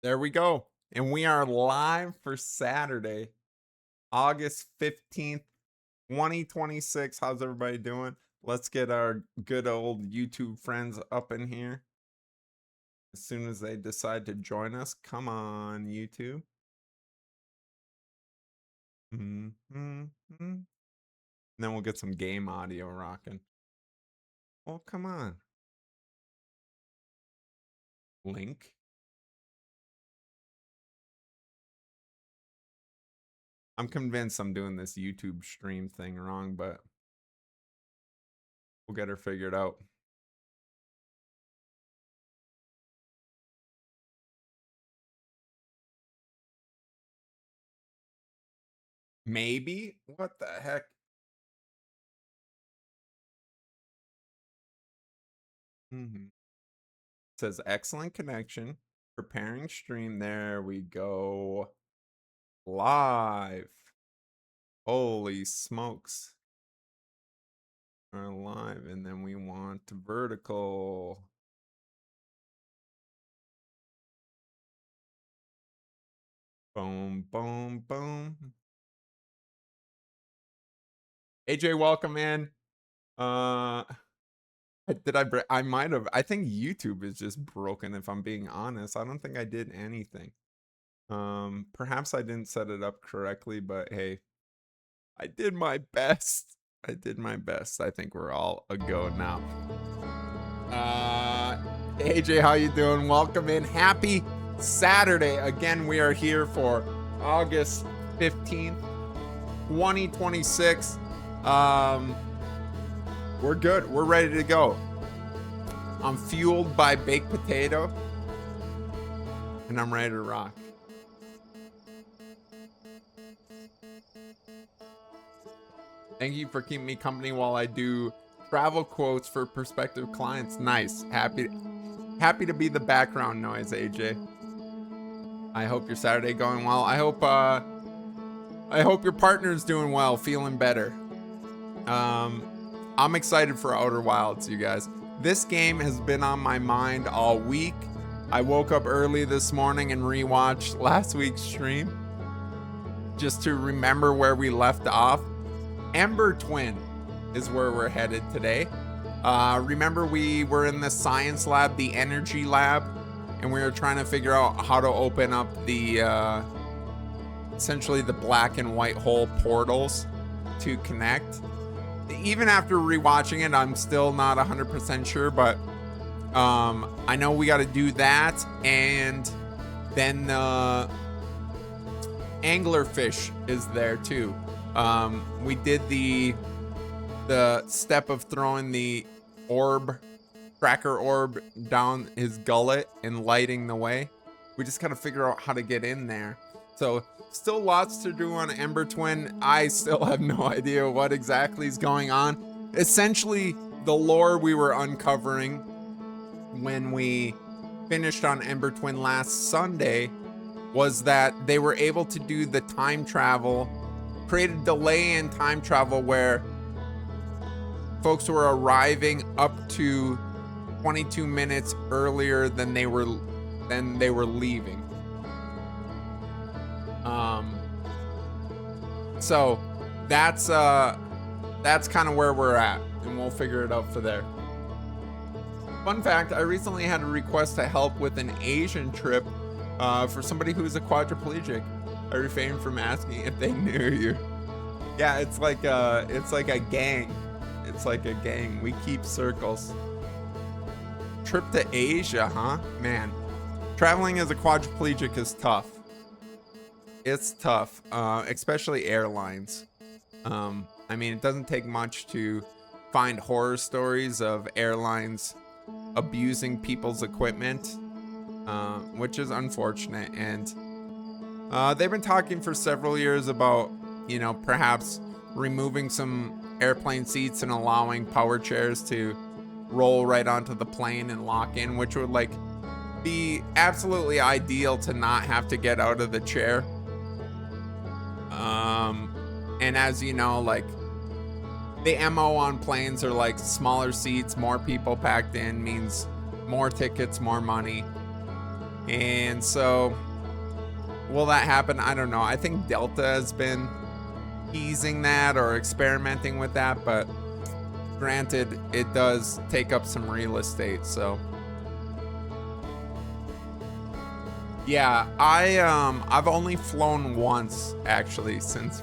There we go. And we are live for Saturday, August 15th, 2026. How's everybody doing? Let's get our good old YouTube friends up in here as soon as they decide to join us. Come on, YouTube. And then we'll get some game audio rocking. Oh, come on. Link. I'm convinced I'm doing this YouTube stream thing wrong, but we'll get her figured out. Maybe? What the heck? Says excellent connection. Preparing stream. There we go. Live. Holy smokes. We're live. And then we want vertical. Boom, boom, boom. AJ, welcome in. I might have. I think YouTube is just broken, if I'm being honest. I don't think I did anything. Perhaps I didn't set it up correctly, but hey, I did my best. I did my best. I think we're all a go now. AJ, how you doing? Welcome in. Happy Saturday. Again, we are here for August 15th, 2026. We're good. We're ready to go. I'm fueled by baked potato, and I'm ready to rock. Thank you for keeping me company while I do travel quotes for prospective clients. Nice. Happy to be the background noise, AJ. I hope your Saturday going well. I hope your partner's doing well, feeling better. I'm excited for Outer Wilds, you guys. This game has been on my mind all week. I woke up early this morning and rewatched last week's stream just to remember where we left off. Ember Twin is where we're headed today. Remember we were in the science lab, the energy lab, and we were trying to figure out how to open up the essentially the black and white hole portals to connect. Even after rewatching it, I'm still not 100% sure, but I know we got to do that, and then the anglerfish is there too. We did the step of throwing the tracker orb down his gullet and lighting the way. We just gotta figure out how to get in there. So still lots to do on Ember Twin. I still have no idea what exactly is going on. Essentially, the lore we were uncovering when we finished on Ember Twin last Sunday was that they were able to do the time travel, create a delay in time travel where folks were arriving up to 22 minutes earlier than they were leaving. So that's kind of where we're at, and we'll figure it out for there. Fun fact, I recently had a request to help with an Asian trip for somebody who's a quadriplegic. I refrained from asking if they knew you. Yeah, it's like a gang. It's like a gang. We keep circles. Trip to Asia, huh? Man, traveling as a quadriplegic is tough. It's tough, especially airlines. I mean, it doesn't take much to find horror stories of airlines abusing people's equipment, which is unfortunate. And they've been talking for several years about, perhaps removing some airplane seats and allowing power chairs to roll right onto the plane and lock in, which would be absolutely ideal to not have to get out of the chair. And as you know, the MO on planes are smaller seats, more people packed in means more tickets, more money. And so, will that happen? I don't know. I think Delta has been easing that or experimenting with that, but granted, it does take up some real estate, so. Yeah, I've only flown once actually since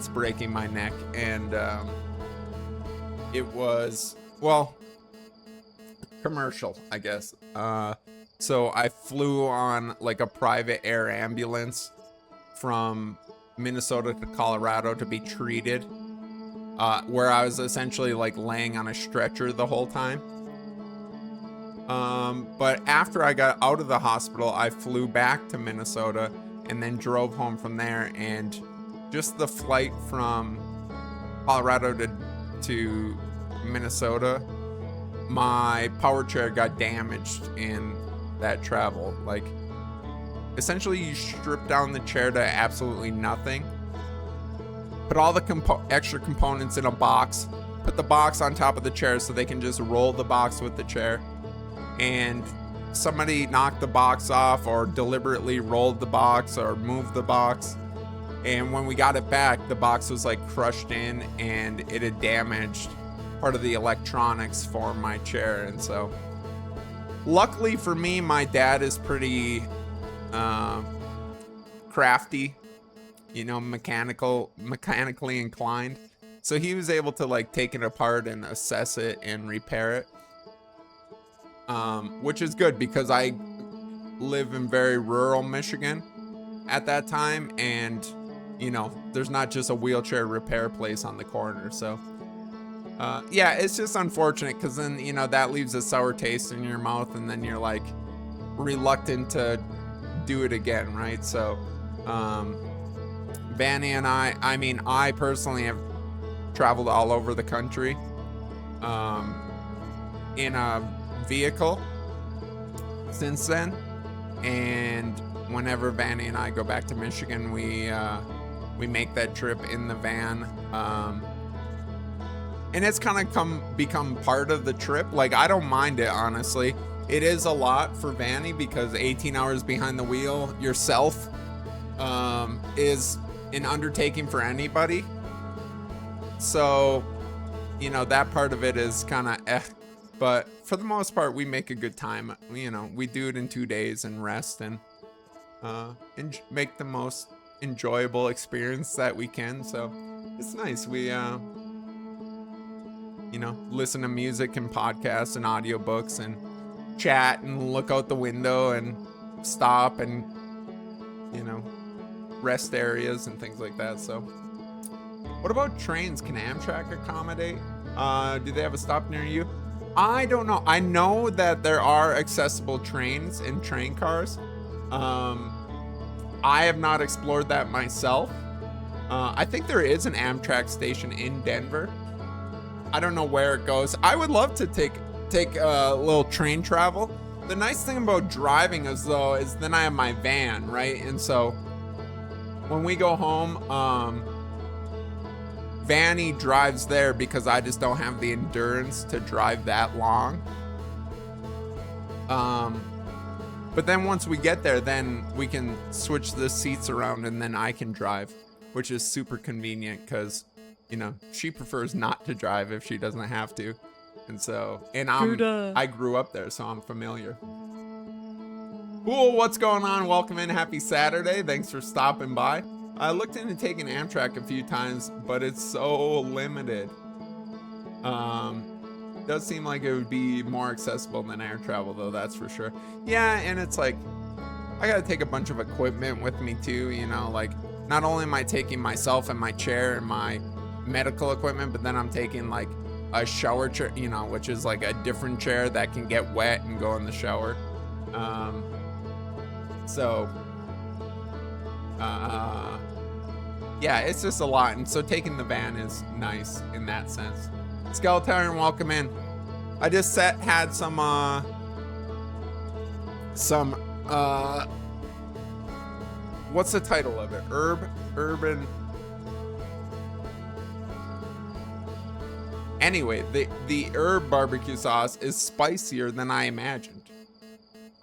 breaking my neck, and it was, well, commercial, I guess. So I flew on like a private air ambulance from Minnesota to Colorado to be treated, where I was essentially like laying on a stretcher the whole time. But after I got out of the hospital, I flew back to Minnesota and then drove home from there. And just the flight from Colorado to Minnesota, my power chair got damaged in that travel. Like, essentially you strip down the chair to absolutely nothing, put all the extra components in a box, put the box on top of the chair so they can just roll the box with the chair, and somebody knocked the box off or deliberately rolled the box or moved the box. And when we got it back, the box was like crushed in and it had damaged part of the electronics for my chair. And so luckily for me, my dad is pretty crafty, you know, mechanically inclined. So he was able to like take it apart and assess it and repair it. Which is good because I live in very rural Michigan at that time, and you know, there's not just a wheelchair repair place on the corner. So yeah, it's just unfortunate because then, you know, that leaves a sour taste in your mouth, and then you're like reluctant to do it again, right? So Vanny and I mean, I personally have traveled all over the country in a vehicle since then, and whenever Vanny and I go back to Michigan, we make that trip in the van, and it's kind of become part of the trip. Like, I don't mind it, honestly. It is a lot for Vanny because 18 hours behind the wheel yourself is an undertaking for anybody. So, you know, that part of it is kind of but for the most part, we make a good time. You know, we do it in 2 days and rest and make the most enjoyable experience that we can. So it's nice. We, you know, listen to music and podcasts and audiobooks and chat and look out the window and stop and, you know, rest areas and things like that. So what about trains? Can Amtrak accommodate? Do they have a stop near you? I don't know. I know that there are accessible trains and train cars. I have not explored that myself. I think there is an Amtrak station in Denver. I don't know where it goes. I would love to take a little train travel. The nice thing about driving is then I have my van, right? And so when we go home, Vanny drives there because I just don't have the endurance to drive that long. But then once we get there, then we can switch the seats around and then I can drive, which is super convenient because, you know, she prefers not to drive if she doesn't have to. And so, and I grew up there, so I'm familiar. Cool, what's going on? Welcome in. Happy Saturday. Thanks for stopping by. I looked into taking Amtrak a few times, but it's so limited. Does seem like it would be more accessible than air travel, though, that's for sure. Yeah, and it's like, I gotta take a bunch of equipment with me too, you know, like, not only am I taking myself and my chair and my medical equipment, but then I'm taking like a shower chair, you know, which is like a different chair that can get wet and go in the shower. Yeah, it's just a lot, and so taking the van is nice in that sense. Skeleton, welcome in. I just had some what's the title of it? Urban. Anyway, the herb barbecue sauce is spicier than I imagined.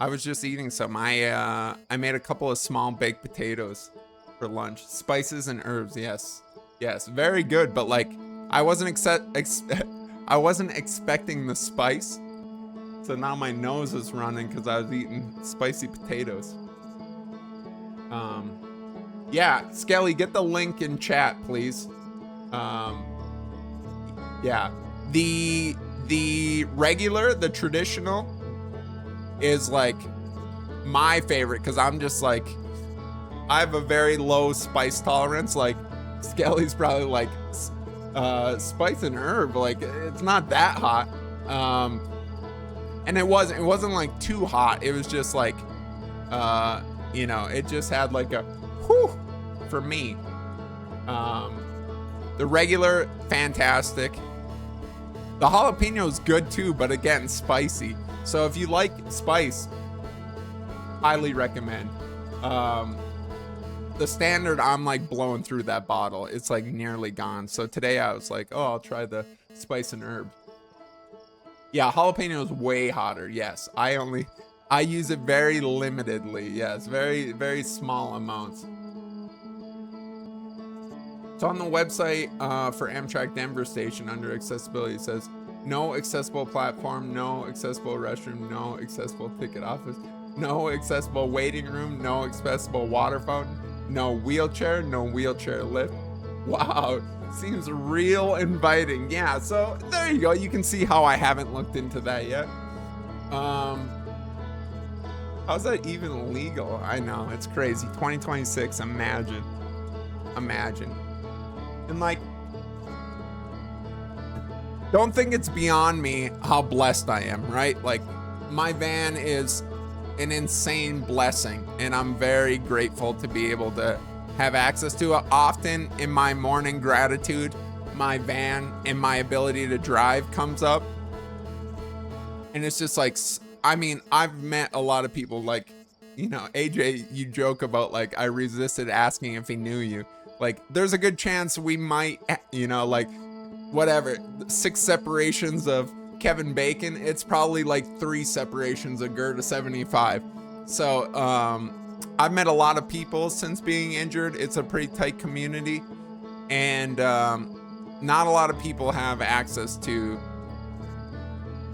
I was just eating some. I made a couple of small baked potatoes for lunch. Spices and herbs, yes. Yes, very good, but like I wasn't I wasn't expecting the spice. So now my nose is running because I was eating spicy potatoes. Yeah, Skelly, get the link in chat, please. Yeah, the regular, the traditional is like my favorite because I'm just like, I have a very low spice tolerance. Like Skelly's probably like spice and herb, like it's not that hot. And it wasn't like too hot. It was just like you know, it just had like a whew for me. The regular, fantastic. The jalapeno is good too, but again, spicy. So if you like spice, highly recommend. The standard, I'm like blowing through that bottle. It's like nearly gone. So today I was like, oh, I'll try the spice and herb. Yeah, jalapeno is way hotter. Yes, I use it very limitedly. Yes, very, very small amounts. So on the website for Amtrak Denver Station under accessibility, it says no accessible platform, no accessible restroom, no accessible ticket office, no accessible waiting room, no accessible water fountain, no wheelchair lift. Wow, seems real inviting. Yeah, so there you go. You can see how I haven't looked into that yet. How's that even legal? I know, it's crazy. 2026, imagine. And like, don't think it's beyond me how blessed I am, right? Like, my van is an insane blessing, and I'm very grateful to be able to have access to it. Often in my morning gratitude, my van and my ability to drive comes up. And it's just like, I mean, I've met a lot of people, like, you know, AJ, you joke about like, I resisted asking if he knew you. Like, there's a good chance we might, you know, like, whatever, 6 separations of Kevin Bacon, it's probably like 3 separations of Gerda 75. So, I've met a lot of people since being injured. It's a pretty tight community, and not a lot of people have access to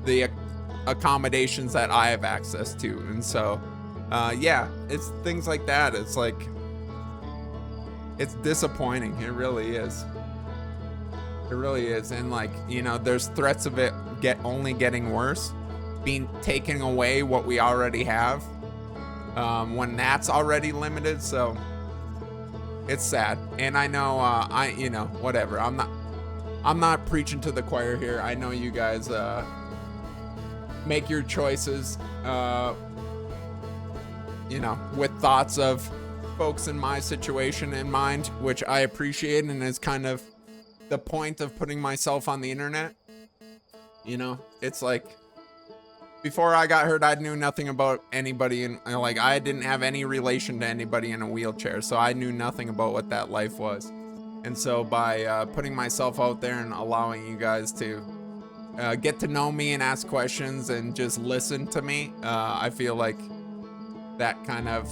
the accommodations that I have access to. And so, yeah, it's things like that. It's like, it's disappointing. It really is. It really is. And like, you know, there's threats of it only getting worse, being taking away what we already have, when that's already limited. So it's sad. And I know, you know, whatever. I'm not preaching to the choir here. I know you guys, make your choices, you know, with thoughts of folks in my situation in mind, which I appreciate, and is kind of the point of putting myself on the internet. You know, it's like, before I got hurt, I knew nothing about anybody, and like, I didn't have any relation to anybody in a wheelchair, so I knew nothing about what that life was. And so by putting myself out there and allowing you guys to get to know me and ask questions and just listen to me, I feel like that kind of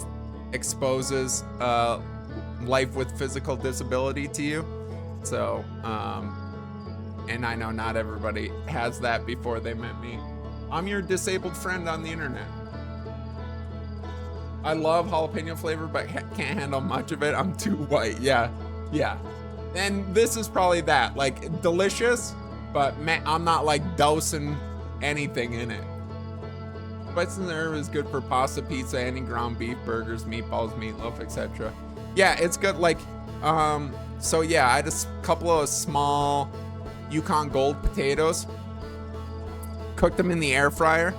exposes life with physical disability to you. So, and I know not everybody has that before they met me. I'm your disabled friend on the internet. I love jalapeno flavor, but can't handle much of it. I'm too white. Yeah. And this is probably that, like, delicious, but man, I'm not like dousing anything in it. Spice and herb is good for pasta, pizza, any ground beef, burgers, meatballs, meatloaf, etc. Yeah, it's good. Like, so yeah, I had a couple of small Yukon Gold potatoes, cooked them in the air fryer.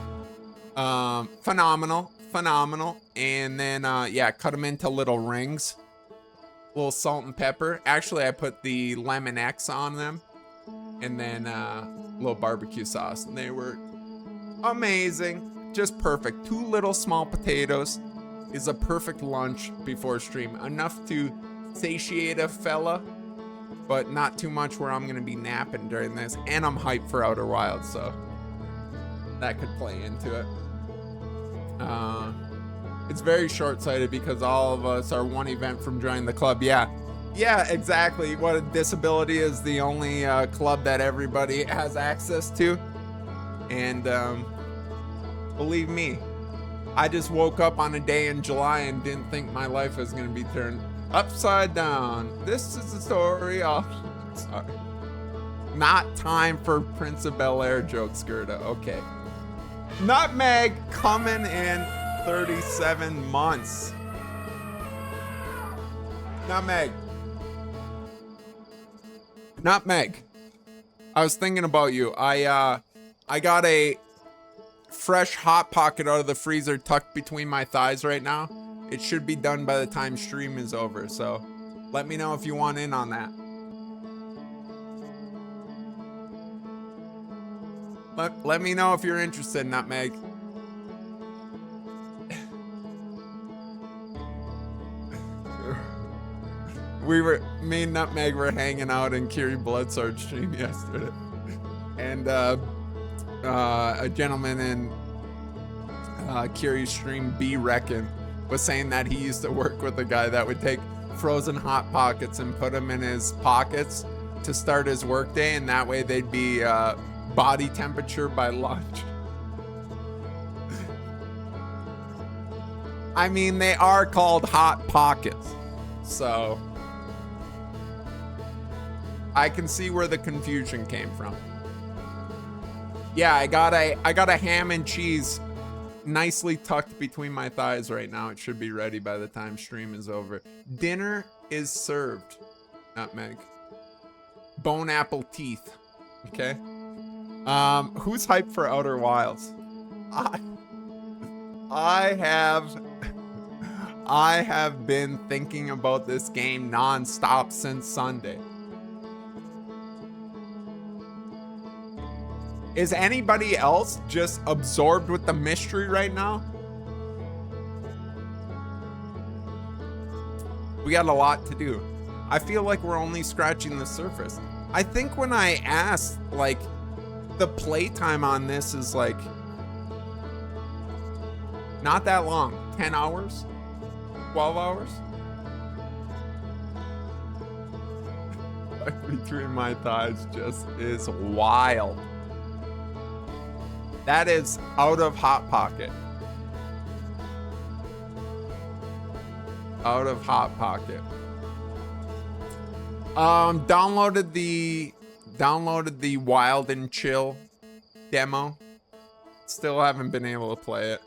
Phenomenal. And then, yeah, cut them into little rings. A little salt and pepper. Actually, I put the lemon X on them, and then a little barbecue sauce. And they were amazing. Just perfect. 2 little small potatoes is a perfect lunch before stream. Enough to satiate a fella, but not too much where I'm going to be napping during this. And I'm hyped for Outer Wilds, so that could play into it. It's very short-sighted because all of us are one event from joining the club. Yeah, exactly. What a disability is the only club that everybody has access to. And believe me, I just woke up on a day in July and didn't think my life was going to be turned upside down. This is the story of... Sorry. Not time for Prince of Bel-Air jokes, Gerda. Okay. Nutmeg coming in 37 months. Nutmeg. I was thinking about you. I got a fresh Hot Pocket out of the freezer tucked between my thighs right now. It should be done by the time stream is over, so let me know if you want in on that. Let me know if you're interested, Nutmeg. Me and Nutmeg were hanging out in Kiri Bloodsword's stream yesterday. And a gentleman in Kiri's stream, B Reckon, was saying that he used to work with a guy that would take frozen Hot Pockets and put them in his pockets to start his workday, and that way they'd be body temperature by lunch. I mean, they are called Hot Pockets, so I can see where the confusion came from. Yeah, I got a ham and cheese nicely tucked between my thighs right now. It should be ready by the time stream is over. Dinner is served. Nutmeg. Bone apple teeth. Okay. Who's hyped for Outer Wilds? I have been thinking about this game non-stop since Sunday. Is anybody else just absorbed with the mystery right now? We got a lot to do. I feel like we're only scratching the surface. I think when I asked, like, the playtime on this is like not that long. 10 hours? 12 hours? Between my thighs just is wild. That is out of Hot Pocket. Out of Hot Pocket. Downloaded the Wild and Chill demo. Still haven't been able to play it.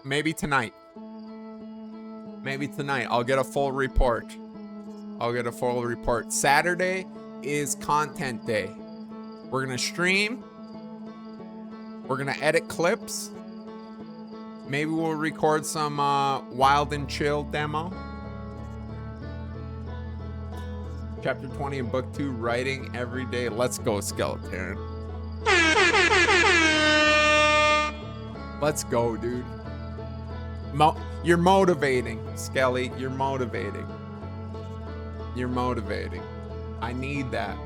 Maybe tonight. I'll get a full report. Saturday is content day. We're gonna stream. We're gonna edit clips. Maybe we'll record some Wild and Chill demo. Chapter 20 in book 2, writing every day. Let's go, Skeleton. Let's go, dude. You're motivating, Skelly. You're motivating. I need that.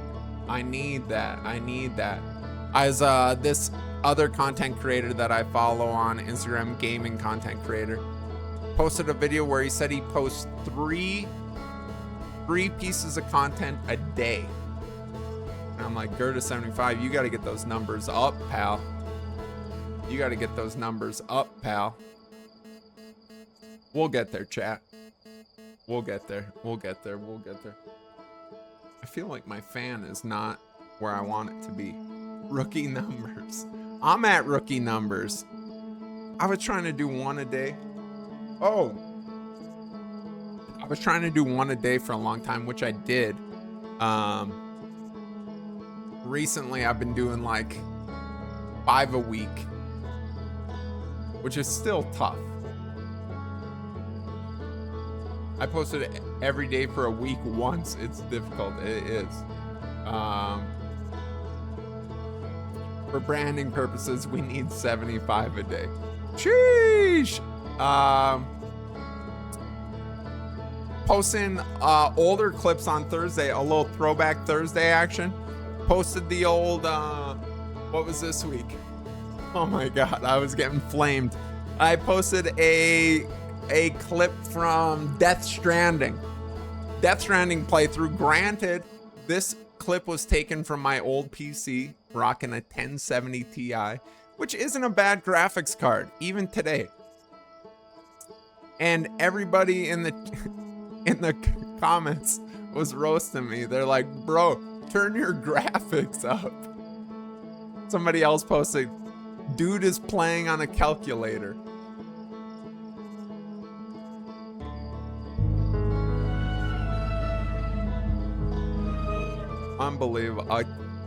As this other content creator that I follow on Instagram, gaming content creator, posted a video where he said he posts three pieces of content a day. And I'm like, Gerda75, you got to get those numbers up, pal. We'll get there, chat. We'll get there. I feel like my fan is not where I want it to be. Rookie numbers. I'm at rookie numbers. I was trying to do one a day. I was trying to do one a day for a long time, which I did. Recently, I've been doing like 5 a week, which is still tough. I posted it every day for a week once. It's difficult. It is. For branding purposes, we need 75 a day. Sheesh. Posting older clips on Thursday, a little throwback Thursday action. Posted the old, what was this week? Oh my God, I was getting flamed. I posted a clip from Death Stranding. Death Stranding playthrough. Granted, this clip was taken from my old PC, rocking a 1070 Ti, which isn't a bad graphics card, even today. And everybody in the comments was roasting me. They're like, bro, turn your graphics up. Somebody else posted, dude is playing on a calculator. Unbelievable.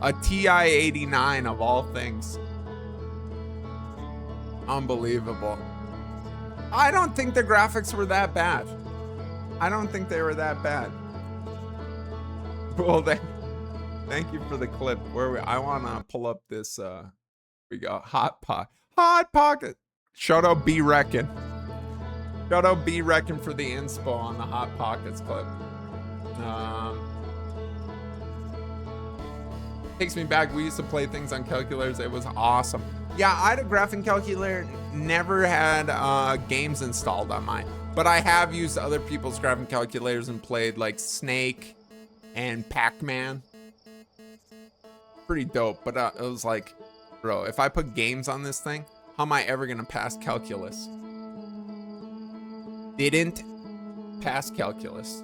A TI-89 of all things. Unbelievable. I don't think the graphics were that bad. I don't think they were that bad. Well, thank you for the clip. I want to pull up this. We got Hot Pocket. Shout out B Reckon. Shout out B Reckon for the inspo on the Hot Pockets clip. Takes me back. We used to play things on calculators. It was awesome. Yeah, I had a graphing calculator. Never had games installed on mine, but I have used other people's graphing calculators and played like Snake and Pac-Man. Pretty dope. But it was like, bro, if I put games on this thing, how am I ever gonna pass calculus? Didn't pass calculus.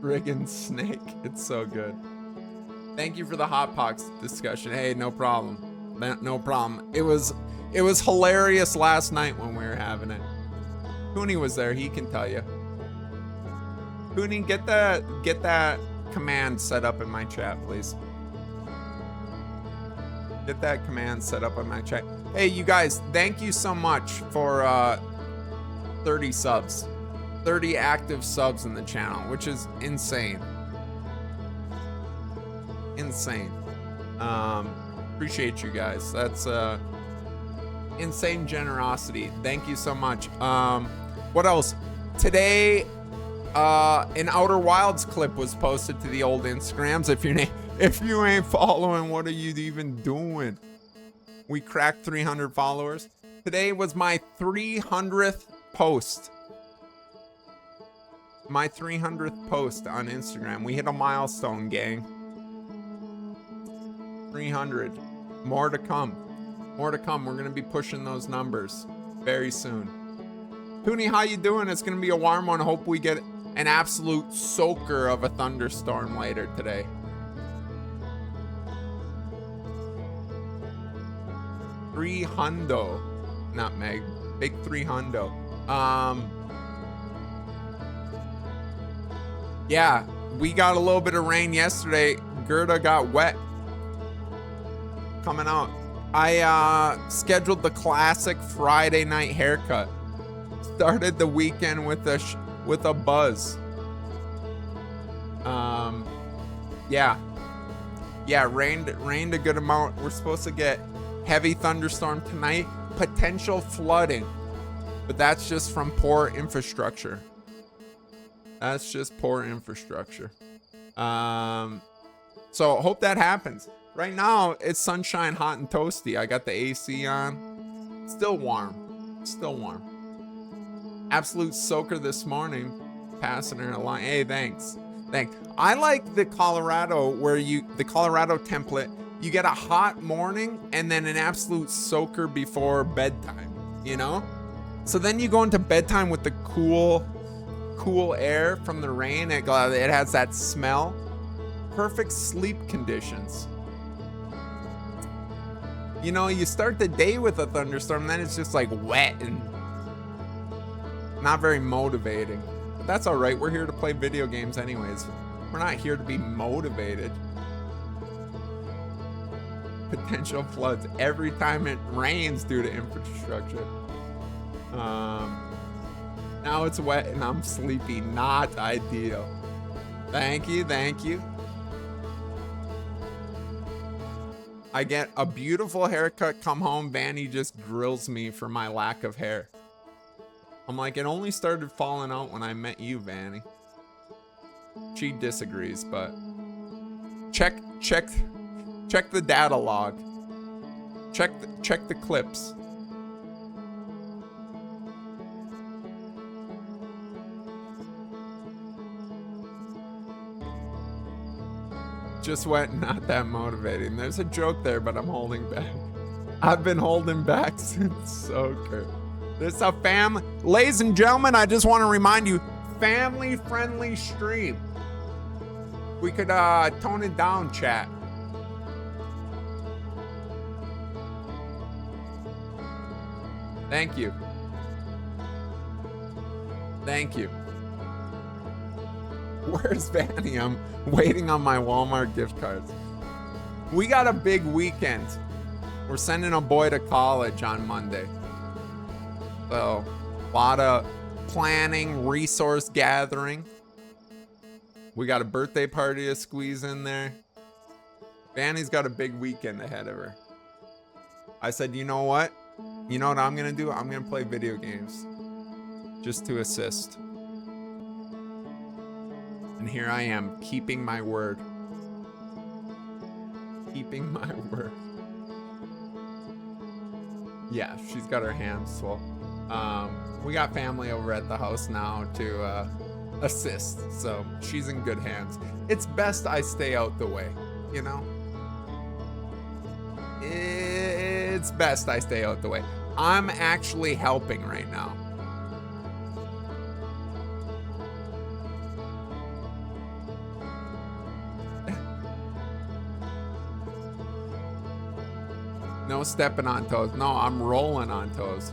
Friggin' Snake. It's so good. Thank you for the Hot Pox discussion. Hey, no problem. No problem. It was hilarious last night when we were having it. Cooney was there. He can tell you. Cooney, get that command set up in my chat, please. Get that command set up in my chat. Hey, you guys, thank you so much for 30 subs. 30 active subs in the channel, which is insane. Insane. Appreciate you guys. That's insane generosity. Thank you so much. What else? Today, an Outer Wilds clip was posted to the old Instagrams. If you ain't following, what are you even doing? We cracked 300 followers. Today was my 300th post. My 300th post on Instagram. We hit a milestone, gang. 300. More to come. More to come. We're gonna be pushing those numbers very soon. Cooney, how you doing? It's gonna be a warm one. Hope we get an absolute soaker of a thunderstorm later today. $300. Not Meg. Big $300. Yeah, we got a little bit of rain yesterday. Gerda got wet. Coming out. I scheduled the classic Friday night haircut. Started the weekend with a buzz. Yeah, rained a good amount. We're supposed to get heavy thunderstorm tonight. Potential flooding, but that's just from poor infrastructure. That's just poor infrastructure. So hope that happens. Right now, it's sunshine, hot and toasty. I got the AC on. Still warm. Still warm. Absolute soaker this morning. Passing her a line. Hey, thanks. Thanks. I like the Colorado the Colorado template. You get a hot morning and then an absolute soaker before bedtime, you know? So then you go into bedtime with the cool air from the rain. It has that smell. Perfect sleep conditions. You know, you start the day with a thunderstorm, then it's just like wet and not very motivating. But that's all right. We're here to play video games anyways. We're not here to be motivated. Potential floods every time it rains due to infrastructure. Now it's wet and I'm sleepy. Not ideal. Thank you. Thank you. I get a beautiful haircut, come home, Vanny just grills me for my lack of hair. I'm like, it only started falling out when I met you, Vanny. She disagrees, but check Check the data log. Check the clips. Just went not that motivating. There's a joke there, but I'm holding back. I've been holding back since Soaker. This is a family. Ladies and gentlemen, I just want to remind you, family-friendly stream. We could tone it down, chat. Thank you. Thank you. Where's Vanny? I'm waiting on my Walmart gift cards. We got a big weekend. We're sending a boy to college on Monday. So, a lot of planning, resource gathering. We got a birthday party to squeeze in there. Vanny's got a big weekend ahead of her. I said, you know what? You know what I'm gonna do? I'm gonna play video games. Just to assist. And here I am, keeping my word. Keeping my word. Yeah, she's got her hands full. We got family over at the house now to assist, so she's in good hands. It's best I stay out the way, you know? It's best I stay out the way. I'm actually helping right now. No stepping on toes. No, I'm rolling on toes.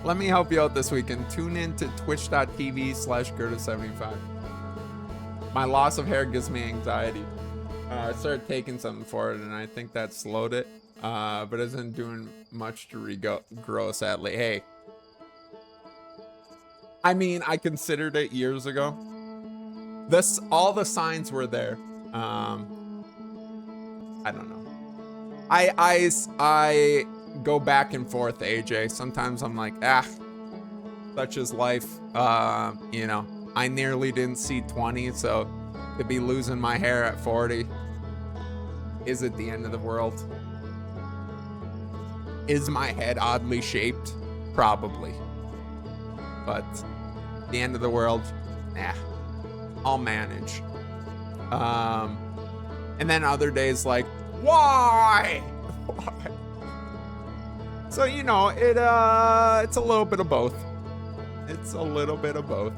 Let me help you out this weekend. Tune in to twitch.tv/Gerda75. My loss of hair gives me anxiety. I started taking something for it, and I think that slowed it. But it isn't doing much to regrow, sadly. Hey. I mean, I considered it years ago. All the signs were there. I don't know. I go back and forth, AJ. Sometimes I'm like, such is life. You know, I nearly didn't see 20, so to be losing my hair at 40, is it the end of the world? Is my head oddly shaped? Probably. But the end of the world, I'll manage. And then other days like, why? So, you know, it's a little bit of both. It's a little bit of both.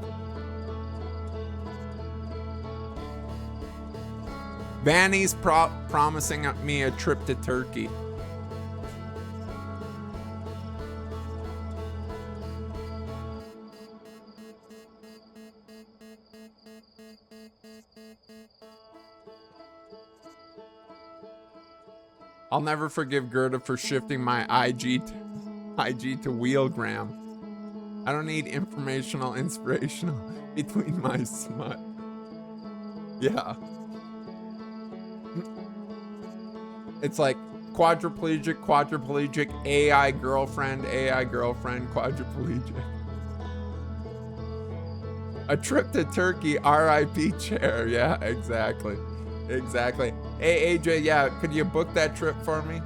Vanny's promising me a trip to Turkey. I'll never forgive Gerda for shifting my IG to wheelgram. I don't need informational, inspirational between my smut. Yeah. It's like quadriplegic, AI girlfriend, quadriplegic. A trip to Turkey, RIP chair. Yeah, exactly. Exactly. Hey, AJ, yeah, could you book that trip for me?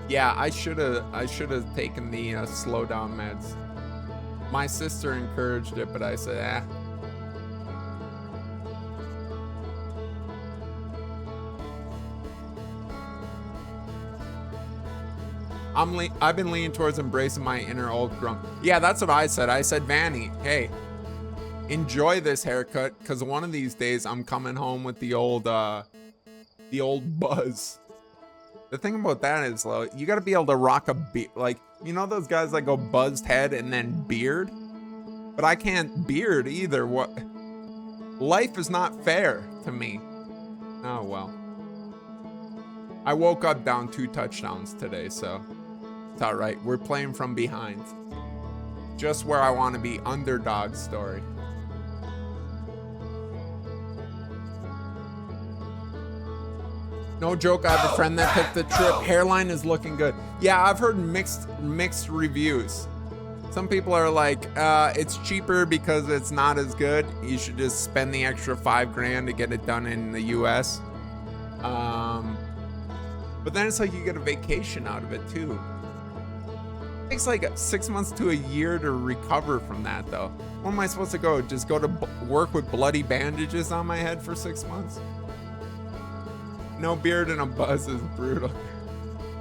Yeah, I should have taken the slow down meds. My sister encouraged it, but I said, I've been leaning towards embracing my inner old grump. Yeah, that's what I said. I said, Vanny, hey, enjoy this haircut, because one of these days I'm coming home with the old buzz. The thing about that is, though, you got to be able to rock a beard. Like, you know those guys that go buzzed head and then beard? But I can't beard either. What? Life is not fair to me. Oh, well. I woke up down 2 touchdowns today, so it's all right. We're playing from behind. Just where I want to be, underdog story. No joke, I have a friend that took the trip. Hairline is looking good. Yeah, I've heard mixed reviews. Some people are like, it's cheaper because it's not as good. You should just spend the extra $5,000 to get it done in the US. But then it's like you get a vacation out of it too. It takes like 6 months to a year to recover from that though. Where am I supposed to go? Just go to work with bloody bandages on my head for 6 months? No beard and a buzz is brutal.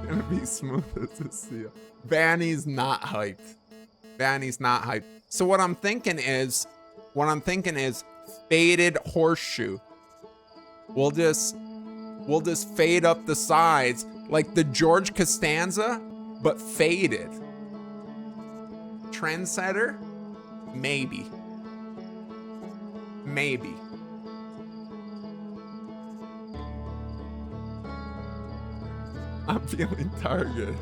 Gonna be smooth as a seal. Vanny's not hyped. Vanny's not hyped. So what I'm thinking is faded horseshoe. We'll just fade up the sides like the George Costanza, but faded. Trendsetter? Maybe. Maybe. I'm feeling targeted.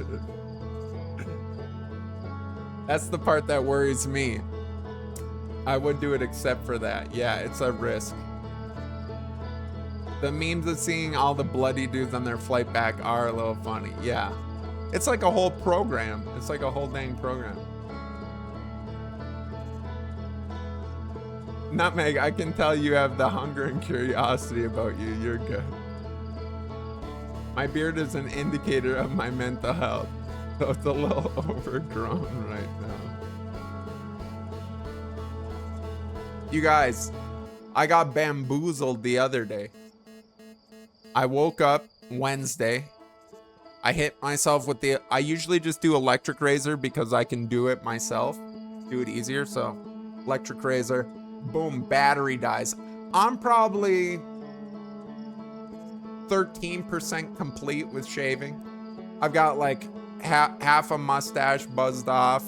That's the part that worries me. I would do it except for that. Yeah, it's a risk. The memes of seeing all the bloody dudes on their flight back are a little funny. Yeah. It's like a whole program. It's like a whole dang program. Nutmeg, I can tell you have the hunger and curiosity about you. You're good. My beard is an indicator of my mental health, so it's a little overgrown right now. You guys, I got bamboozled the other day. I woke up Wednesday. I hit myself with I usually just do electric razor because I can do it myself, do it easier. So electric razor, boom, battery dies. I'm probably 13% complete with shaving. I've got like half a mustache buzzed off,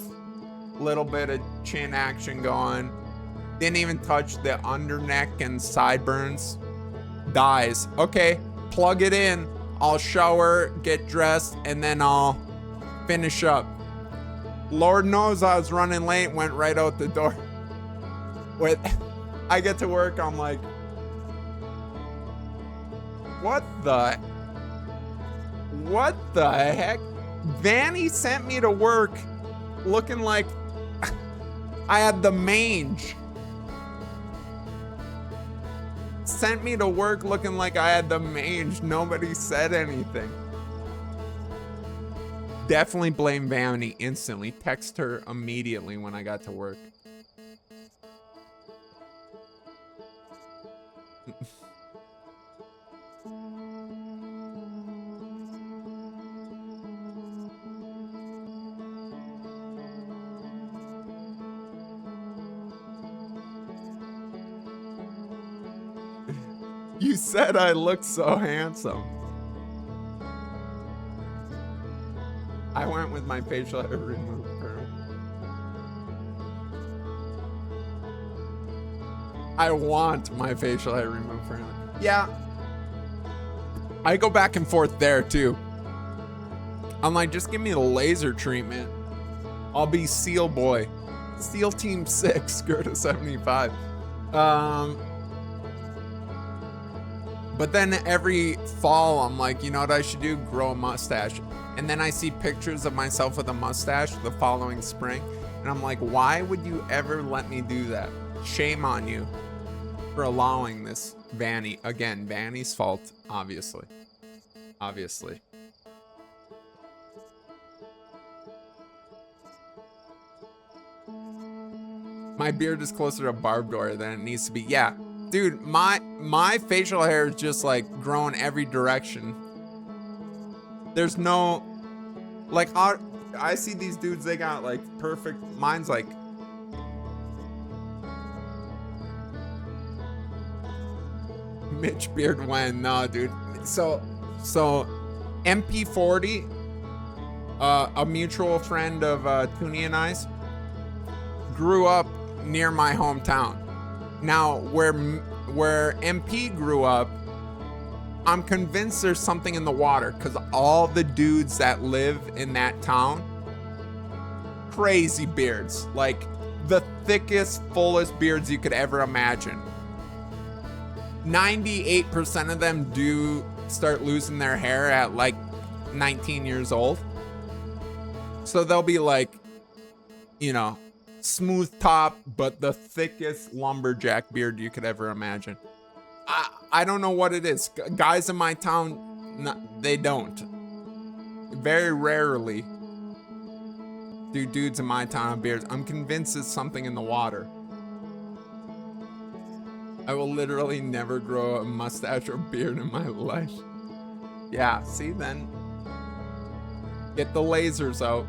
little bit of chin action going. Didn't even touch the underneck and sideburns. Dies. Okay, plug it in. I'll shower, get dressed, and then I'll finish up. Lord knows I was running late, went right out the door. I get to work, I'm like, what the heck? Vanny sent me to work looking like I had the mange. Sent me to work looking like I had the mange. Nobody said anything. Definitely blame Vanny instantly. Text her immediately when I got to work. You said I looked so handsome. I went with my facial hair removed perm. I want my facial hair removed perm. Yeah. I go back and forth there too. I'm like, just give me the laser treatment. I'll be SEAL boy. SEAL Team 6, go to 75. But then every fall, I'm like, you know what I should do? Grow a mustache. And then I see pictures of myself with a mustache the following spring. And I'm like, why would you ever let me do that? Shame on you for allowing this. Vanny. Again, Vanny's fault, obviously. Obviously. My beard is closer to barbed wire than it needs to be. Yeah. Dude, my facial hair is just like growing every direction. There's no, like, I see these dudes, they got like perfect, mine's like, Mitch Beard when, no, dude. So MP40, a mutual friend of Toonie and I's, grew up near my hometown. Now, where MP grew up, I'm convinced there's something in the water because all the dudes that live in that town, crazy beards, like the thickest, fullest beards you could ever imagine. 98% of them do start losing their hair at like 19 years old. So they'll be like you know, smooth top, but the thickest lumberjack beard you could ever imagine. I don't know what it is. Guys in my town, they don't. Very rarely do dudes in my town have beards. I'm convinced it's something in the water. I will literally never grow a mustache or beard in my life. Yeah, see then. Get the lasers out.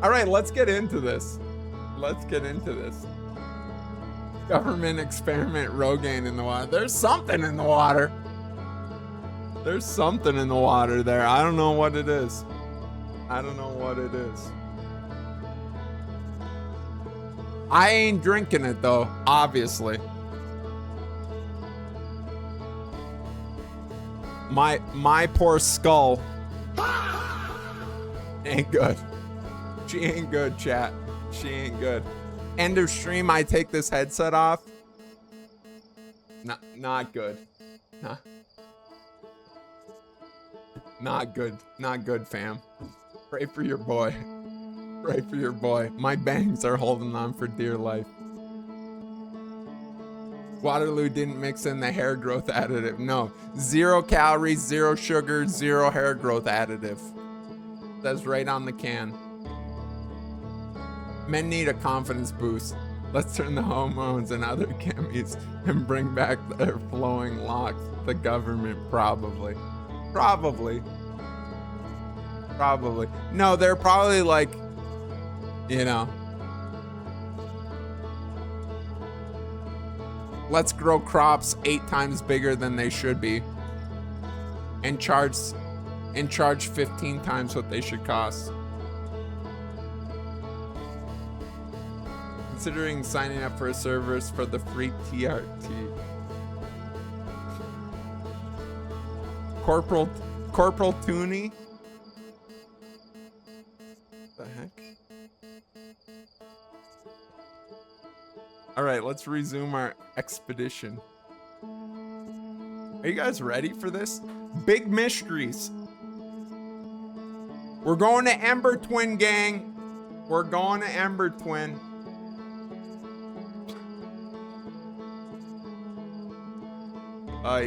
All right, let's get into this. Let's get into this. Government experiment Rogaine in the water. There's something in the water. There's something in the water there. I don't know what it is. I don't know what it is. I ain't drinking it though, obviously. My poor skull ain't good. She ain't good, chat. She ain't good. End of stream, I take this headset off. Not good. Not good. Not good, fam. Pray for your boy. Pray for your boy. My bangs are holding on for dear life. Waterloo didn't mix in the hair growth additive. No. 0 calories, 0 sugar, 0 hair growth additive. That's right on the can. Men need a confidence boost. Let's turn the hormones and other chemies and bring back their flowing locks. The government probably. Probably. No, they're probably like, you know, let's grow crops 8 times bigger than they should be and charge 15 times what they should cost. Considering signing up for a service for the free TRT. Corporal Tooney? The heck? All right, let's resume our expedition. Are you guys ready for this? Big mysteries. We're going to Ember Twin, gang. We're going to Ember Twin. Ay.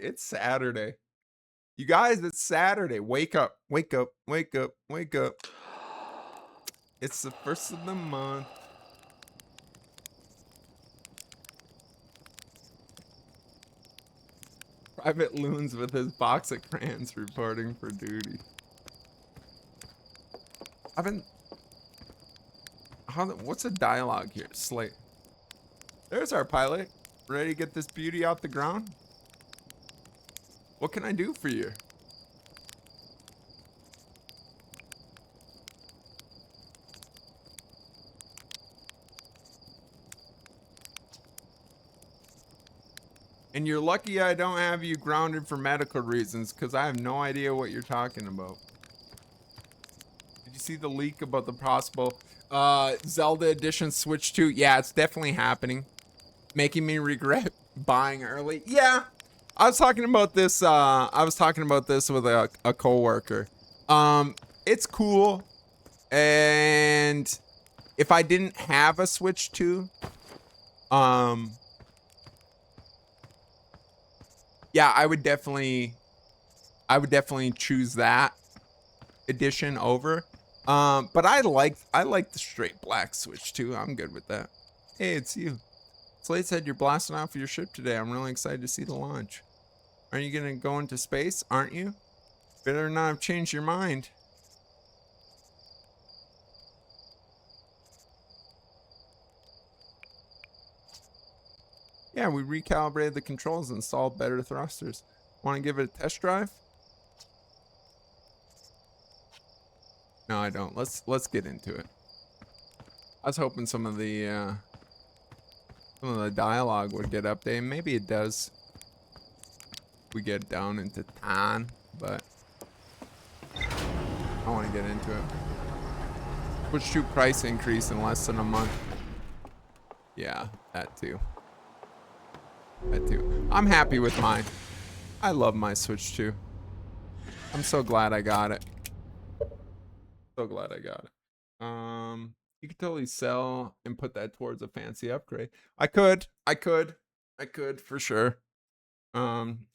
It's Saturday. You guys, it's Saturday. Wake up. Wake up. Wake up. Wake up. It's the first of the month. Private Loons with his box of crayons reporting for duty. What's the dialogue here? Slate. There's our pilot. Ready to get this beauty out the ground? What can I do for you? And you're lucky I don't have you grounded for medical reasons, because I have no idea what you're talking about. Did you see the leak about the possible Zelda Edition Switch 2? Yeah, it's definitely happening. Making me regret buying early. Yeah, I was talking about this. With a coworker. It's cool, and if I didn't have a Switch 2, yeah, I would definitely choose that edition over. But I like the straight black Switch 2. I'm good with that. Hey, it's you. Slade said you're blasting off your ship today. I'm really excited to see the launch. Aren't you gonna go into space? Aren't you? Better not have changed your mind. Yeah, we recalibrated the controls and installed better thrusters. Want to give it a test drive? No, I don't. Let's get into it. I was hoping some of the dialogue would get updated. Maybe it does. We get down into time, but I want to get into it. Switch 2 price increase in less than a month. Yeah, that too. I'm happy with mine. I love my Switch 2. I'm so glad I got it. So glad I got it. You could totally sell and put that towards a fancy upgrade. I could for sure. I'm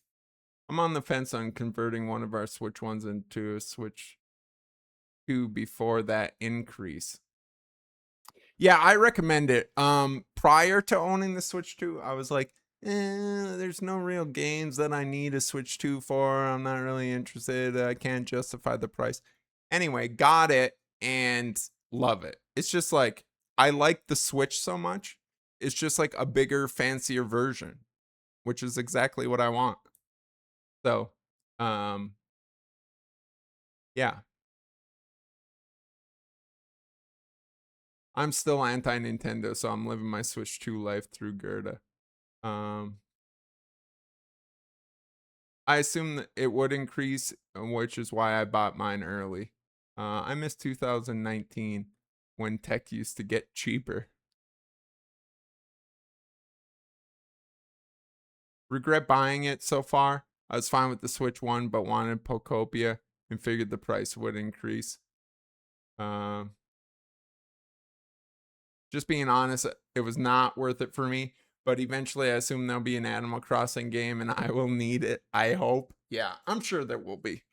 on the fence on converting one of our Switch 1s into a Switch 2 before that increase. Yeah, I recommend it. Prior to owning the Switch 2, I was like, there's no real games that I need a Switch 2 for. I'm not really interested. I can't justify the price. Anyway, got it and love it. It's just like, I like the Switch so much. It's just like a bigger, fancier version, which is exactly what I want. So, yeah. I'm still anti-Nintendo, so I'm living my Switch 2 life through Gerda. I assume that it would increase, which is why I bought mine early. I missed 2019 when tech used to get cheaper. Regret buying it so far. I was fine with the Switch 1, but wanted Pocopia and figured the price would increase. Just being honest, it was not worth it for me. But eventually, I assume there'll be an Animal Crossing game, and I will need it. I hope. Yeah, I'm sure there will be.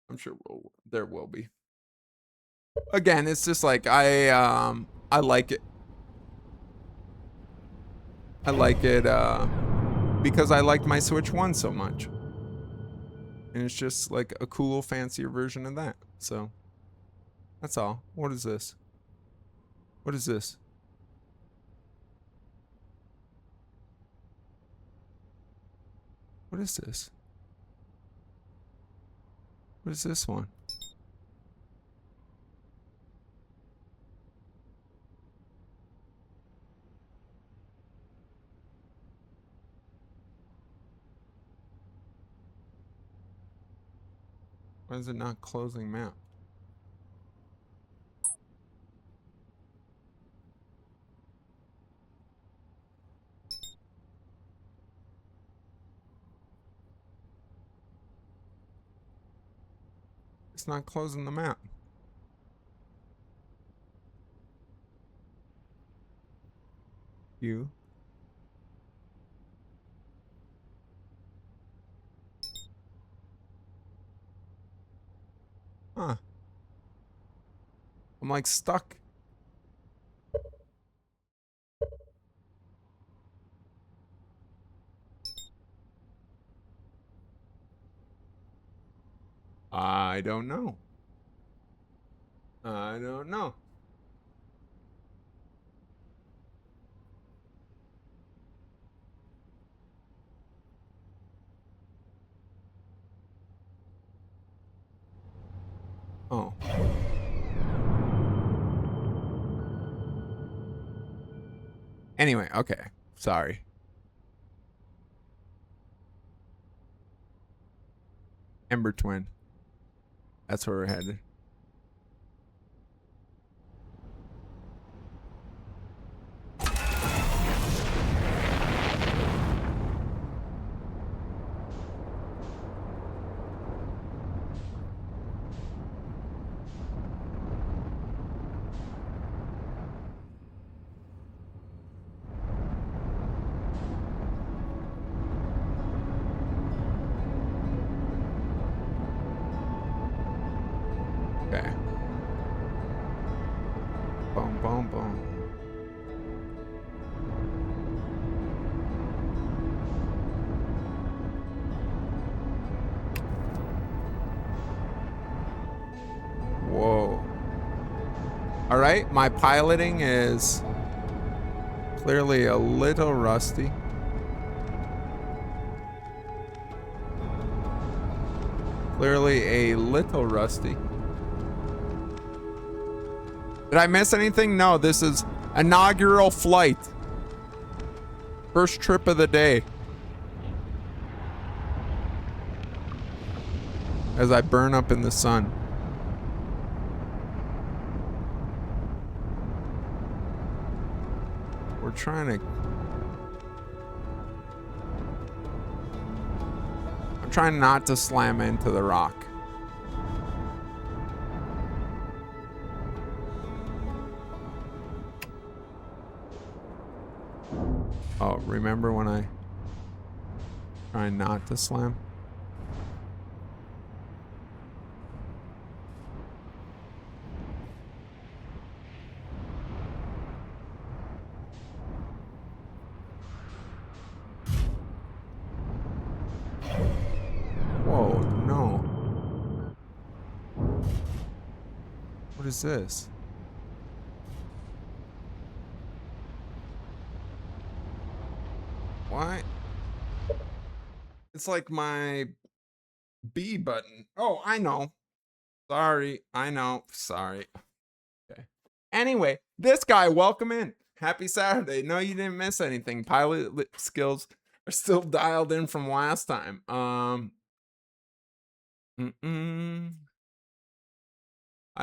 I'm sure there will be. Again, it's just like I like it. I like it because I liked my Switch 1 so much. And it's just like a cool, fancier version of that. So that's all. What is this? What is this? What is this? What is this one? Why is it not closing map? It's not closing the map. You. Huh. I'm like stuck. I don't know. I don't know. Oh. Anyway, okay. Sorry. Ember Twin. That's where we're headed. Okay. Boom, boom, boom. Whoa. All right, my piloting is clearly a little rusty. Clearly a little rusty. Did I miss anything? No, this is inaugural flight. First trip of the day. As I burn up in the sun. We're trying to... I'm trying not to slam into the rock. Oh, remember when I try not to slam? Whoa, no. What is this? Why? It's like my B button. Oh, I know. Sorry. I know. Sorry. Okay. Anyway, this guy, welcome in. Happy Saturday. No, you didn't miss anything. Pilot skills are still dialed in from last time. I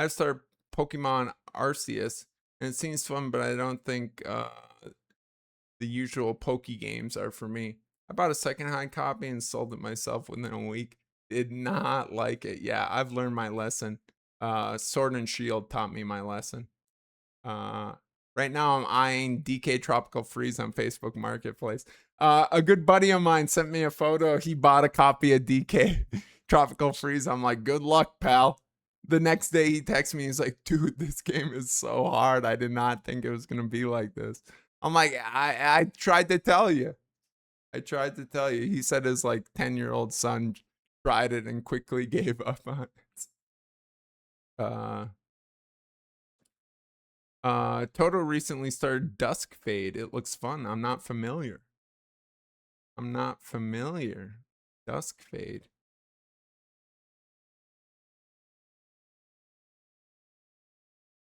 started Pokemon Arceus, and it seems fun, but I don't think the usual Poke games are for me. I bought a secondhand copy and sold it myself within a week. Did not like it. Yeah, I've learned my lesson. Sword and Shield taught me my lesson. Right now I'm eyeing DK Tropical Freeze on Facebook Marketplace. A good buddy of mine sent me a photo. He bought a copy of DK Tropical Freeze. I'm like, good luck, pal. The next day he texts me. He's like, dude, this game is so hard. I did not think it was going to be like this. I'm like, I tried to tell you. I tried to tell you. He said his like 10-year-old son tried it and quickly gave up on it. Toto recently started Dusk Fade. It looks fun. I'm not familiar. Dusk Fade.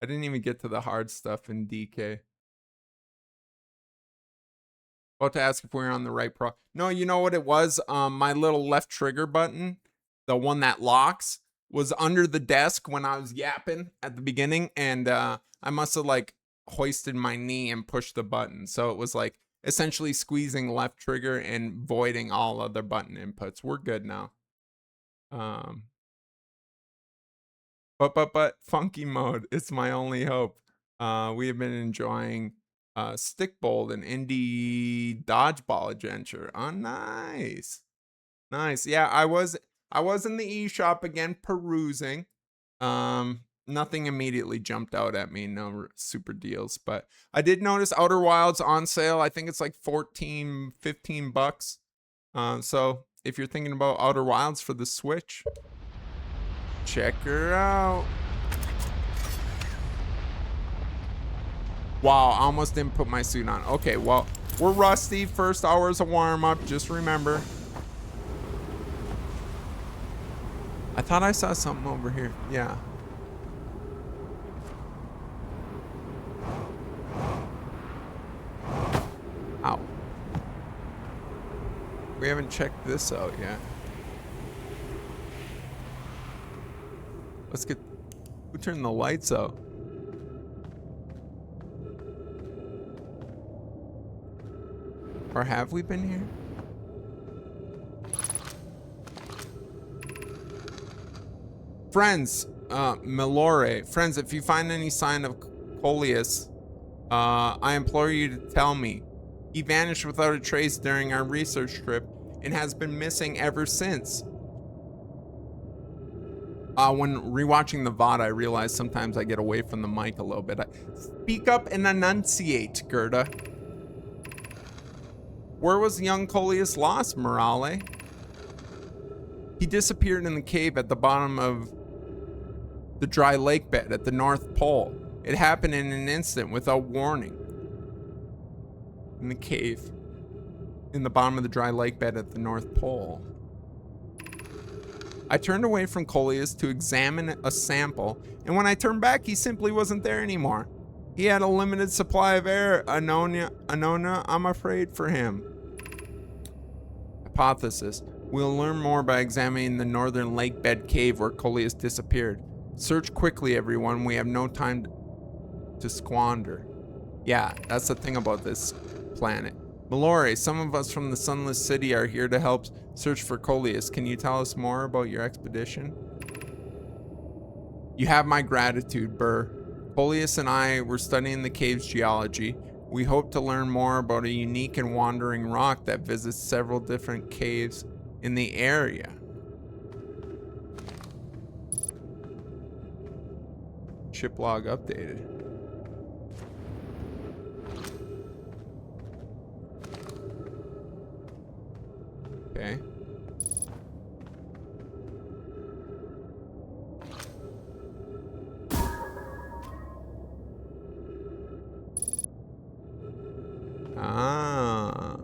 I didn't even get to the hard stuff in DK. About to ask if we're on the right pro. No, you know what it was? My little left trigger button, the one that locks, was under the desk when I was yapping at the beginning, and I must have like hoisted my knee and pushed the button. So it was like essentially squeezing left trigger and voiding all other button inputs. We're good now. But funky mode, it's my only hope. We have been enjoying Stick Bold and indie dodgeball adventure. Oh, nice. Yeah, I was in the eShop again perusing. Nothing immediately jumped out at me, no super deals, but I did notice Outer Wilds on sale. I think it's like 14, 15 bucks. So if you're thinking about Outer Wilds for the Switch, check her out. Wow, I almost didn't put my suit on. Okay, well, we're rusty. First hour is a warm-up, just remember. I thought I saw something over here. Yeah. Ow. We haven't checked this out yet. Let's get... Who turned the lights out? Or have we been here? Friends, Milore. Friends, if you find any sign of Coleus, I implore you to tell me. He vanished without a trace during our research trip and has been missing ever since. When rewatching the VOD, I realized sometimes I get away from the mic a little bit. Speak up and enunciate, Gerda. Where was young Coleus lost, Morale? He disappeared in the cave at the bottom of the dry lake bed at the North Pole. It happened in an instant without warning. In the cave. In the bottom of the dry lake bed at the North Pole. I turned away from Coleus to examine a sample, and when I turned back, he simply wasn't there anymore. He had a limited supply of air, Anona, I'm afraid for him. Hypothesis. We'll learn more by examining the northern lake bed cave where Coleus disappeared. Search quickly, everyone. We have no time to squander. Yeah, that's the thing about this planet. Malore, some of us from the Sunless City are here to help search for Coleus. Can you tell us more about your expedition? You have my gratitude, Burr. Coleus and I were studying the cave's geology. We hope to learn more about a unique and wandering rock that visits several different caves in the area. Ship log updated. Okay. Ah.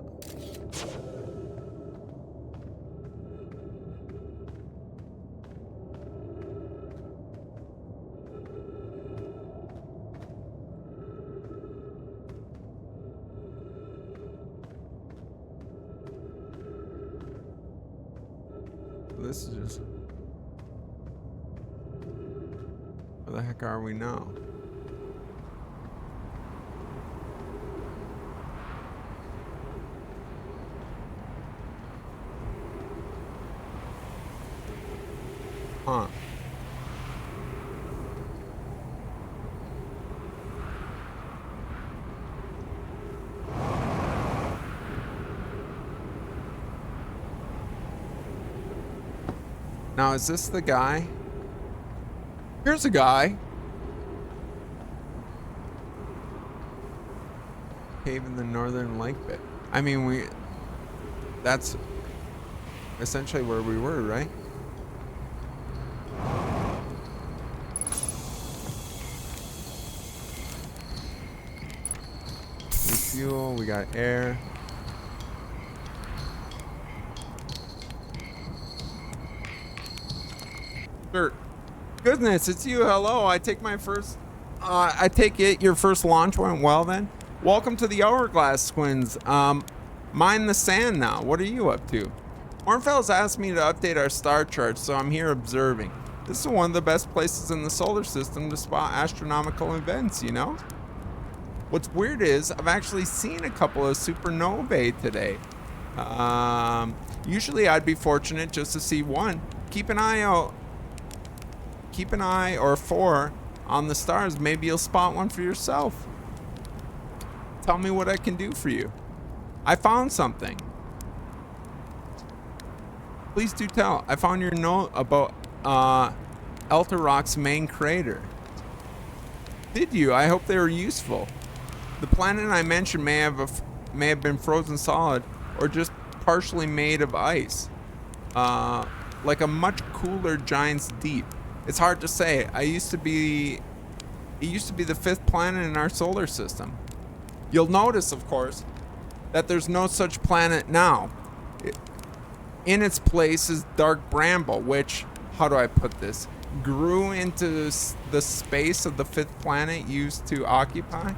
This is just... Where the heck are we now? Huh. Now, is this the guy? Here's a guy. Cave in the northern lake bit. I mean, that's essentially where we were, right? Fuel, we got air. Sure. Goodness, it's you. Hello. I take it your first launch went well then? Welcome to the Hourglass Twins. Mine the sand now. What are you up to? Ornfell's asked me to update our star chart, so I'm here observing. This is one of the best places in the solar system to spot astronomical events, you know? What's weird is I've actually seen a couple of supernovae today. Usually I'd be fortunate just to see one. Keep an eye or four on the stars. Maybe you'll spot one for yourself. Tell me what I can do for you. I found something. Please do tell. I found your note about Eltarock's main crater. Did you? I hope they were useful. The planet I mentioned may have been frozen solid or just partially made of ice, like a much cooler giant's deep. It's hard to say. It used to be the fifth planet in our solar system. You'll notice, of course, that there's no such planet now. In its place is dark bramble, which, how do I put this, grew into the space of the fifth planet used to occupy.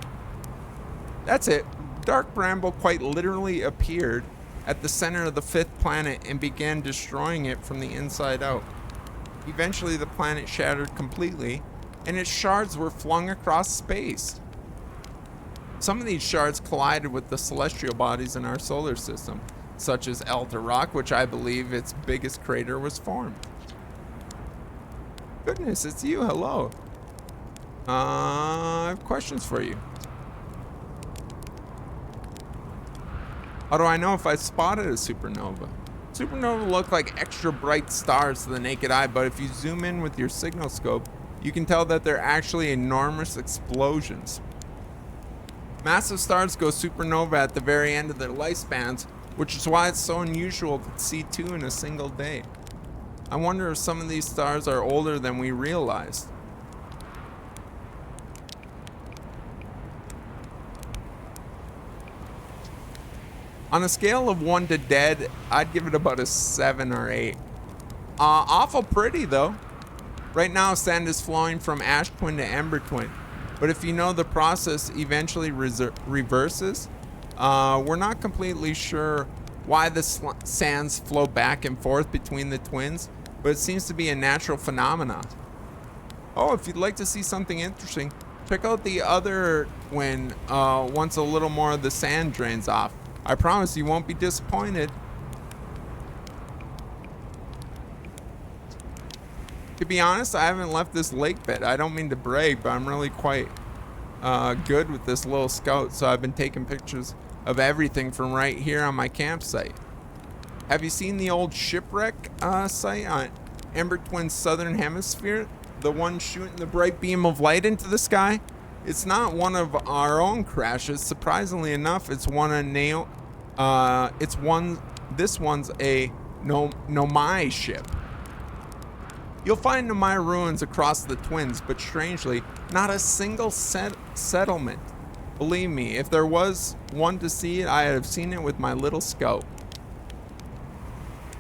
That's it. Dark bramble quite literally appeared at the center of the fifth planet and began destroying it from the inside out. Eventually the planet shattered completely and its shards were flung across space. Some of these shards collided with the celestial bodies in our solar system, such as Eltarock, which I believe its biggest crater was formed. Goodness, it's you. Hello. I have questions for you. How do I know if I spotted a supernova? Supernova look like extra bright stars to the naked eye, but if you zoom in with your signal scope, you can tell that they're actually enormous explosions. Massive stars go supernova at the very end of their lifespans, which is why it's so unusual to see two in a single day. I wonder if some of these stars are older than we realized. On a scale of 1 to dead, I'd give it about a 7 or 8. Awful pretty though. Right now, sand is flowing from ash twin to ember twin. But if you know the process eventually reverses, we're not completely sure why the sands flow back and forth between the twins, but it seems to be a natural phenomenon. Oh, if you'd like to see something interesting, check out the other twin once a little more of the sand drains off. I promise you won't be disappointed. To be honest, I haven't left this lake bed. I don't mean to brag, but I'm really quite good with this little scout, so I've been taking pictures of everything from right here on my campsite. Have you seen the old shipwreck site on Ember Twin's southern hemisphere? The one shooting the bright beam of light into the sky? It's not one of our own crashes. Surprisingly enough, it's one a this one's a Nomai ship. You'll find Nomai ruins across the Twins, but strangely, not a single settlement. Believe me, if there was one to see it, I have seen it with my little scope.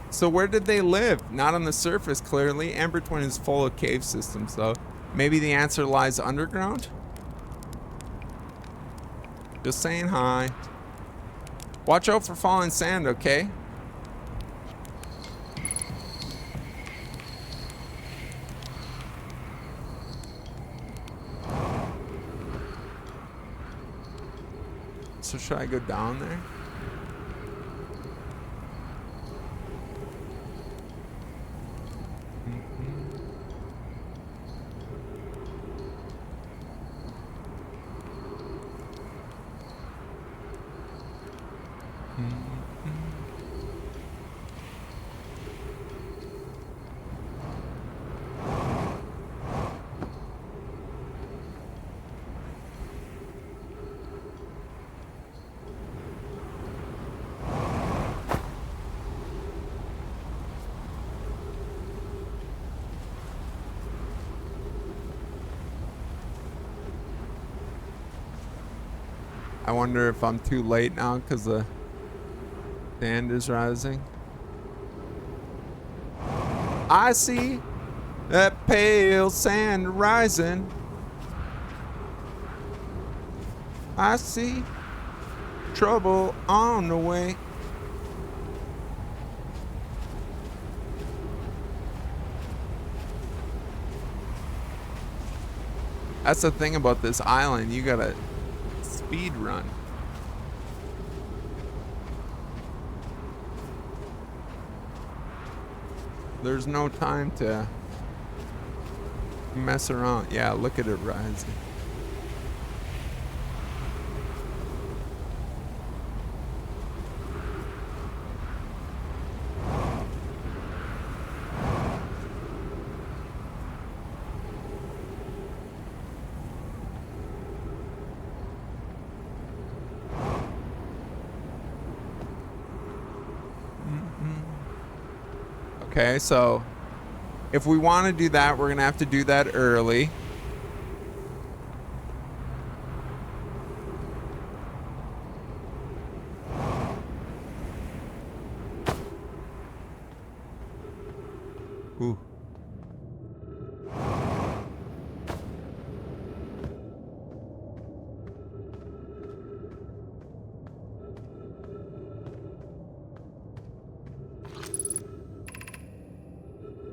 So where did they live? Not on the surface, clearly. Ember Twin is full of cave systems, though. Maybe the answer lies underground? Just saying hi. Watch out for falling sand, okay? So should I go down there? I wonder if I'm too late now because the sand is rising. I see that pale sand rising. I see trouble on the way. That's the thing about this island. You gotta speed run. There's no time to mess around. Yeah, look at it rising. Okay, so if we want to do that, we're gonna have to do that early. Ooh.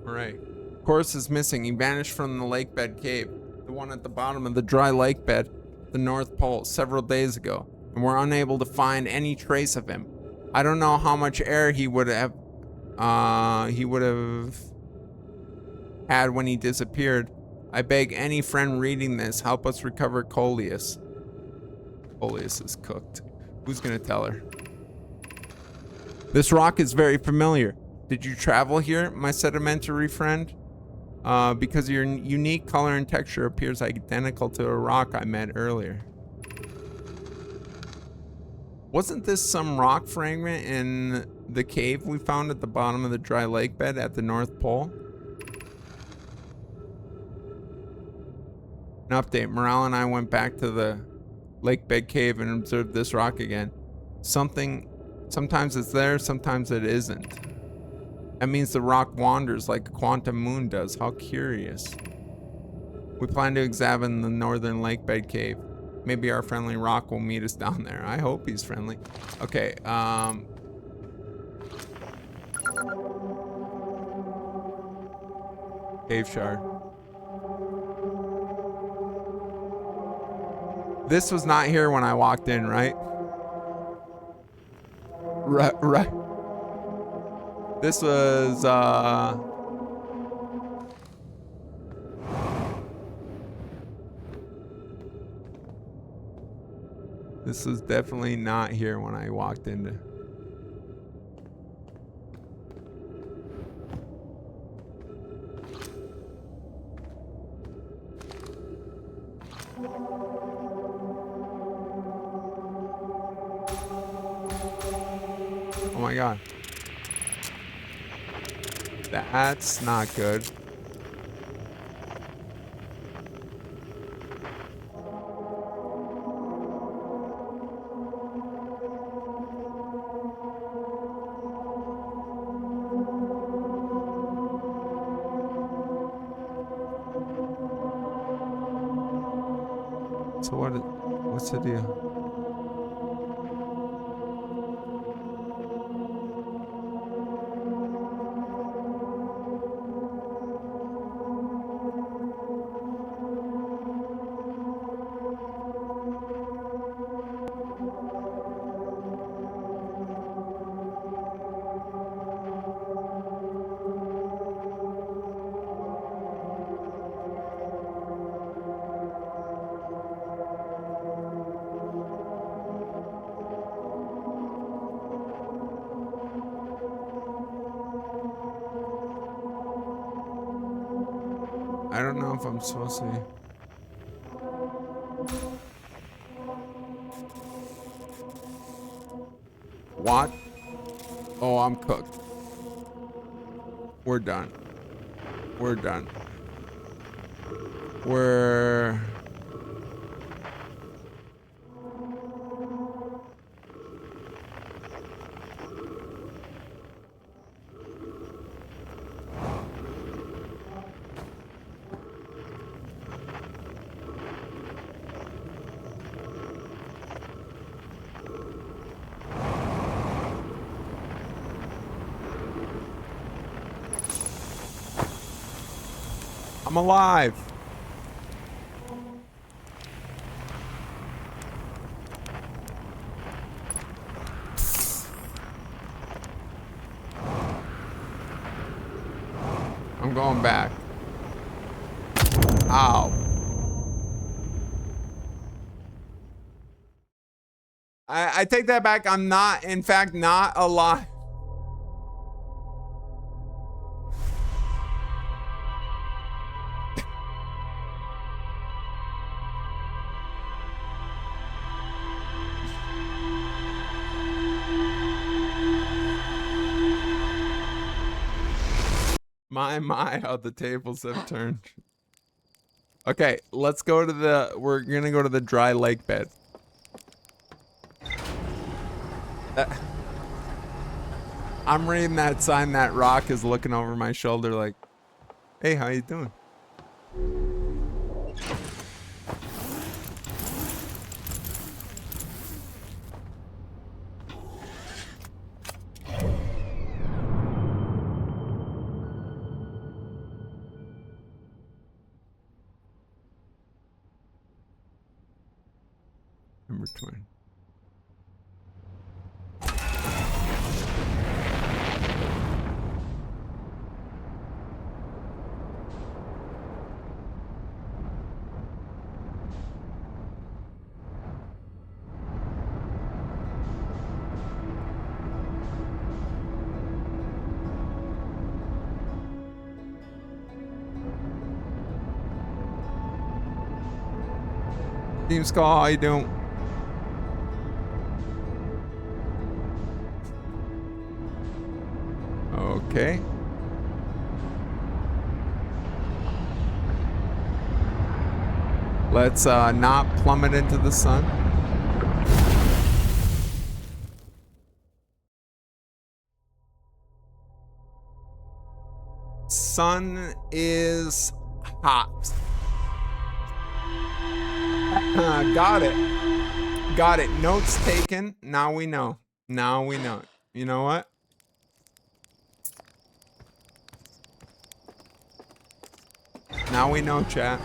Right. Course is missing. He vanished from the lake bed cave, the one at the bottom of the dry lake bed, the North Pole, several days ago, and we're unable to find any trace of him. I don't know how much air he would have had when he disappeared. I beg any friend reading this, help us recover Coleus. Coleus is cooked. Who's gonna tell her? This rock is very familiar. Did you travel here, my sedimentary friend? Because your unique color and texture appears identical to a rock I met earlier. Wasn't this some rock fragment in the cave we found at the bottom of the dry lake bed at the North Pole? An update. Morale and I went back to the lake bed cave and observed this rock again. Sometimes it's there, sometimes it isn't. That means the rock wanders like a quantum moon does. How curious. We plan to examine the northern lake bed cave. Maybe our friendly rock will meet us down there. I hope he's friendly. Okay, cave shard. This was not here when I walked in, right? Right. This was, This was definitely not here when I walked into. Oh my god. That's not good. So what's the deal? I don't know if I'm supposed to. What? Oh, I'm cooked. We're done. We're done. We're... I'm alive. I'm going back. Ow. I take that back. I'm not, in fact, not alive. My, how the tables have turned. Okay, let's go to the, we're gonna go to the dry lake bed. I'm reading that sign. That rock is looking over my shoulder like, hey, how you doing? Number 20. Team Skull, how you doing? Okay. Let's not plummet into the sun. Sun is hot. Got it. Got it. Notes taken. Now we know. Now we know. You know what? Now we know, chat.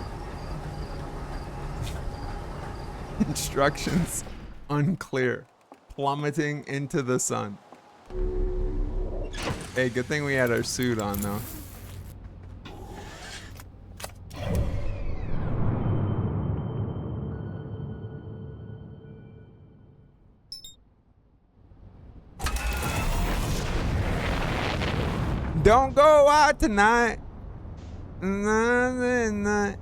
Instructions unclear. Plummeting into the sun. Hey, good thing we had our suit on, though. Don't go out tonight. Night.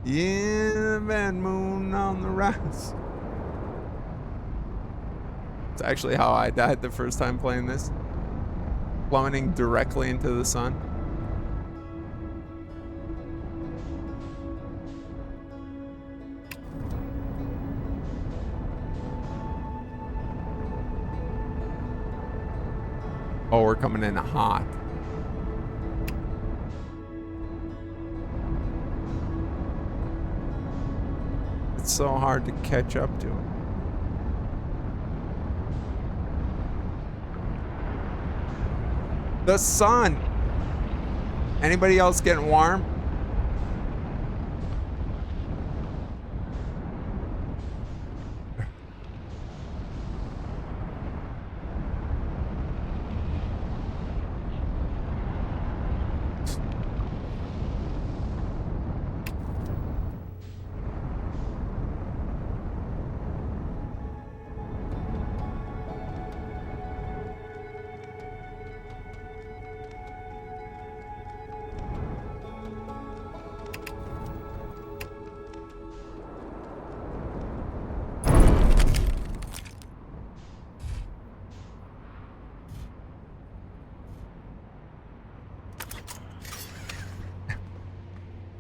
Yeah, the bad moon on the rise. It's actually how I died the first time playing this. Plummeting directly into the sun. Oh, we're coming in hot. It's so hard to catch up to him. The sun. Anybody else getting warm?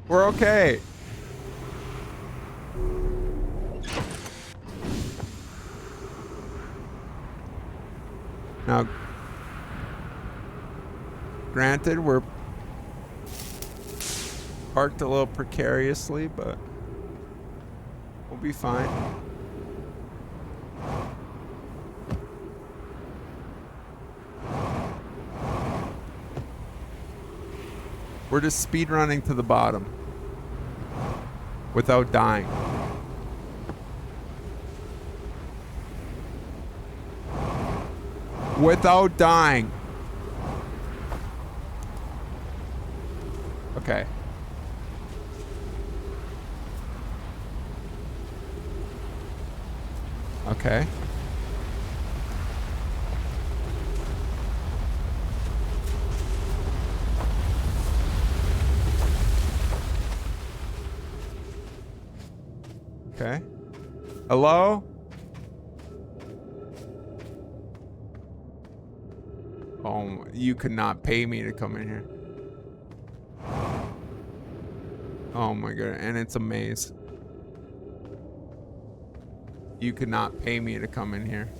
We're okay. Now, granted, we're parked a little precariously, but we'll be fine. We're just speed running to the bottom without dying. Without dying. Okay. Okay. Okay. Hello? Oh, you could not pay me to come in here. Oh my god, and it's a maze. You could not pay me to come in here.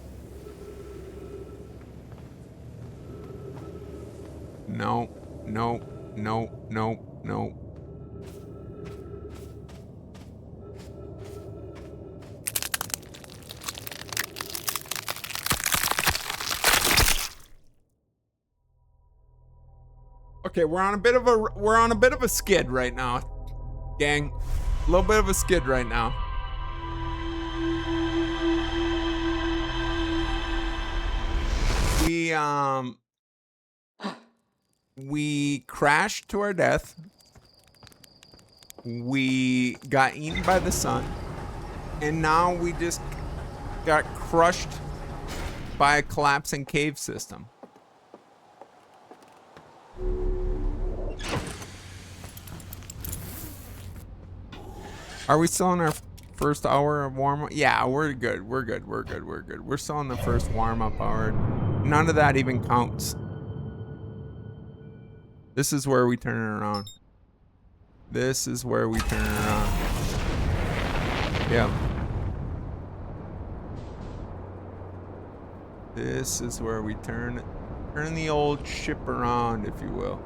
No, no, no, no, no. Okay, we're on a bit of a skid right now, gang. A little bit of a skid right now. We crashed to our death. We got eaten by the sun, and now we just got crushed by a collapsing cave system. Are we still in our first hour of warm-up? Yeah, we're good. We're good. We're good. We're good. We're still in the first warm-up hour. None of that even counts. This is where we turn it around. This is where we turn it around. Yeah. This is where we turn the old ship around, if you will.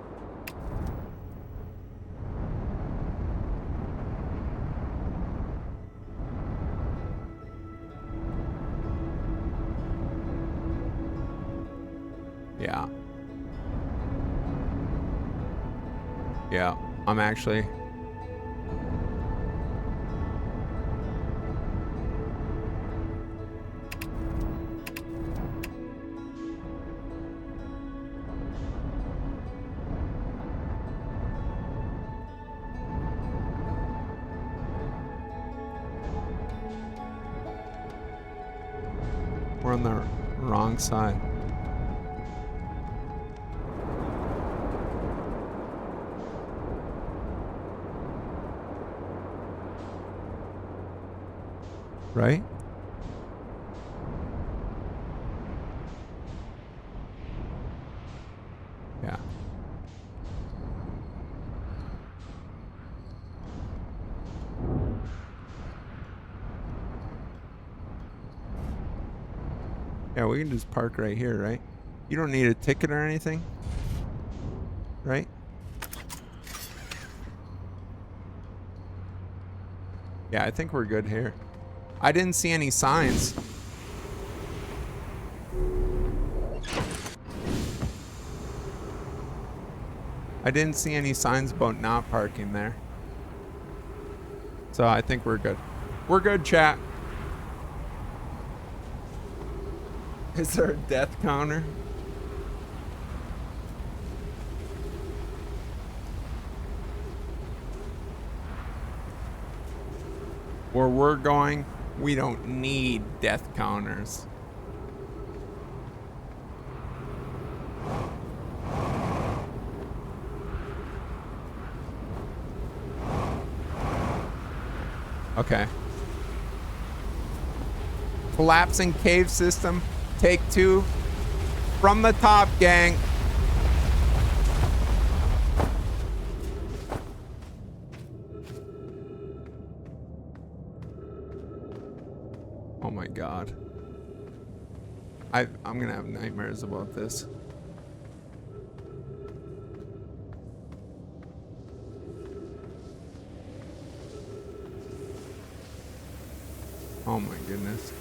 Yeah. Yeah, I'm actually... We're on the wrong side. Right? Yeah. Yeah, we can just park right here, right? You don't need a ticket or anything, right? Yeah, I think we're good here. I didn't see any signs. I didn't see any signs about not parking there. So I think we're good. We're good, chat. Is there a death counter? Where we're going, we don't need death counters. Okay. Collapsing cave system. Take 2. From the top, gang. Oh my god. I'm gonna have nightmares about this. Oh my goodness.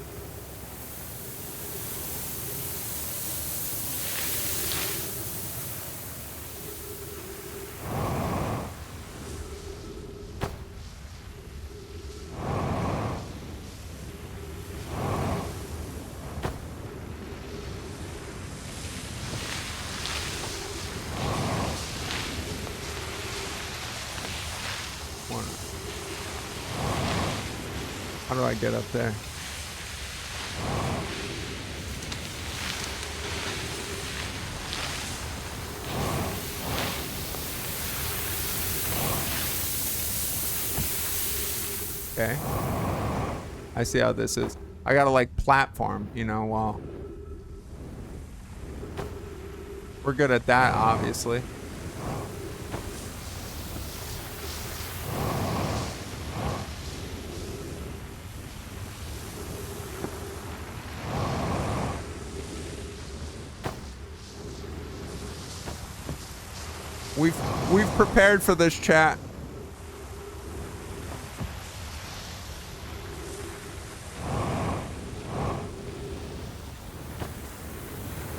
How do I get up there? Okay. I see how this is. I gotta like platform, you know, while we're good at that, obviously. We've prepared for this, chat.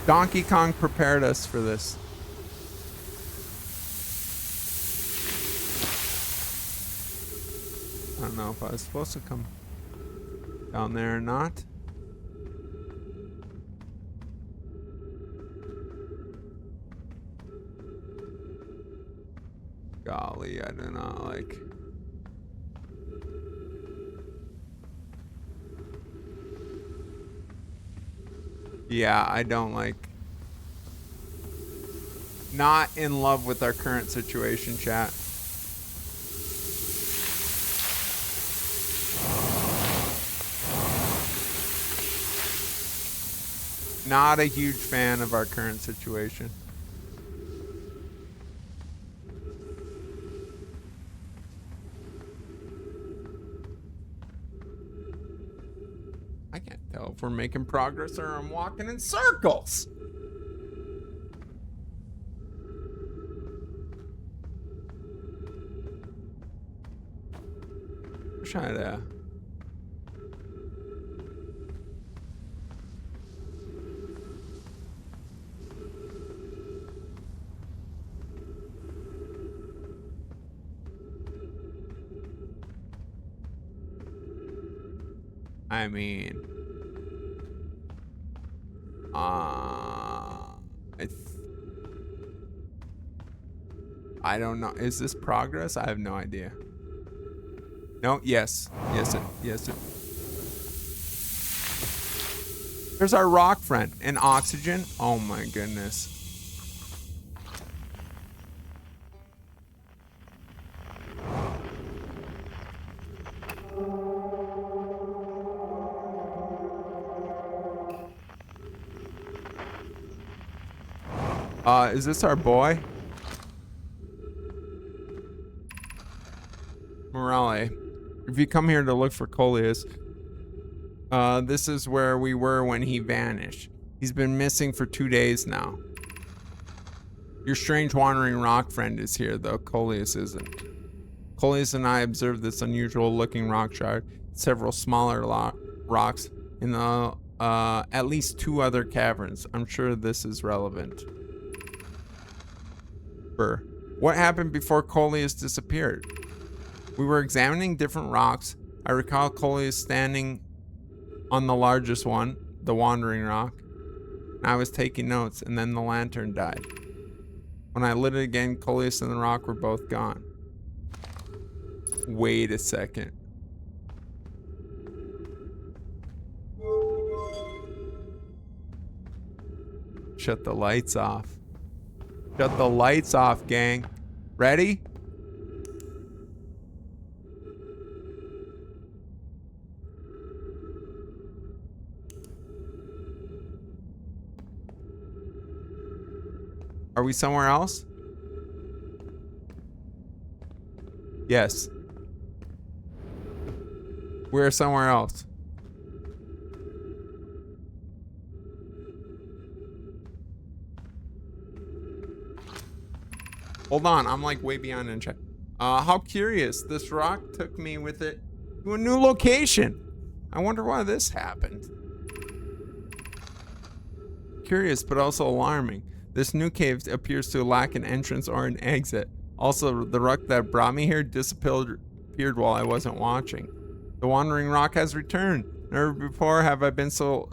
Donkey Kong prepared us for this. I don't know if I was supposed to come down there or not. Golly, I do not like. Yeah, I don't like. Not in love with our current situation, chat. Not a huge fan of our current situation. I can't tell if we're making progress or I'm walking in circles. Wish I had I mean, I don't know. Is this progress? I have no idea. No, yes. Yes. There's our rock friend. And oxygen. Oh my goodness. Is this our boy? Morale. If you come here to look for Coleus, this is where we were when he vanished. He's been missing for 2 days now. Your strange wandering rock friend is here, though Coleus isn't. Coleus and I observed this unusual looking rock shard, several smaller rocks in the, at least 2 other caverns. I'm sure this is relevant. What happened before Coleus disappeared? We were examining different rocks. I recall Coleus standing on the largest one, the wandering rock. I was taking notes, and then the lantern died. When I lit it again, Coleus and the rock were both gone. Wait a second. Shut the lights off. Shut the lights off, gang. Ready? Are we somewhere else? Yes. We're somewhere else. Hold on, I'm like way beyond in chat. How curious. This rock took me with it to a new location. I wonder why this happened. Curious, but also alarming. This new cave appears to lack an entrance or an exit. Also, the rock that brought me here disappeared while I wasn't watching. The wandering rock has returned. Never before have I been so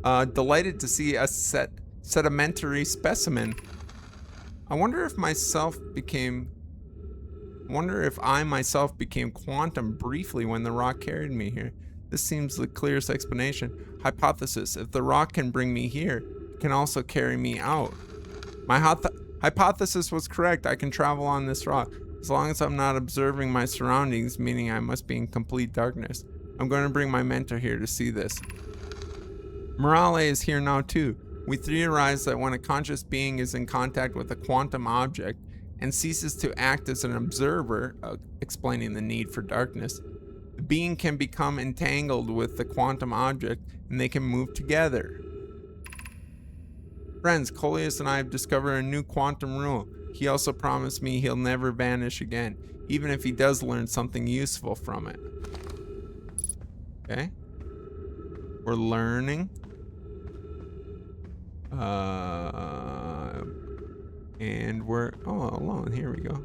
delighted to see a sedimentary specimen. I wonder if I myself became quantum briefly when the rock carried me here. This seems the clearest explanation. Hypothesis: if the rock can bring me here, it can also carry me out. My hypothesis was correct. I can travel on this rock as long as I'm not observing my surroundings, meaning I must be in complete darkness. I'm going to bring my mentor here to see this. Morale is here now too. We theorize that when a conscious being is in contact with a quantum object and ceases to act as an observer, explaining the need for darkness, the being can become entangled with the quantum object and they can move together. Friends, Coleus and I have discovered a new quantum rule. He also promised me he'll never vanish again, even if he does learn something useful from it. Okay. We're learning. And we're all alone. Here we go.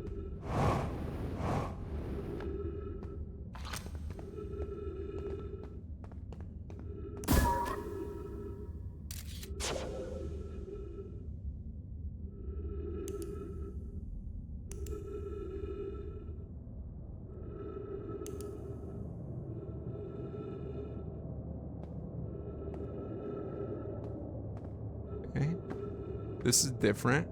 Okay. This is different.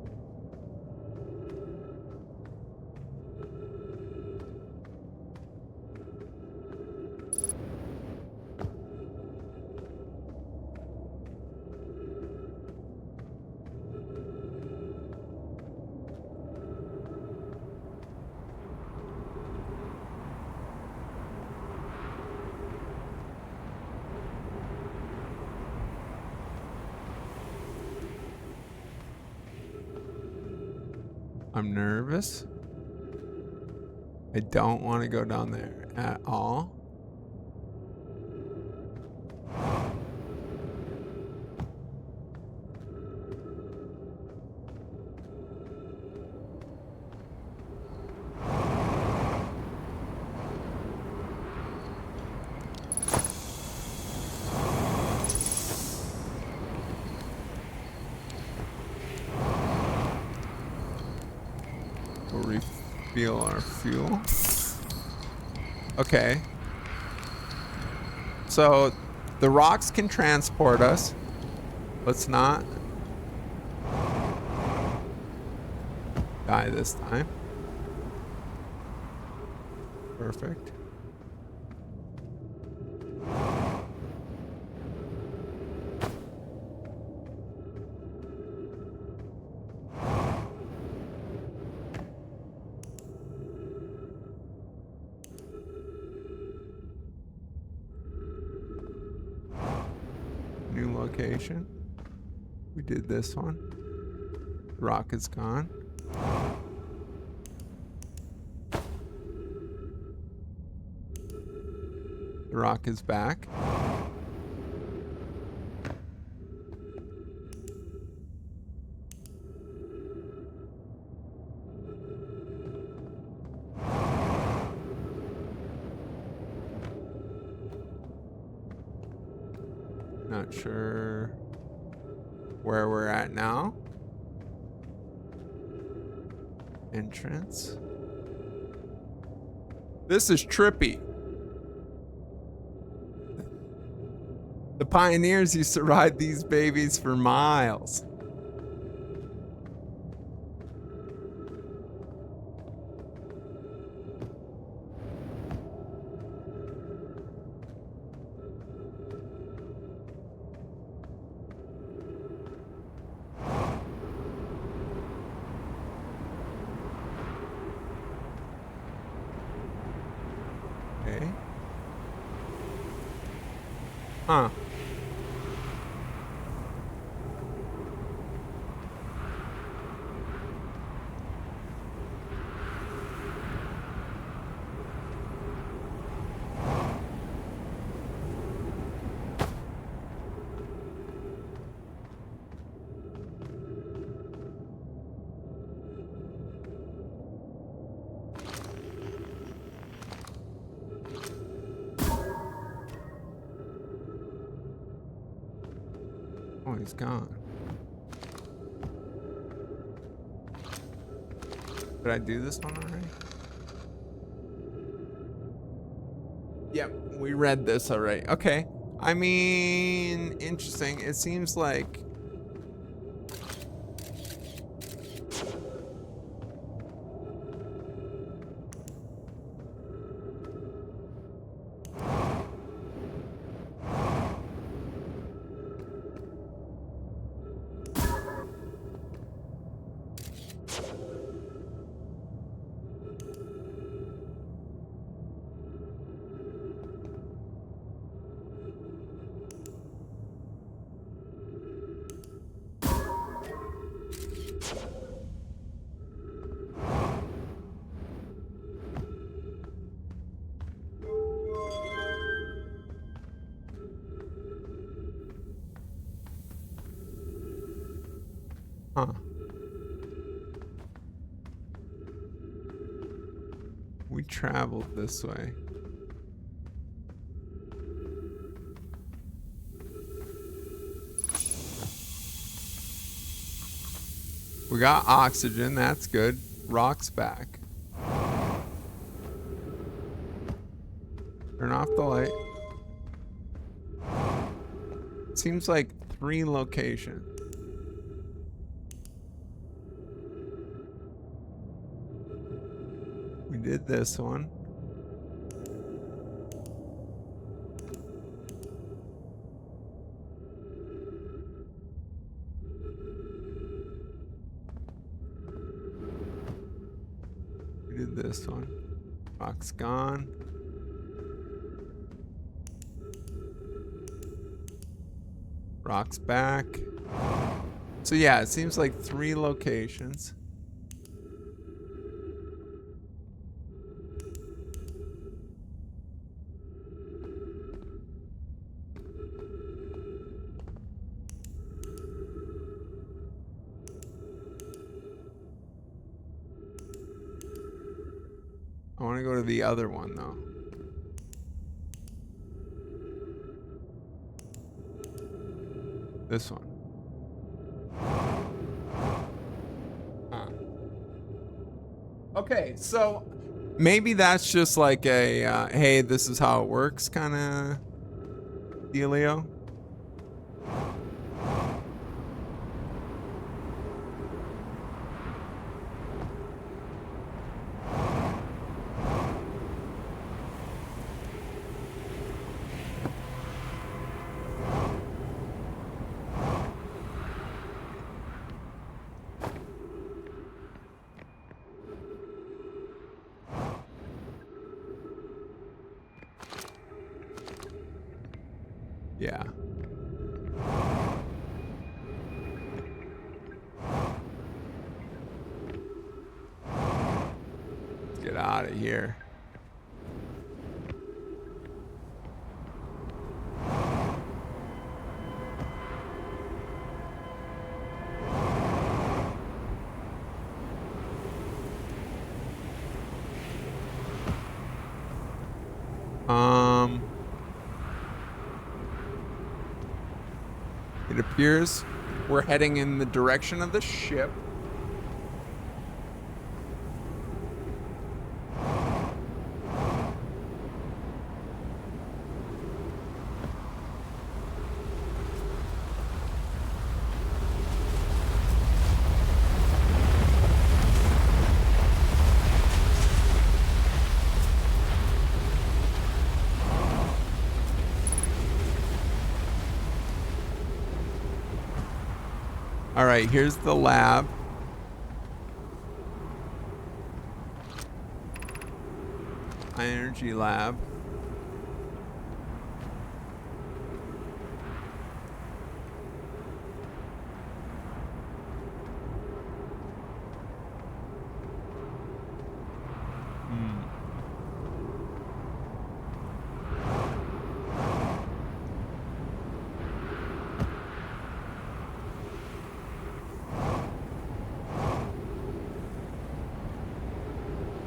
I'm nervous. I don't want to go down there at all. We'll refill our fuel. Okay. So the rocks can transport us. Let's not die this time. Perfect. location. We did this one. The rock is gone. The rock is back. Not sure where we're at now. Entrance. This is trippy. The pioneers used to ride these babies for miles. Okay. Huh. Oh, he's gone. Did I do this one already? Yep, we read this already. Okay. I mean, interesting. It seems like... Huh. We traveled this way. We got oxygen, that's good. Rock's back. Turn off the light. Seems like 3 locations. We did this one. We did this one. Rock's gone. Rock's back. So yeah, it seems like 3 locations. I want to go to the other one though. This one. Huh. Okay, so maybe that's just like a hey, this is how it works kind of dealio. Yeah. get out of here. It appears we're heading in the direction of the ship. All right, here's the lab. High energy lab.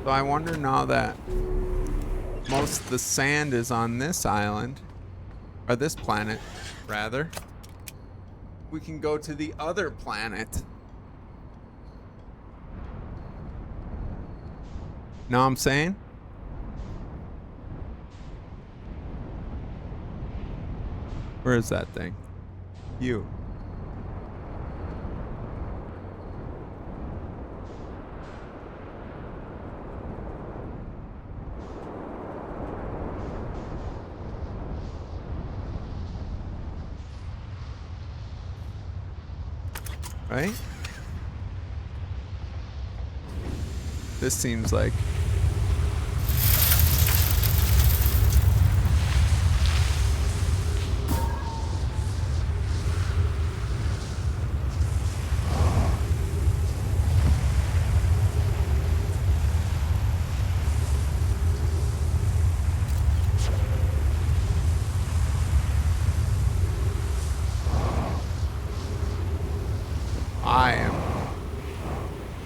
So I wonder now that most of the sand is on this island, or this planet, rather, we can go to the other planet. Know what I'm saying? Where is that thing? You. Right? This seems like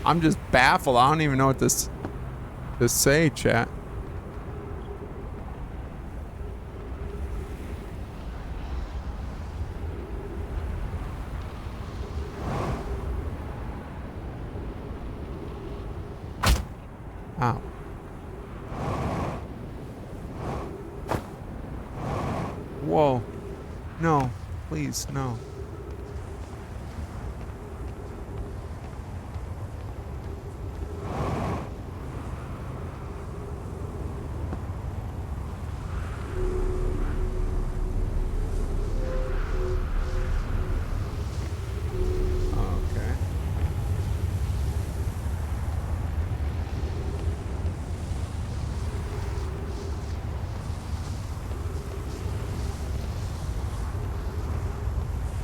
I'm just baffled. I don't even know what this to say, chat. Ow. Whoa. No. Please, no.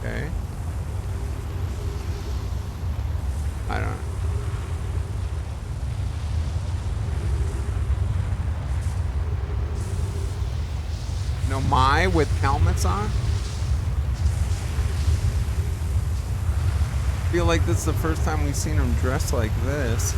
Okay. I don't know. No, Mai with helmets on? I feel like this is the first time we've seen him dressed like this.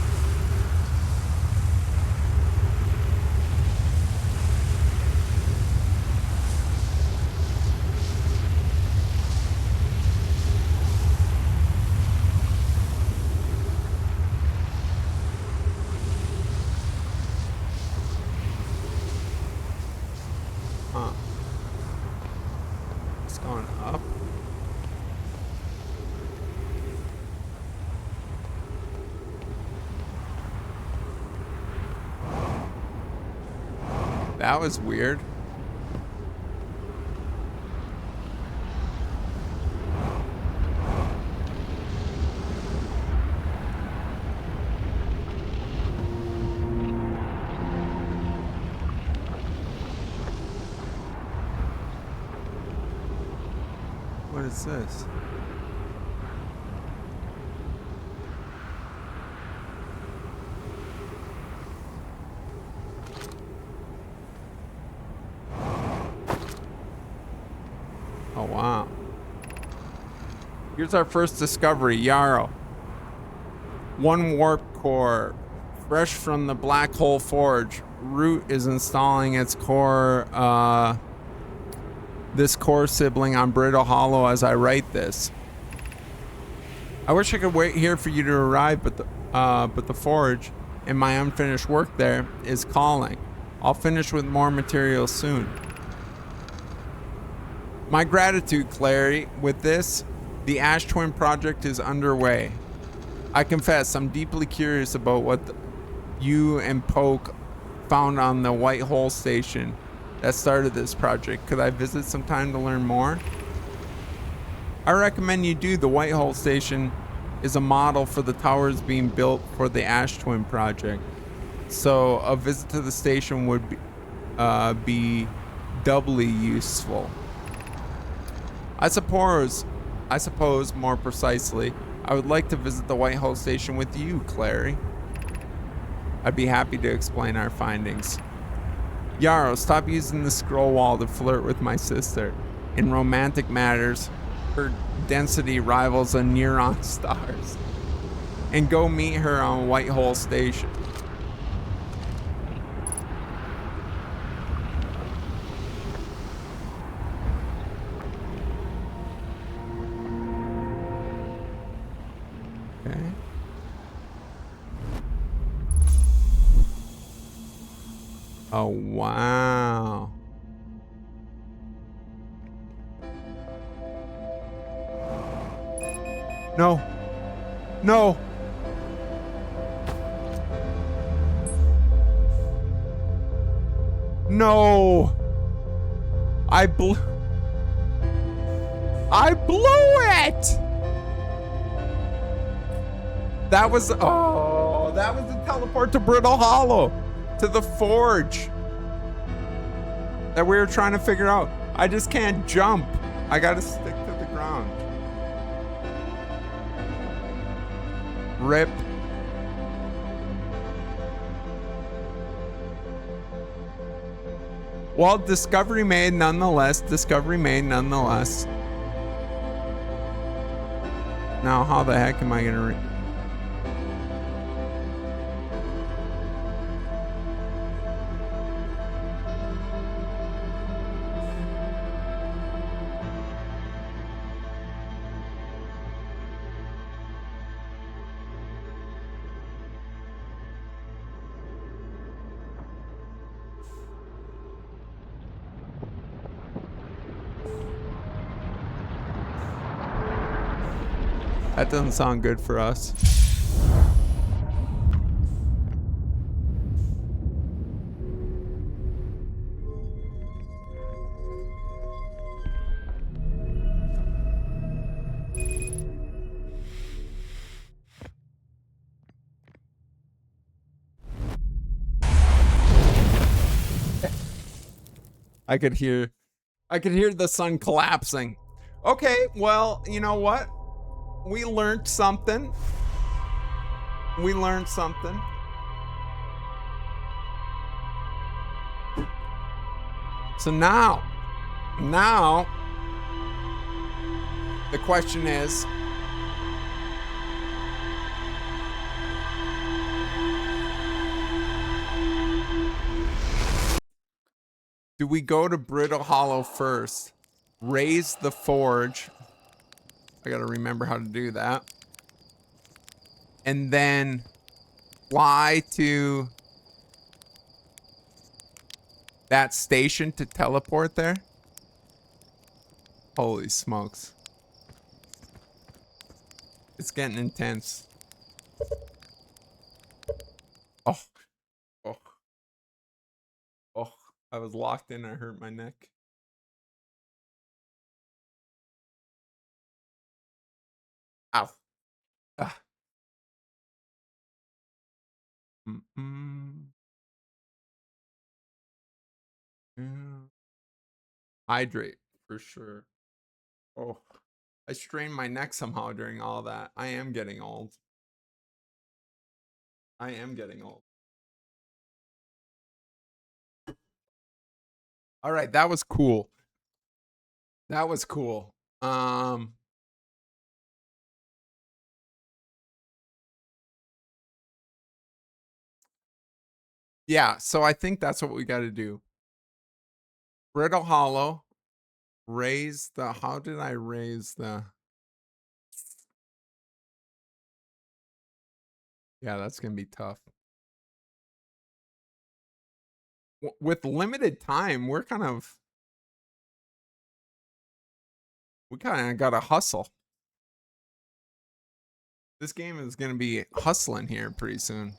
That was weird. What is this? Here's our first discovery, Yarrow. One warp core, fresh from the black hole forge. Root is installing its core, this core sibling on Brittle Hollow as I write this. I wish I could wait here for you to arrive, but the forge and my unfinished work there is calling. I'll finish with more materials soon. My gratitude, Clary. With this, the Ash Twin project is underway. I confess, I'm deeply curious about what you and Poke found on the White Hole Station that started this project. Could I visit sometime to learn more? I recommend you do. The White Hole Station is a model for the towers being built for the Ash Twin project. So a visit to the station would be doubly useful. I suppose more precisely, I would like to visit the White Hole Station with you, Clary. I'd be happy to explain our findings. Yarrow, stop using the scroll wall to flirt with my sister. In romantic matters, her density rivals a neutron star's. And go meet her on White Hole Station. Okay. Oh, wow. No. No. No. I blew it. That was the teleport to Brittle Hollow, to the forge that we were trying to figure out. I just can't jump. I gotta stick to the ground. Rip. Well, discovery made nonetheless. Now, how the heck am I gonna That doesn't sound good for us. I could hear the sun collapsing. Okay, well, you know what? We learned something. So now the question is, do we go to Brittle Hollow first? Raise the forge. I gotta remember how to do that. And then fly to that station to teleport there? Holy smokes. It's getting intense. Oh. Oh. Oh. I was locked in. I hurt my neck. Ow. Ah. Yeah. Hydrate for sure. Oh, I strained my neck somehow during all that. I am getting old. All right, that was cool. Um Yeah, so I think that's what we got to do. Brittle Hollow. Raise the... How did I raise the... Yeah, that's going to be tough. With limited time, we kind of got to hustle. This game is going to be hustling here pretty soon.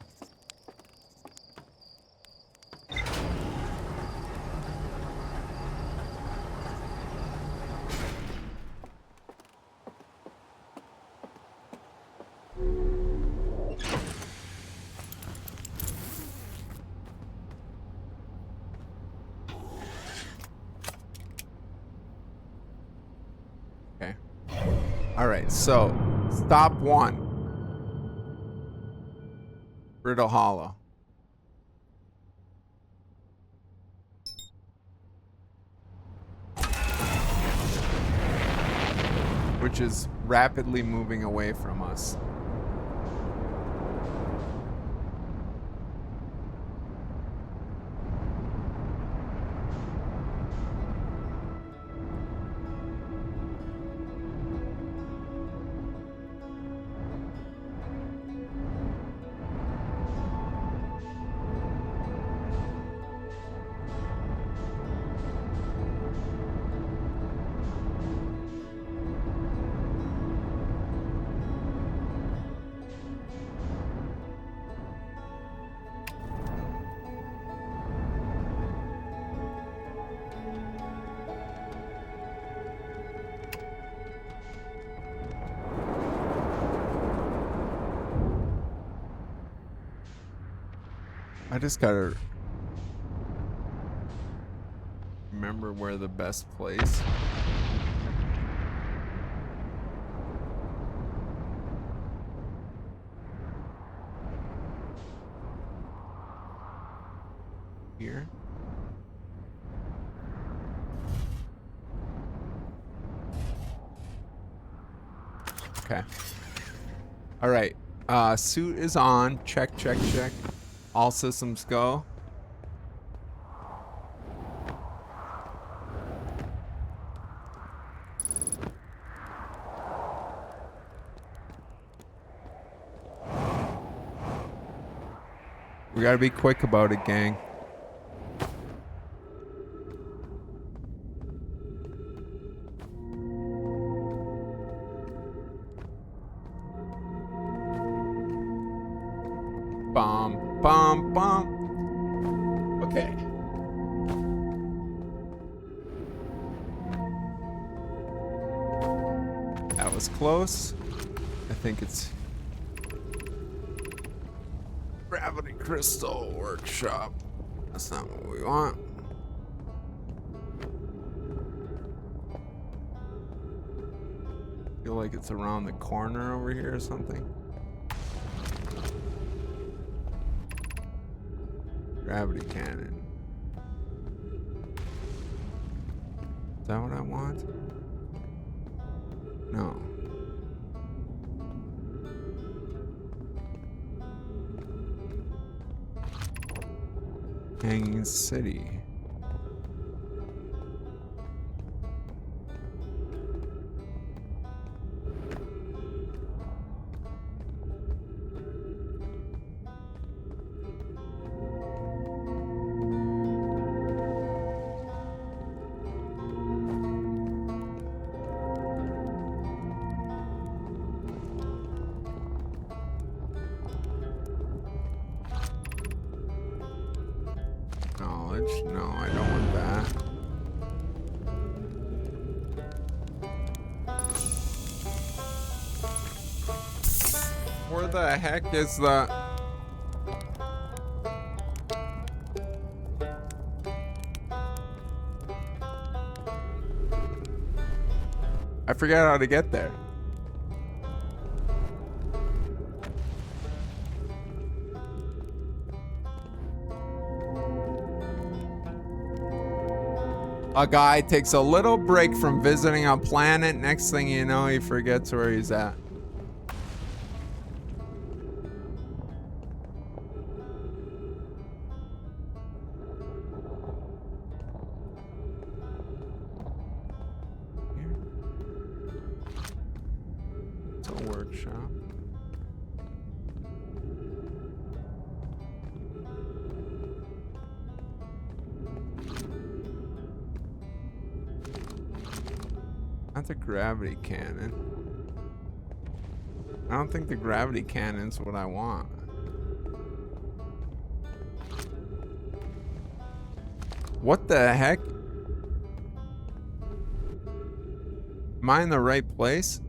Okay. All right, so stop one. Brittle Hollow. Which is rapidly moving away from us. I just gotta remember where the best place. Here. Okay. All right. Suit is on. Check, check, check. All systems go. We gotta be quick about it, gang. Bum, bum, bum. Okay. That was close. I think it's Gravity Crystal Workshop. That's not what we want. Feel like it's around the corner over here or something. Gravity cannon. Is that what I want? No. Hanging City. Knowledge? No, I don't want that. Where the heck is the... I forgot how to get there. A guy takes a little break from visiting a planet. Next thing you know, he forgets where he's at. Rental workshop. Not the gravity cannon. I don't think the gravity cannon's what I want. What the heck? Am I in the right place?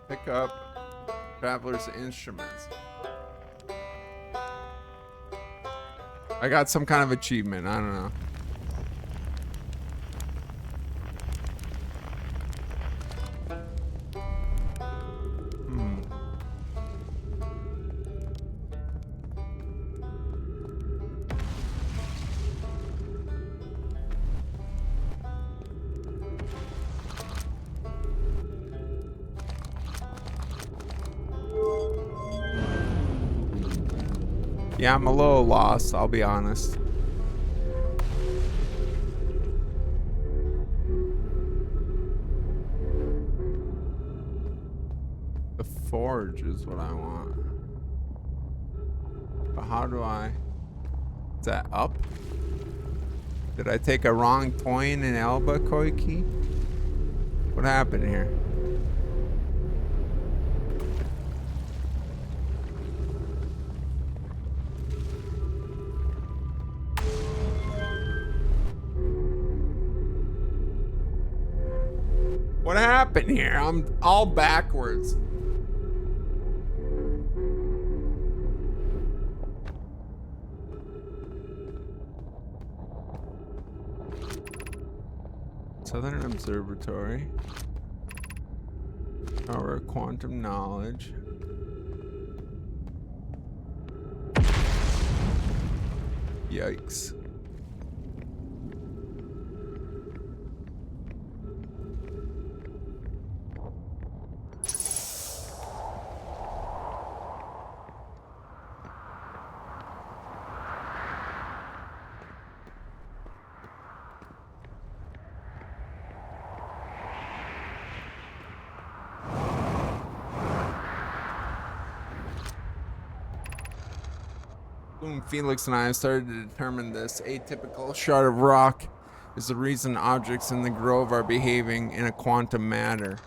Pick up traveler's instruments. I got some kind of achievement. I don't know. Yeah, I'm a little lost, I'll be honest. The forge is what I want. But how do I... Is that up? Did I take a wrong turn in Albuquerque? What happened here? What happened here? I'm all backwards. Southern Observatory. Our quantum knowledge. Yikes. Felix and I have started to determine this atypical shard of rock is the reason objects in the grove are behaving in a quantum manner.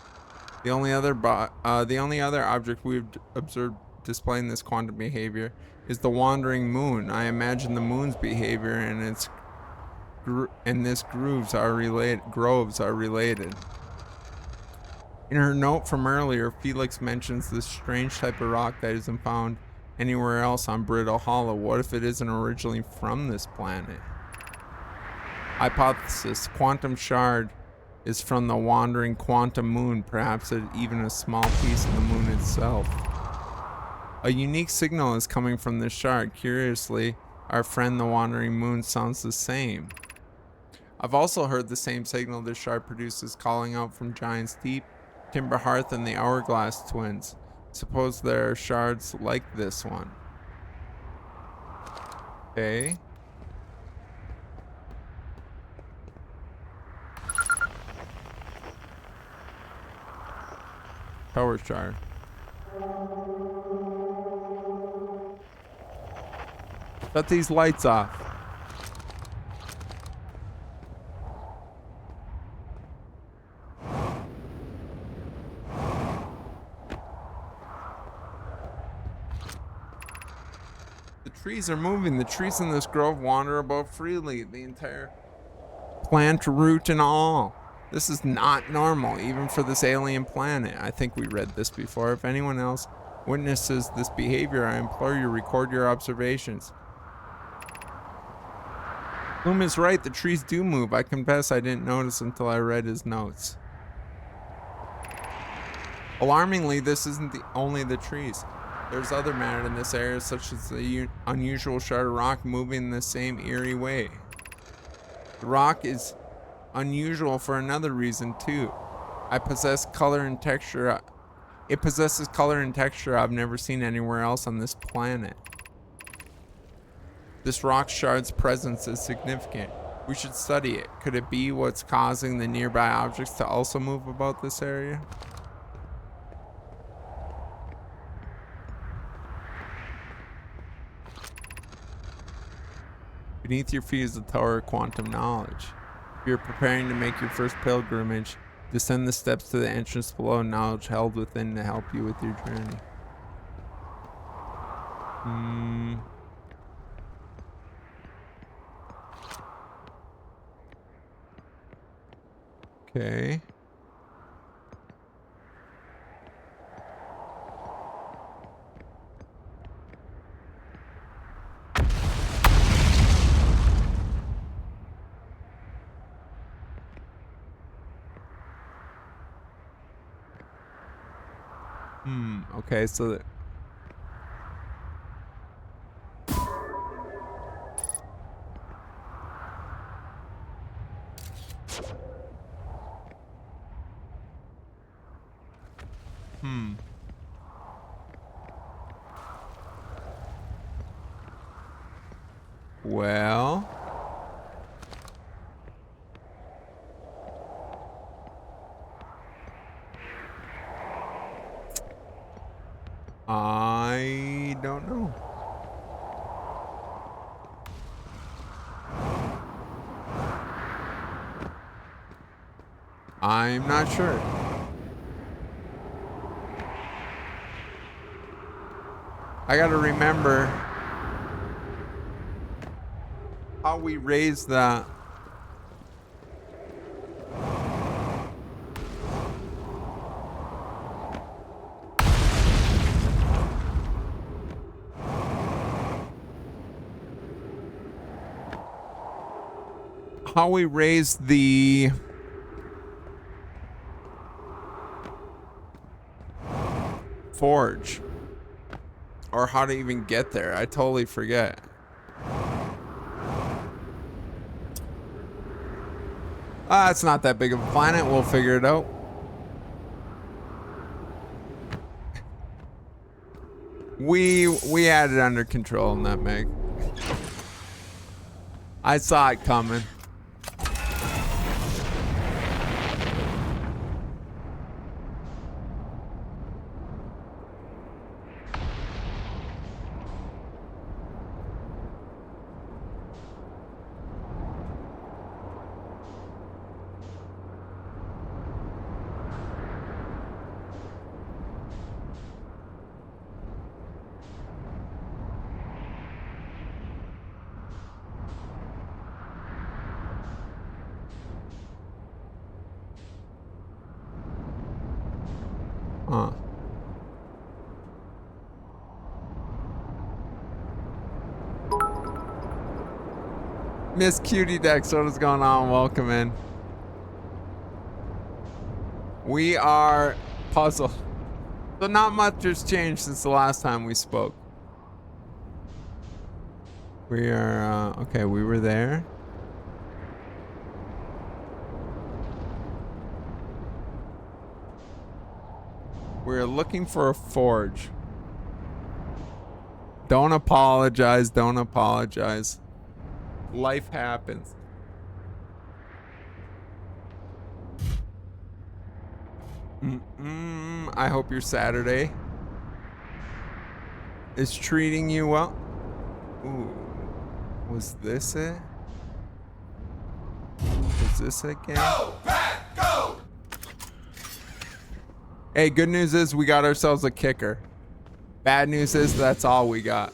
The only other object we've observed displaying this quantum behavior is the wandering moon. I imagine the moon's behavior and this groves are related. In her note from earlier, Felix mentions this strange type of rock that isn't found anywhere else on Brittle Hollow. What if it isn't originally from this planet? Hypothesis: quantum shard is from the wandering quantum moon, perhaps even a small piece of the moon itself. A unique signal is coming from this shard. Curiously, our friend the wandering moon sounds the same. I've also heard the same signal this shard produces calling out from Giant's Deep, Timber Hearth, and the Hourglass Twins. Suppose there are shards like this one. Okay. Power shard. Shut these lights off. The trees are moving. The trees in this grove wander about freely. The entire plant, root, and all. This is not normal, even for this alien planet. I think we read this before. If anyone else witnesses this behavior, I implore you, record your observations. Bloom is right. The trees do move. I confess I didn't notice until I read his notes. Alarmingly, this isn't only the trees. There's other matter in this area, such as the unusual shard of rock moving in the same eerie way. The rock is unusual for another reason too. It possesses color and texture I've never seen anywhere else on this planet. This rock shard's presence is significant. We should study it. Could it be what's causing the nearby objects to also move about this area? Beneath your feet is the Tower of Quantum Knowledge. If you're preparing to make your first pilgrimage, descend the steps to the entrance below. Knowledge held within to help you with your journey. Okay. Okay, so that well, I don't know. I'm not sure. I gotta remember how we raised that. How we raised the forge, or how to even get there. I totally forget. It's not that big of a planet. We'll figure it out. We had it under control, Nutmeg. I saw it coming. Miss Cutie Dex, what is going on? Welcome in. We are puzzled. So not much has changed since the last time we spoke. We are, okay, we were there. We're looking for a forge. Don't apologize, don't apologize. Life happens. I hope your Saturday is treating you well. Ooh, was this it? Was this it again? Go, Pat, go! Hey, good news is we got ourselves a kicker. Bad news is that's all we got.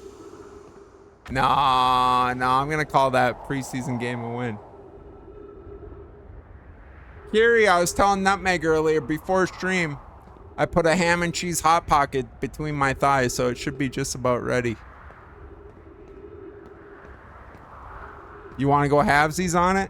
Nah, I'm gonna call that preseason game a win. Kiri, I was telling Nutmeg earlier before stream, I put a ham and cheese hot pocket between my thighs, so it should be just about ready. You want to go halvesies on it?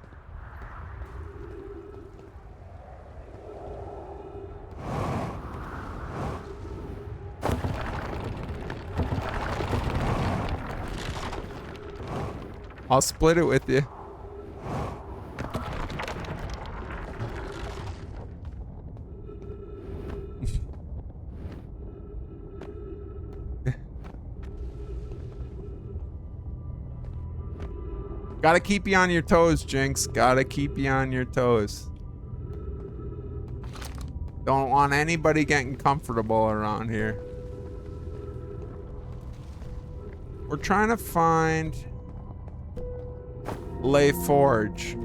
I'll split it with you. Gotta keep you on your toes, Jinx. Gotta keep you on your toes. Don't want anybody getting comfortable around here. We're trying to find Lay Forge.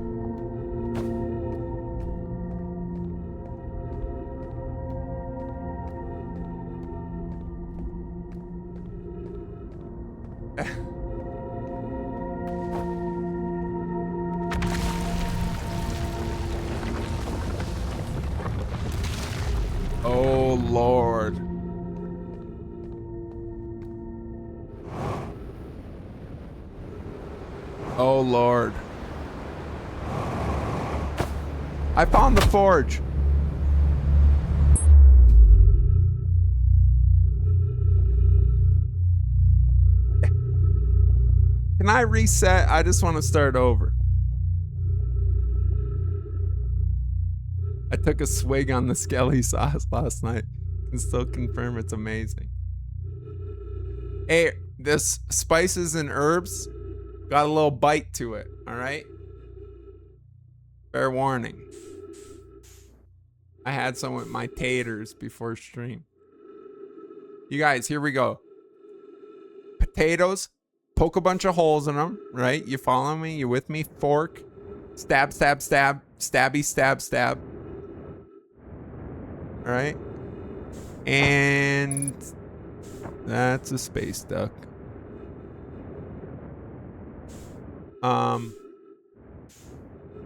Oh, Lord. Oh, Lord. I found the forge. Can I reset? I just want to start over. I took a swig on the skelly sauce last night. Can still confirm it's amazing. Hey, this spices and herbs got a little bite to it, all right? Fair warning. I had some with my taters before stream. You guys, here we go. Potatoes, poke a bunch of holes in them, right? You follow me? You with me? Fork, stab, stab, stab, stabby, stab, stab. All right? And that's a space duck.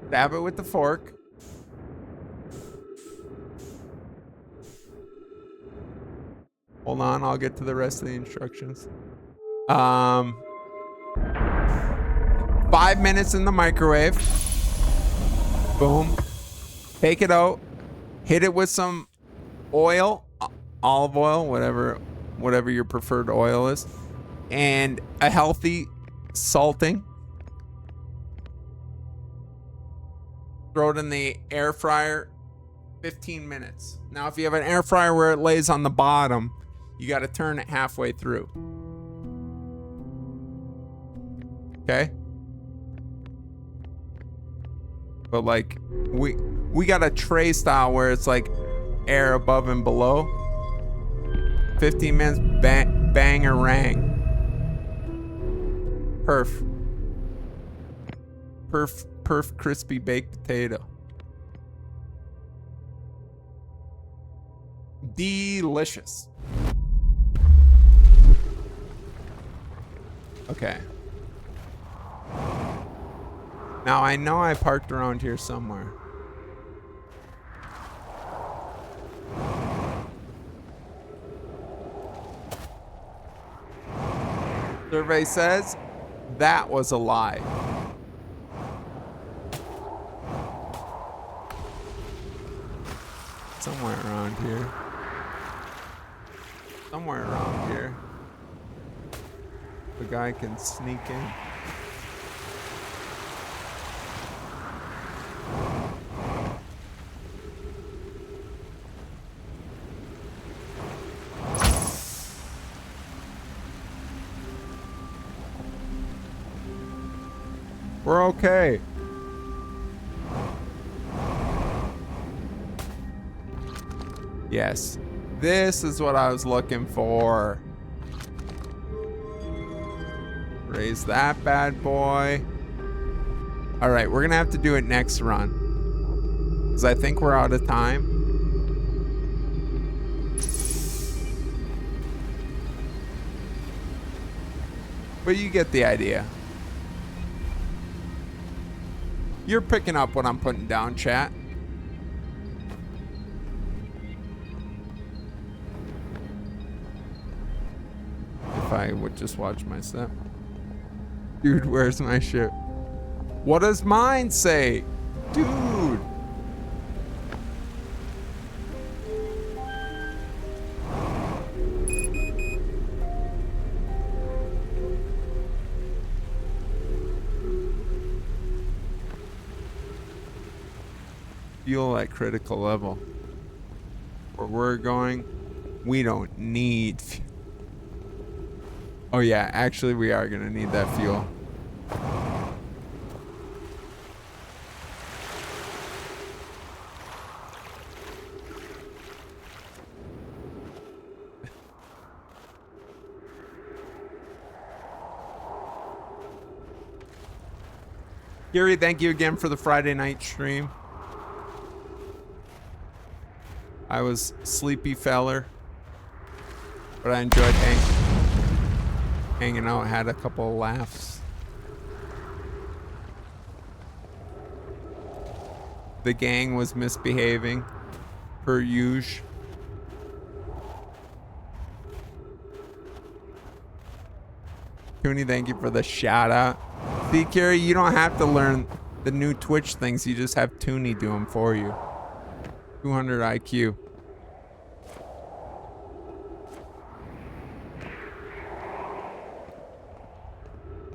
Stab it with the fork. Hold on, I'll get to the rest of the instructions. 5 minutes in the microwave. Boom. Take it out. Hit it with some oil, olive oil, whatever your preferred oil is, and a healthy salting. Throw it in the air fryer. 15 minutes. Now, if you have an air fryer where it lays on the bottom, you got to turn it halfway through. Okay? But like, we got a tray style where it's like air above and below. 15 minutes, bang or rang. Perf crispy baked potato. Delicious. Okay. Now I know I parked around here somewhere. Survey says that was a lie. Somewhere around here. Somewhere around here. The guy can sneak in. We're okay. Yes. This is what I was looking for. Raise that bad boy. All right, we're gonna have to do it next run, because I think we're out of time. But you get the idea. You're picking up what I'm putting down, chat. If I would just watch my step. Dude, where's my ship? What does mine say? Dude. Fuel at critical level. Where we're going, we don't need fuel. Oh yeah, actually we are gonna need that fuel. Gary, thank you again for the Friday night stream. I was sleepy feller, but I enjoyed hanging out, had a couple of laughs. The gang was misbehaving, per usual. Cooney, thank you for the shout out. See, Carrie, you don't have to learn the new Twitch things. You just have Tooney do them for you. 200 IQ.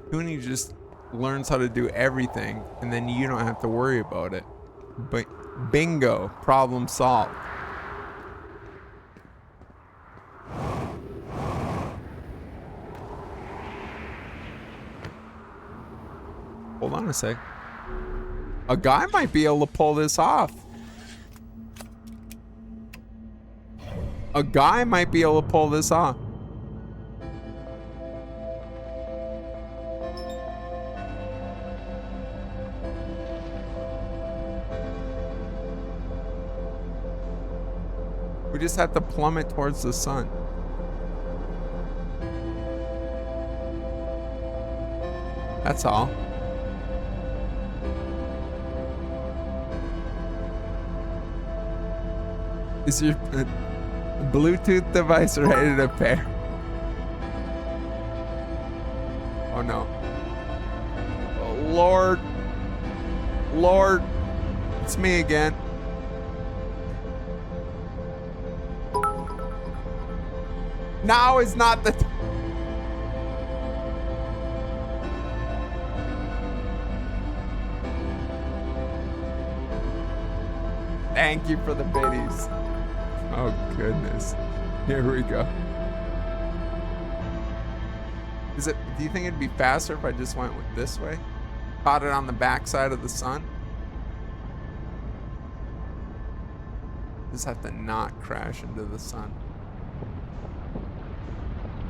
Tooney just learns how to do everything, and then you don't have to worry about it. But bingo, problem solved. Hold on a sec. A guy might be able to pull this off. A guy might be able to pull this off. We just have to plummet towards the sun. That's all. Is your Bluetooth device ready to pair? Oh no. Oh, Lord. Lord. It's me again. Now is not the Thank you for the biddies. Oh goodness. Here we go. Do you think it'd be faster if I just went this way? Caught it on the backside of the sun? Just have to not crash into the sun.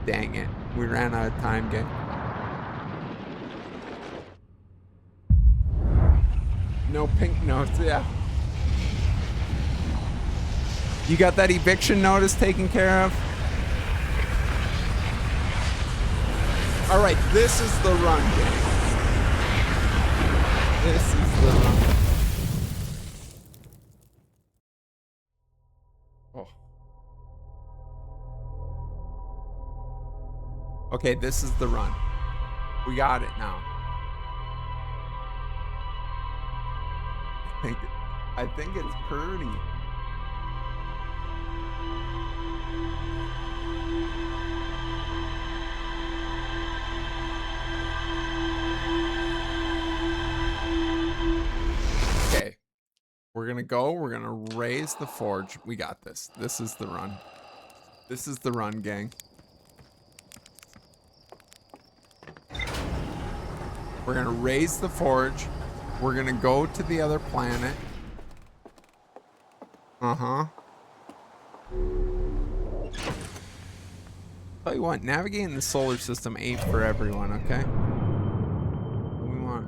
Dang it. We ran out of time, gang. No pink notes, yeah. You got that eviction notice taken care of? All right, this is the run, gang. This is the run. Oh. Okay, this is the run. We got it now. I think it's pretty. Okay. We're gonna go. We're gonna raise the forge. We got this. This is the run. This is the run, gang. We're gonna raise the forge. We're gonna go to the other planet. Uh-huh. Tell you what, navigating the solar system ain't for everyone, okay? What do we want?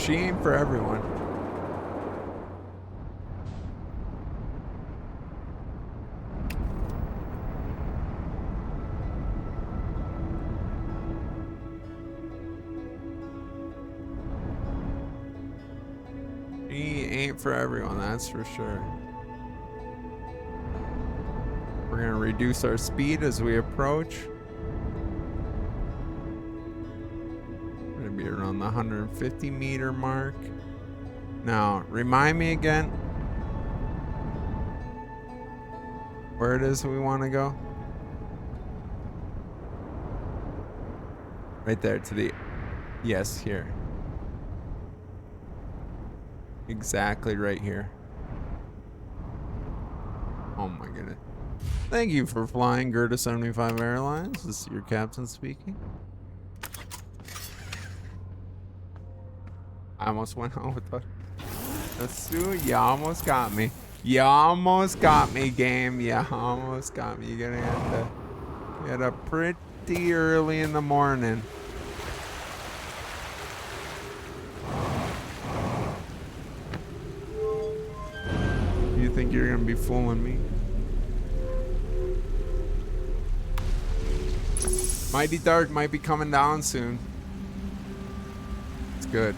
She ain't for everyone. She ain't for everyone, that's for sure. We're gonna reduce our speed as we approach. We're gonna be around the 150 meter mark. Now, remind me again where it is we want to go. Right there to the, yes, here. Exactly right here. Oh my goodness. Thank you for flying Gerda 75 Airlines. This is your captain speaking. I almost went out with the suit. You almost got me. You almost got me, game. You almost got me. You're gonna have to get up pretty early in the morning. You think you're gonna be fooling me? Mighty Dark might be coming down soon. It's good.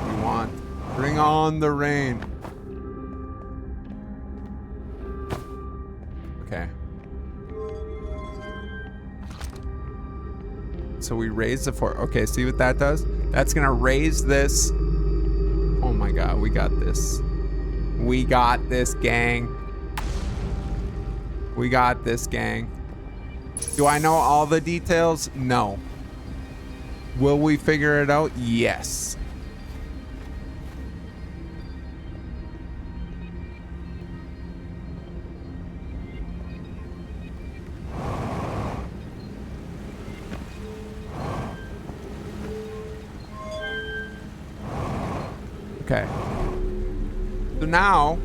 We want. Bring on the rain. Okay. So we raise the fort. Okay, see what that does? That's gonna raise this. Oh my god, we got this. We got this, gang. We got this, gang. Do I know all the details? No. Will we figure it out? Yes. Okay. So now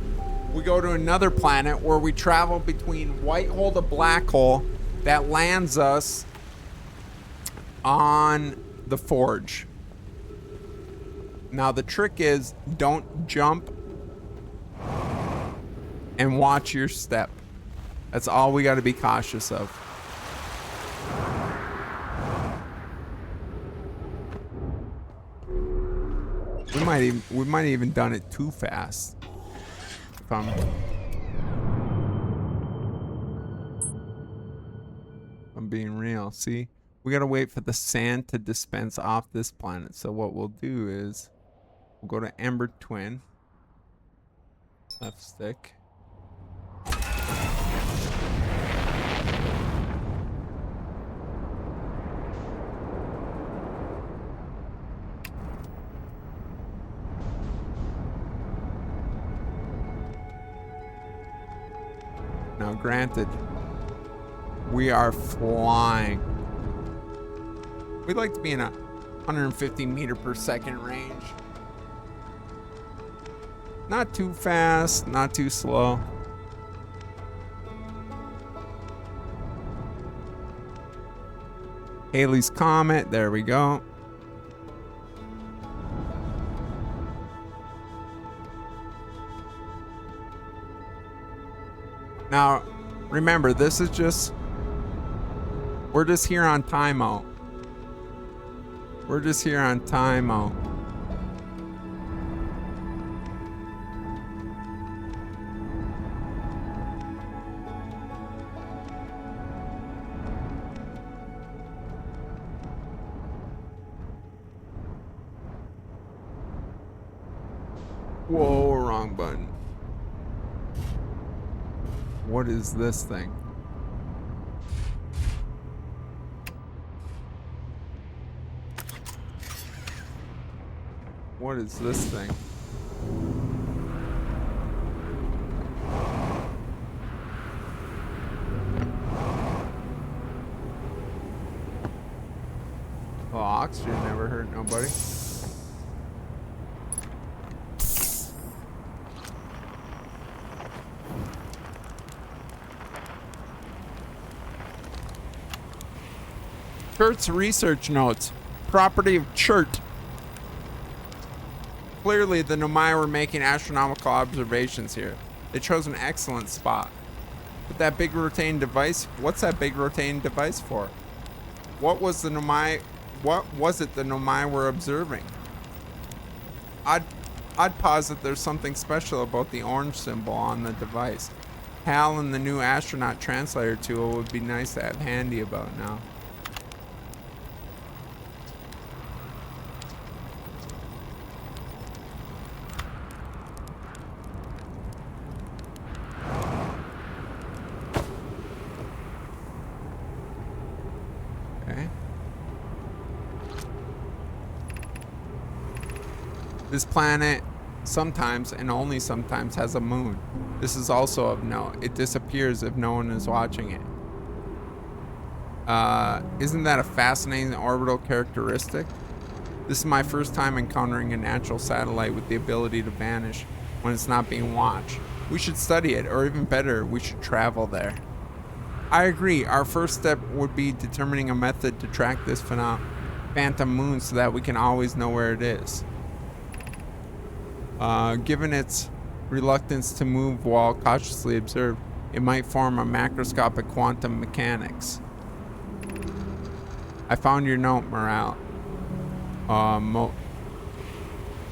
we go to another planet where we travel between white hole to black hole that lands us on the forge. Now the trick is don't jump and watch your step. That's all we got to be cautious of. We might even done it too fast. If I'm being real. See, we gotta wait for the sand to dispense off this planet. So what we'll do is we'll go to Ember Twin, left stick. Now, granted, we are flying. We'd like to be in a 150 meter per second range. Not too fast, not too slow. Halley's Comet, there we go. Now, remember, this is just, we're just here on timeout. We're just here on timeout. Whoa, wrong button. What is this thing? What is this thing? oxygen never hurt nobody. Churt's research notes. Property of Churt. Clearly, the Nomai were making astronomical observations here. They chose an excellent spot. But that big rotating device, what's that big rotating device for? What was the Nomai, what was it the Nomai were observing? I'd posit there's something special about the orange symbol on the device. HAL and the new astronaut translator tool would be nice to have handy about now. This planet sometimes, and only sometimes, has a moon. This is also of note. It disappears if no one is watching it. Isn't that a fascinating orbital characteristic? This is my first time encountering a natural satellite with the ability to vanish when it's not being watched. We should study it, or even better, we should travel there. I agree. Our first step would be determining a method to track this phantom moon so that we can always know where it is. Given its reluctance to move while cautiously observed, it might form a macroscopic quantum mechanics. I found your note, Morale.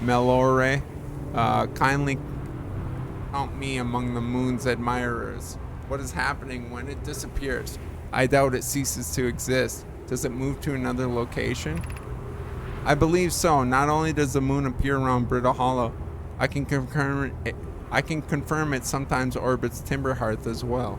Melore. Kindly count me among the moon's admirers. What is happening when it disappears? I doubt it ceases to exist. Does it move to another location? I believe so. Not only does the moon appear around Brittle Hollow, I can confirm it sometimes orbits Timberhearth as well.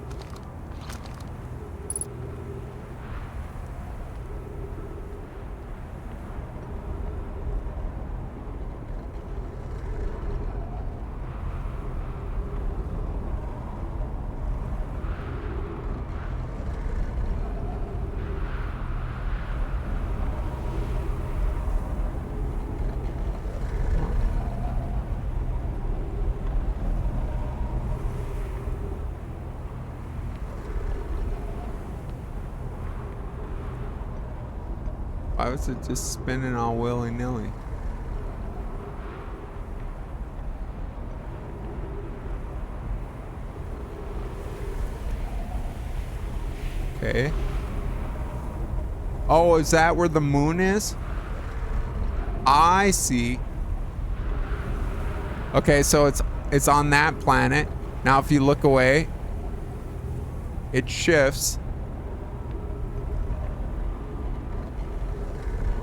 Why was it just spinning all willy-nilly? Okay. Oh, is that where the moon is? I see. Okay, so it's on that planet. Now if you look away, it shifts.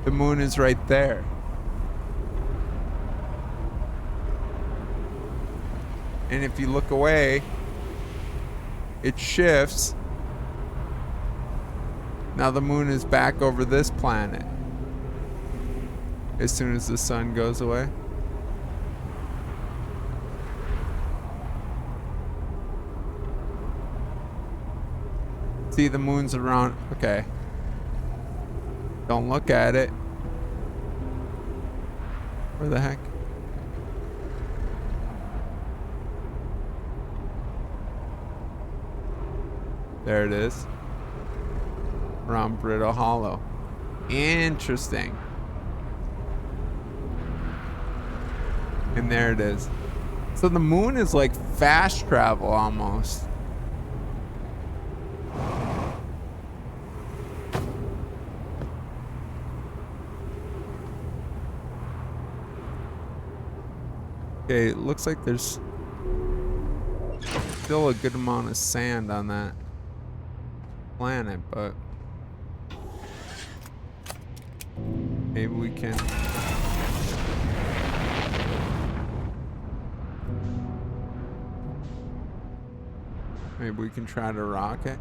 The moon is right there. And if you look away, it shifts. Now the moon is back over this planet as soon as the sun goes away. See, the moon's around. Okay. Don't look at it. Where the heck? There it is. Around Brittle Hollow. Interesting. And there it is. So the moon is like fast travel almost. Okay, it looks like there's still a good amount of sand on that planet, but maybe we can. Maybe we can try to rock it.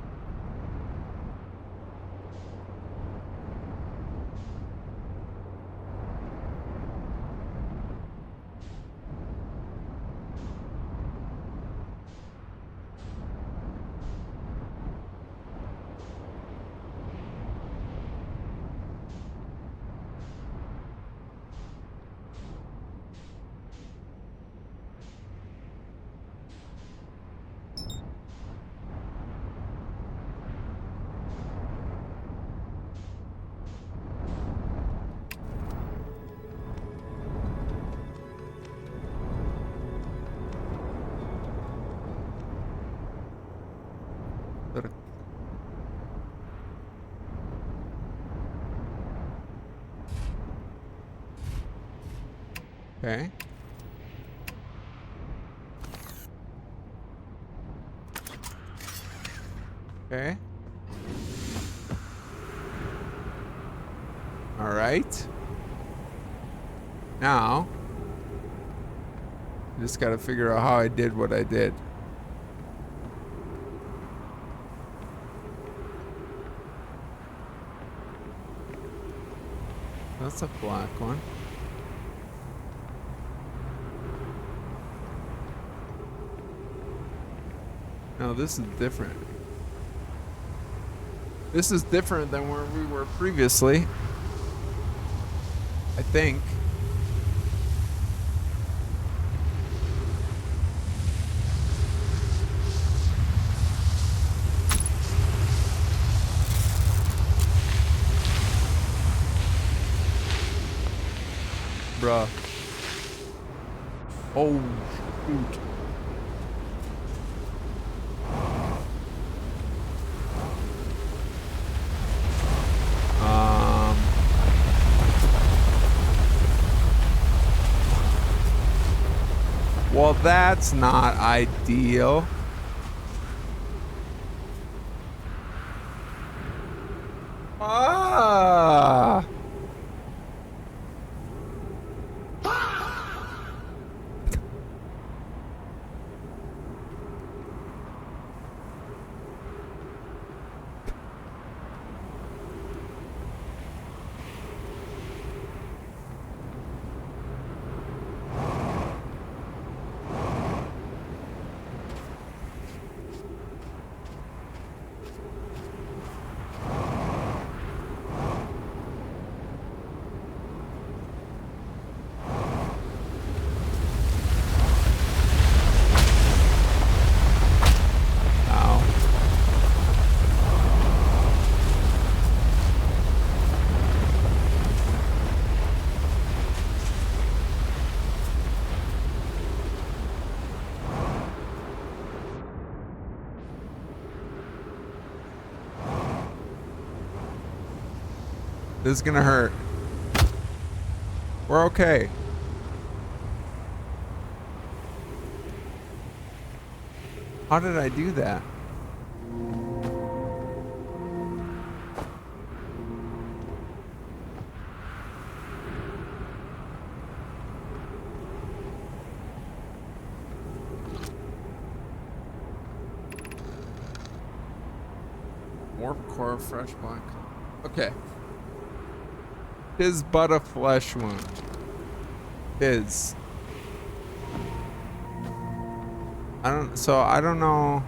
Okay. Okay. All right. Now, I just got to figure out how I did what I did. That's a black one. No, this is different. This is different than where we were previously. I think. Bruh. Oh, shoot. Well, that's not ideal. Ah! This is gonna hurt. We're okay. How did I do that? Warp core, fresh black. Okay. Tis but a flesh wound. Tis. I don't know.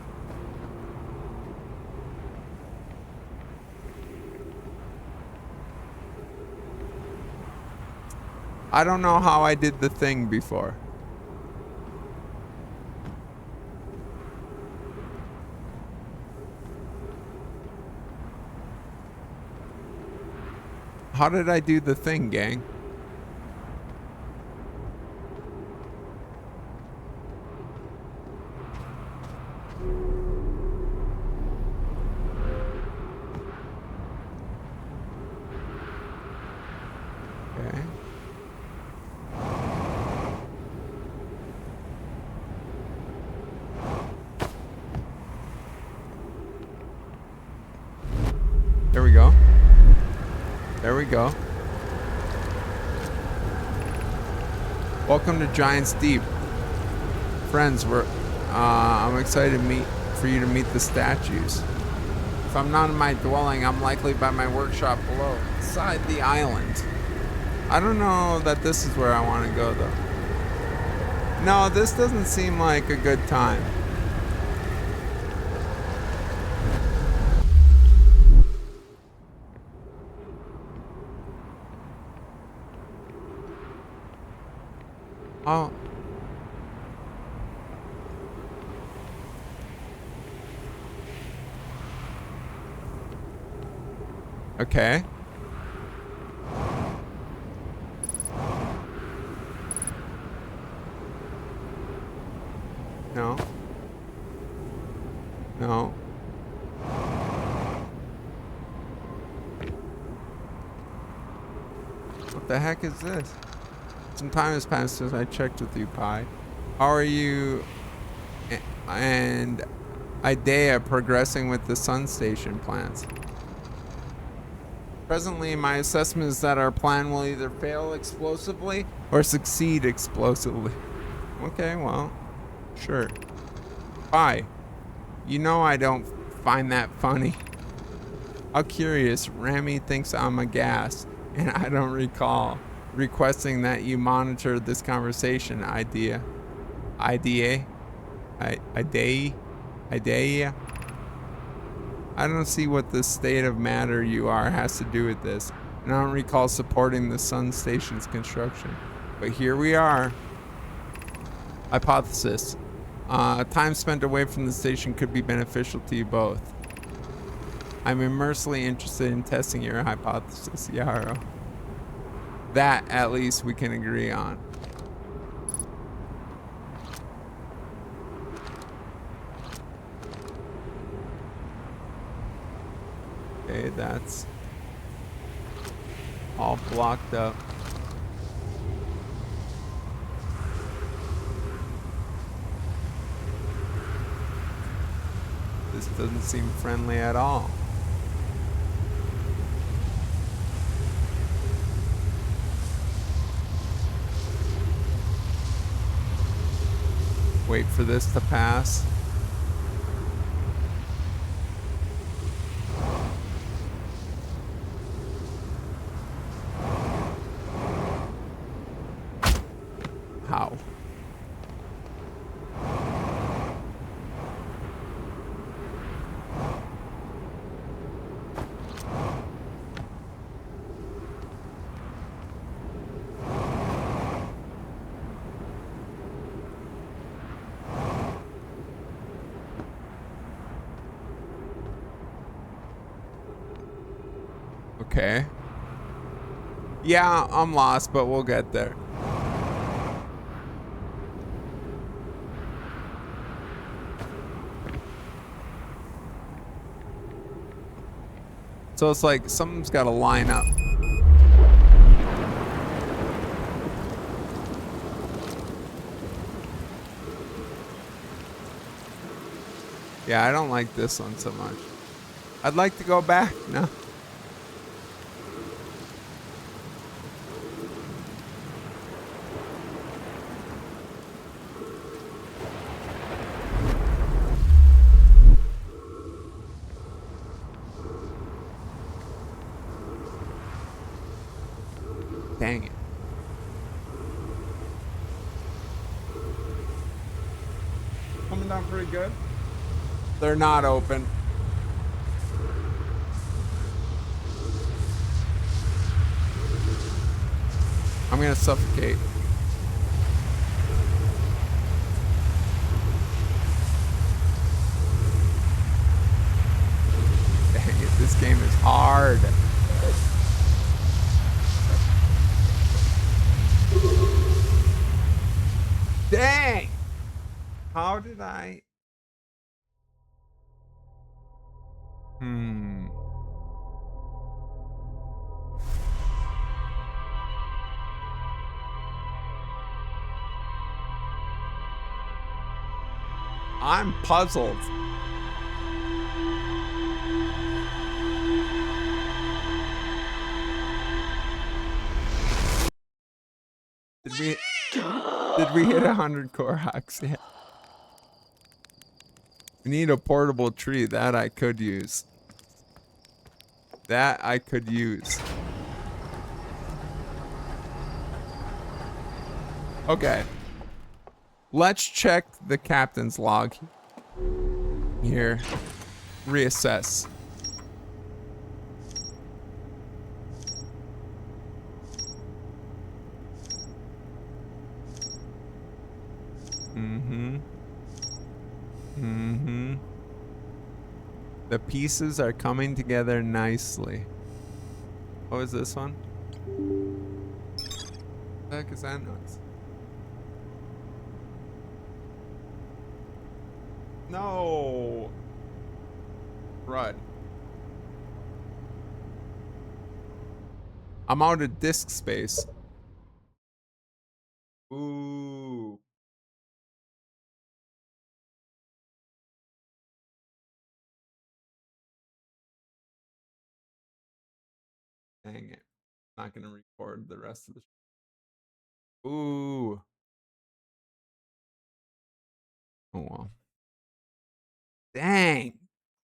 I don't know how I did the thing before. How did I do the thing, gang? Okay. There we go. There we go. Welcome to Giant's Deep. Friends, I'm excited for you to meet the statues. If I'm not in my dwelling, I'm likely by my workshop below, inside the island. I don't know that this is where I want to go, though. No, this doesn't seem like a good time. Oh. Okay. No. No. What the heck is this? Some time has passed since I checked with you, Pi. How are you and Idea progressing with the sun station plans? Presently, my assessment is that our plan will either fail explosively or succeed explosively. Okay, well, sure. Pi, you know I don't find that funny. How curious, Rami thinks I'm a gas, and I don't recall requesting that you monitor this conversation, Idea. Idea? Idea? I don't see what the state of matter you are has to do with this, and I don't recall supporting the sun station's construction. But here we are. Hypothesis. Time spent away from the station could be beneficial to you both. I'm immensely interested in testing your hypothesis, Yarrow. That, at least, we can agree on. Okay, that's all blocked up. This doesn't seem friendly at all. Wait for this to pass. How? Okay. Yeah, I'm lost, but we'll get there. So it's like something's got to line up. Yeah, I don't like this one so much. I'd like to go back. No. Dang it. Coming down pretty good. They're not open. I'm gonna suffocate. Dang it, this game is hard. Dang! How did I? I'm puzzled. Did we hit 100 Koroks yet? We need a portable tree. That I could use. That I could use. Okay. Let's check the captain's log here. Reassess. The pieces are coming together nicely. What was this one? What the heck is that noise? No. Run. I'm out of disk space. Dang it. Not gonna record the rest of the Ooh. Oh well. Dang.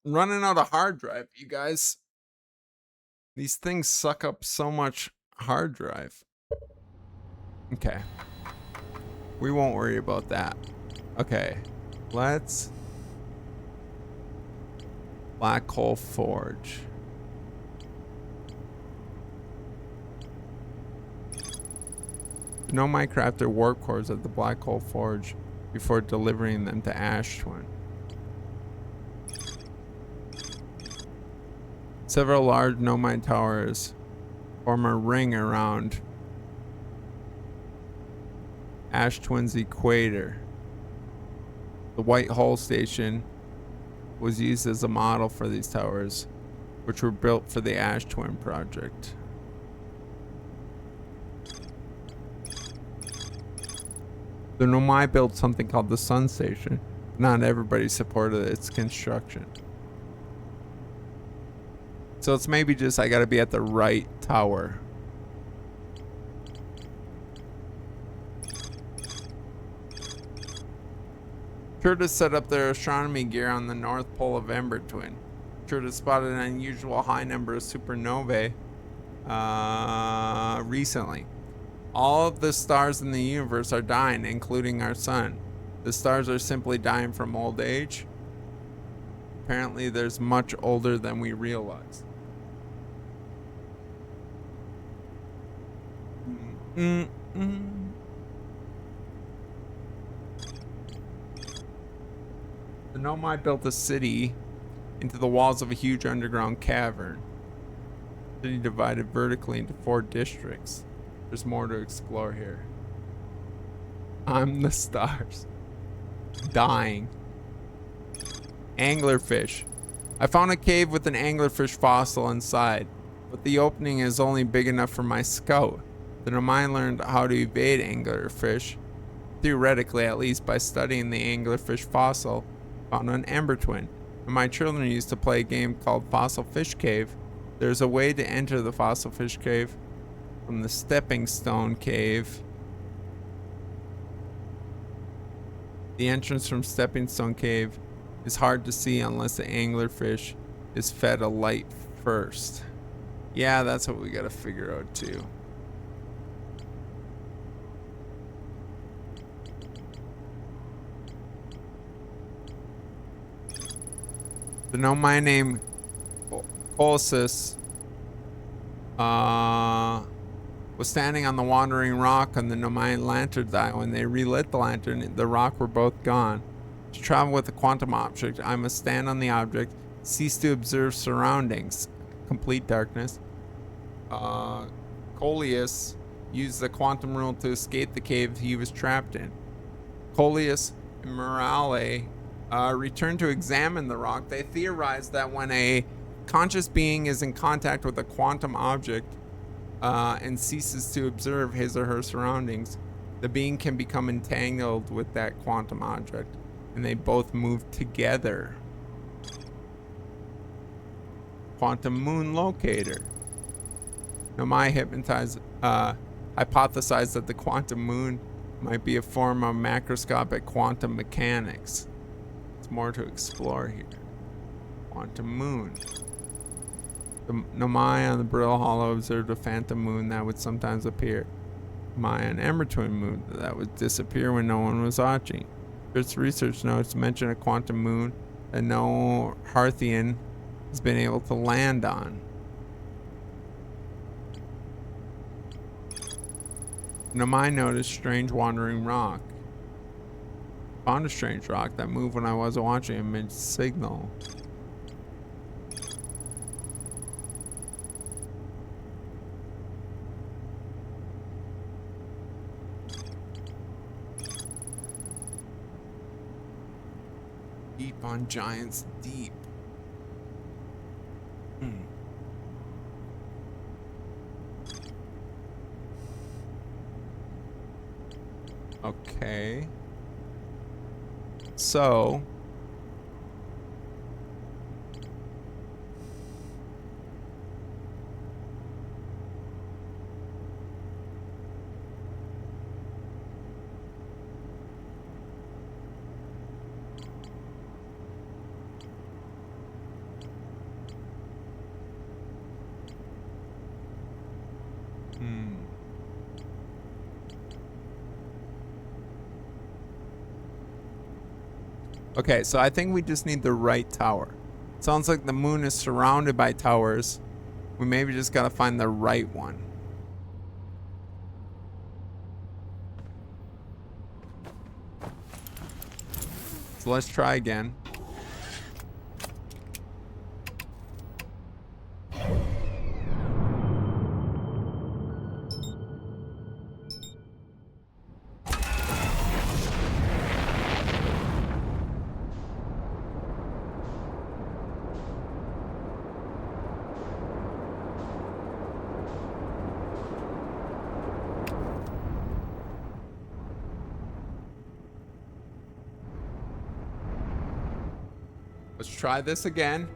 Running out of hard drive, you guys. These things suck up so much hard drive. Okay. We won't worry about that. Okay. Let's Black Hole Forge. No Minecrafter warp cores at the Black Hole Forge before delivering them to Ash Twin. Several large Nomine towers form a ring around Ash Twin's equator. The White Hole Station was used as a model for these towers, which were built for the Ash Twin project. The Nomai built something called the Sun Station. Not everybody supported its construction. So it's maybe just I gotta be at the right tower. Curtis set up their astronomy gear on the North Pole of Ember Twin. Curtis spotted an unusual high number of supernovae recently. All of the stars in the universe are dying, including our sun. The stars are simply dying from old age. Apparently, there's much older than we realize. The Nomai built a city into the walls of a huge underground cavern. The city divided vertically into 4 districts. There's more to explore here. I'm the stars. Dying. Anglerfish. I found a cave with an anglerfish fossil inside, but the opening is only big enough for my scout. The Nomai learned how to evade anglerfish, theoretically at least, by studying the anglerfish fossil found on Ember Twin. When my children used to play a game called Fossil Fish Cave, there's a way to enter the Fossil Fish Cave from the Stepping Stone Cave. The entrance from Stepping Stone Cave is hard to see unless the anglerfish is fed a light first. Yeah, that's what we gotta figure out too. The Nomai named Colossus was standing on the wandering rock on the Nomai lantern dial. When they relit the lantern, the rock were both gone. To travel with a quantum object, I must stand on the object, cease to observe surroundings, complete darkness. Coleus used the quantum rule to escape the cave he was trapped in. Coleus and Morale returned to examine the rock. They theorized that when a conscious being is in contact with a quantum object and ceases to observe his or her surroundings, the being can become entangled with that quantum object, and they both move together. Quantum moon locator. Nomai hypothesized that the quantum moon might be a form of macroscopic quantum mechanics. There's more to explore here. Quantum moon. The Nomai on the Brill Hollow observed a phantom moon that would sometimes appear. Nomai on Ember Twin moon that would disappear when no one was watching. Its research notes mention a quantum moon that no Hearthian has been able to land on. Nomai noticed strange wandering rock. Found a strange rock that moved when I wasn't watching and made signal. Deep on Giants Deep. Okay. So Okay, so I think we just need the right tower. Sounds like the moon is surrounded by towers. We maybe just gotta find the right one. So let's try again. Let's try this again.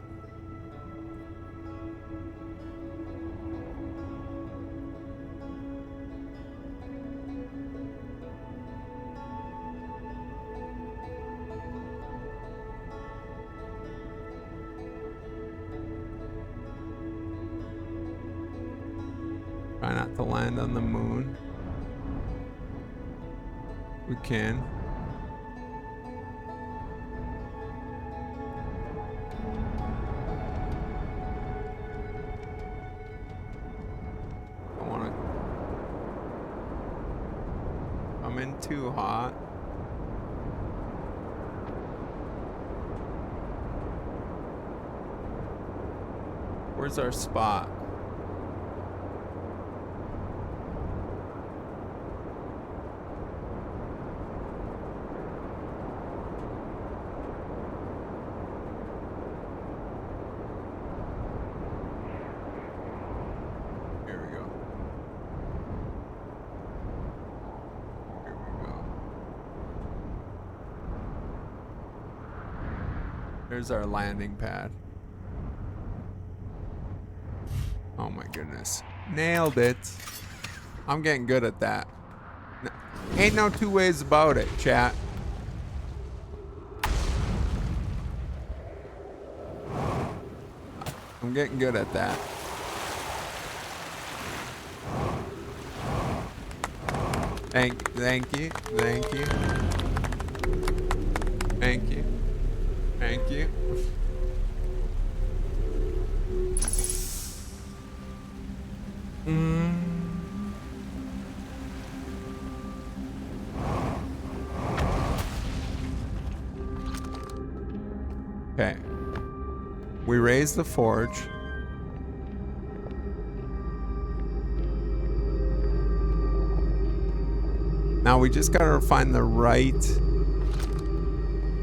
Try not to land on the moon. We can. I want to come in too hot. Where's our spot? There's our landing pad. Oh my goodness. Nailed it. I'm getting good at that. Ain't no two ways about it, chat. I'm getting good at that. Thank you. Thank you. Thank you. Thank you. Thank you. Okay. We raise the forge. Now we just gotta find the right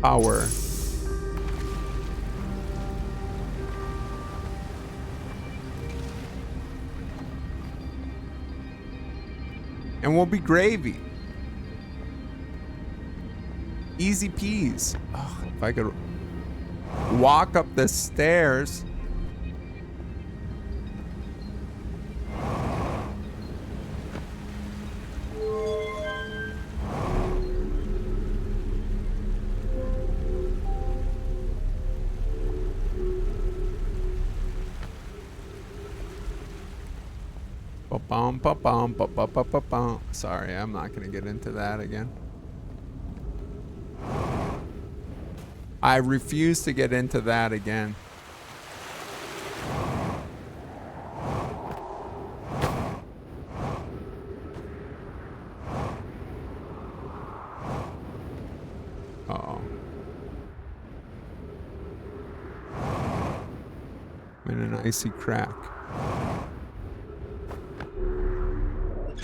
power. And we'll be gravy. Easy peas. Oh, if I could walk up the stairs. Sorry, I'm not gonna get into that again. I refuse to get into that again. Uh-oh. I'm in an icy crack.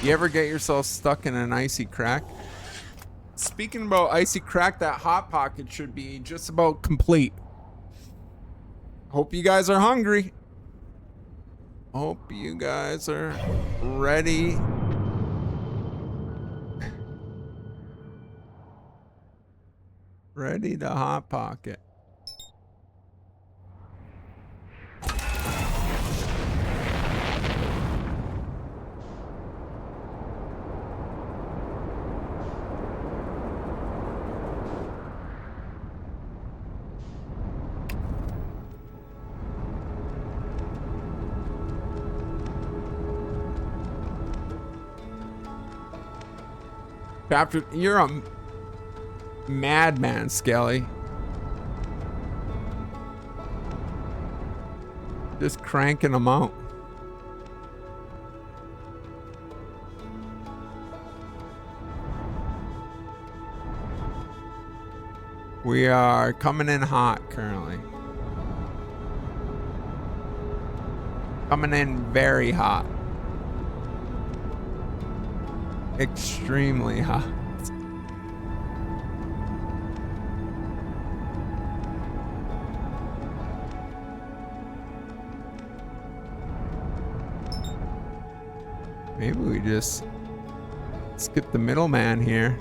You ever get yourself stuck in an icy crack? Speaking about icy crack, that hot pocket should be just about complete. Hope you guys are hungry. Hope you guys are ready. Ready to hot pocket. Chapter, you're a madman, Skelly. Just cranking them out. We are coming in hot currently. Coming in very hot. Extremely hot. Maybe we just skip the middleman here.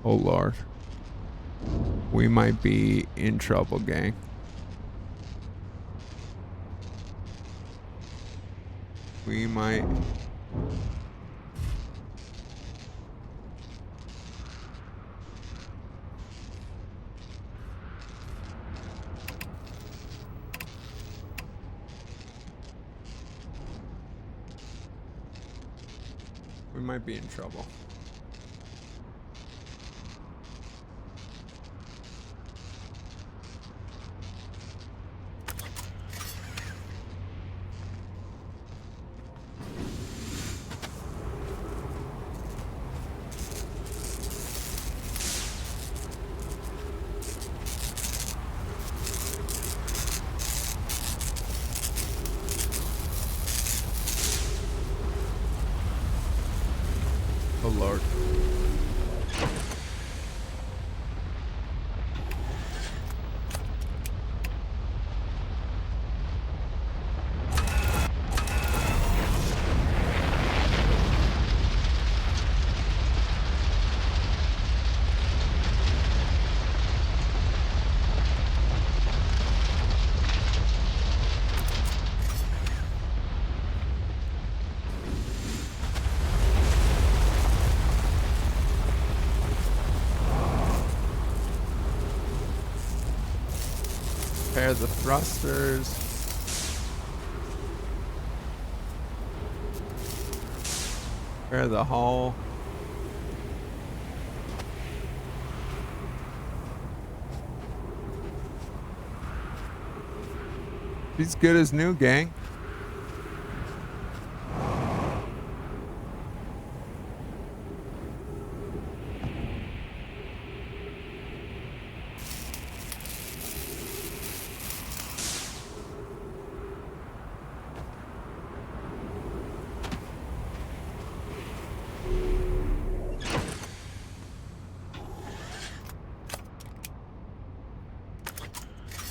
Oh Lord. We might be in trouble, gang. We might. We might be in trouble. Oh Lord. Repair the thrusters. Repair the hull. He's good as new, gang.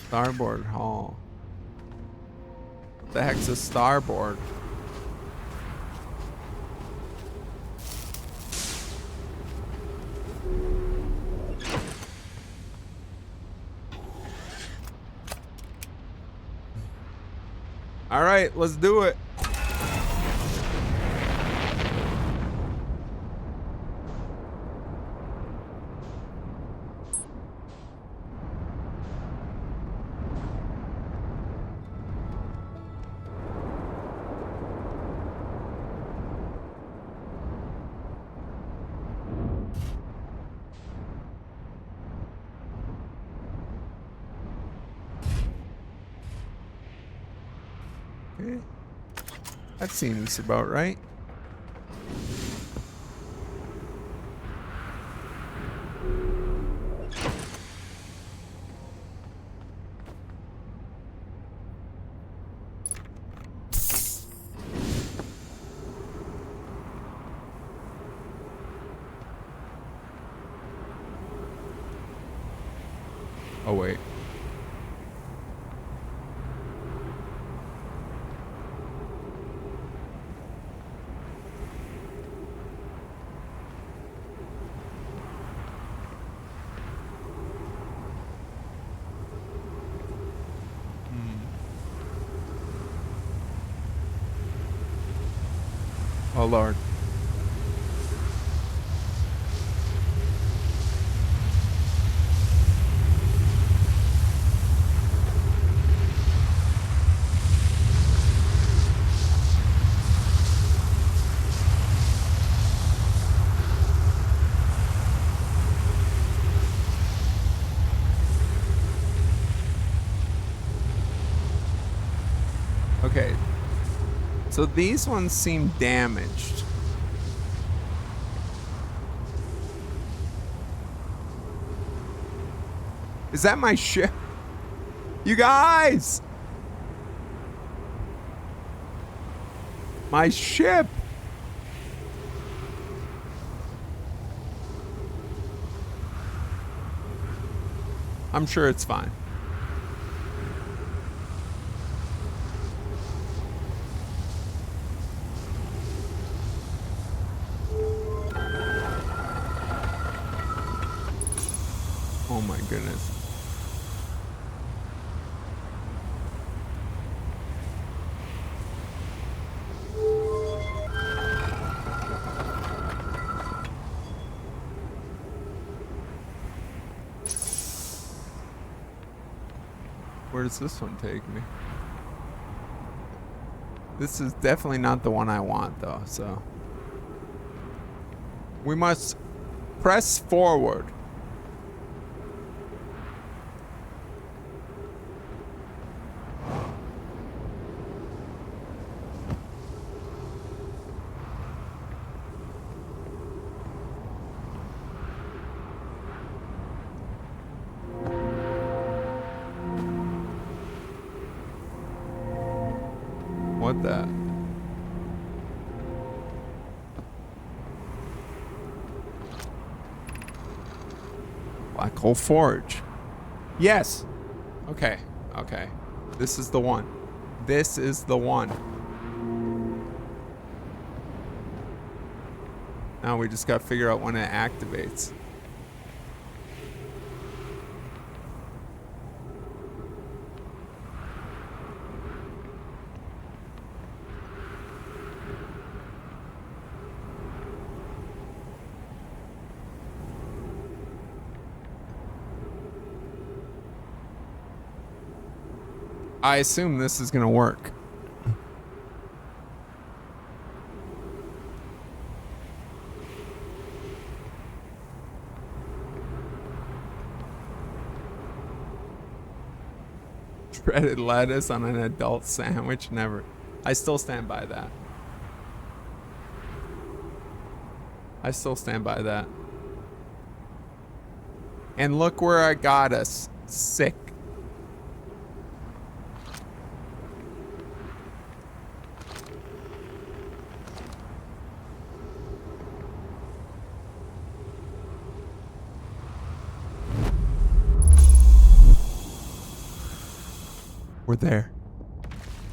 Starboard hull. What the heck's a starboard? All right, let's do it. Okay. That seems about right. Oh wait. Oh Lord. So these ones seem damaged. Is that my ship? You guys! My ship! I'm sure it's fine. Oh my goodness. Where does this one take me? This is definitely not the one I want, though, so. We must press forward. What the? Black Hole Forge. Yes. Okay. Okay. This is the one. This is the one. Now we just got to figure out when it activates. I assume this is gonna work. Shredded lettuce on an adult sandwich? Never. I still stand by that. I still stand by that. And look where I got us. Sick. We're there.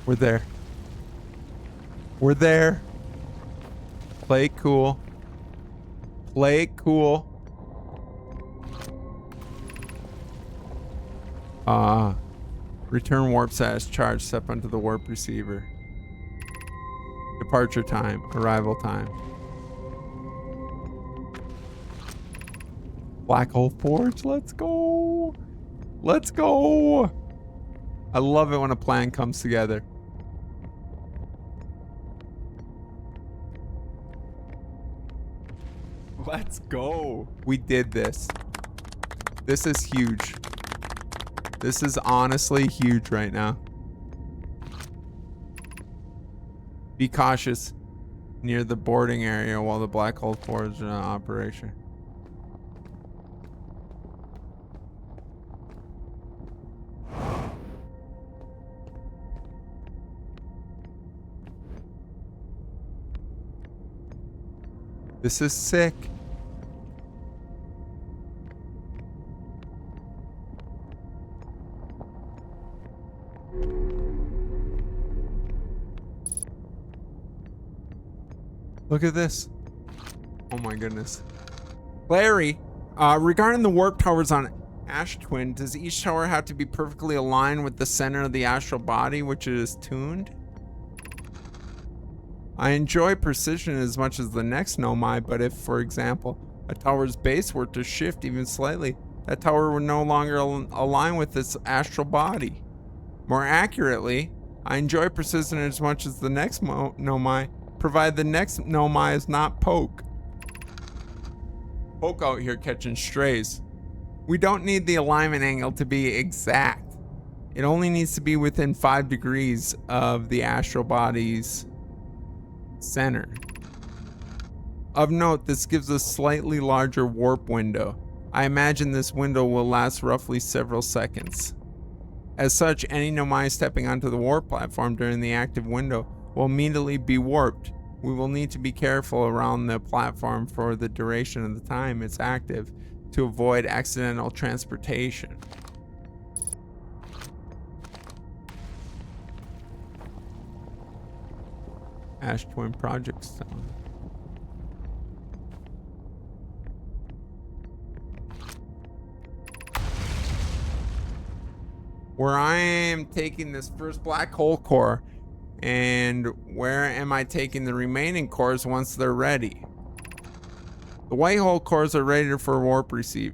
We're there. We're there. Play cool. Play cool. Return warp status charge. Step onto the warp receiver. Departure time. Arrival time. Black Hole Forge. Let's go. Let's go. I love it when a plan comes together. Let's go. We did this. This is huge. This is honestly huge right now. Be cautious near the boarding area while the Black Hole Forge is in operation. This is sick. Look at this. Oh my goodness. Larry, regarding the warp towers on Ash Twin, does each tower have to be perfectly aligned with the center of the astral body, which is tuned? I enjoy precision as much as the next Nomai, but if, for example, a tower's base were to shift even slightly, that tower would no longer align with its astral body. More accurately, I enjoy precision as much as the next Nomai, provided the next Nomai is not Poke. Poke out here catching strays. We don't need the alignment angle to be exact. It only needs to be within 5 degrees of the astral body's Center. Of note, this gives a slightly larger warp window. I imagine this window will last roughly several seconds. As such, any Nomai stepping onto the warp platform during the active window will immediately be warped. We will need to be careful around the platform for the duration of the time it's active to avoid accidental transportation. Ash Twin Project Stone. Where I am taking this first black hole core, and where am I taking the remaining cores once they're ready? The white hole cores are ready for warp receive.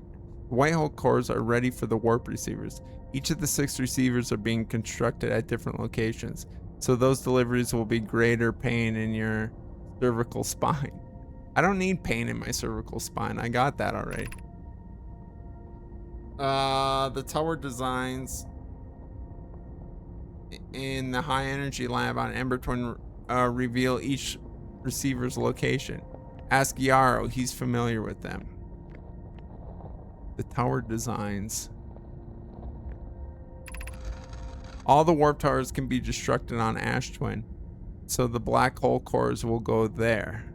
The white hole cores are ready for the warp receivers. Each of the 6 receivers are being constructed at different locations, so those deliveries will be greater pain in your cervical spine. I don't need pain in my cervical spine. I got that already. The tower designs in the high energy lab on Ember Twin reveal each receiver's location. Ask Yarrow, he's familiar with them. The tower designs. All the warp towers can be destructed on Ash Twin, so the black hole cores will go there.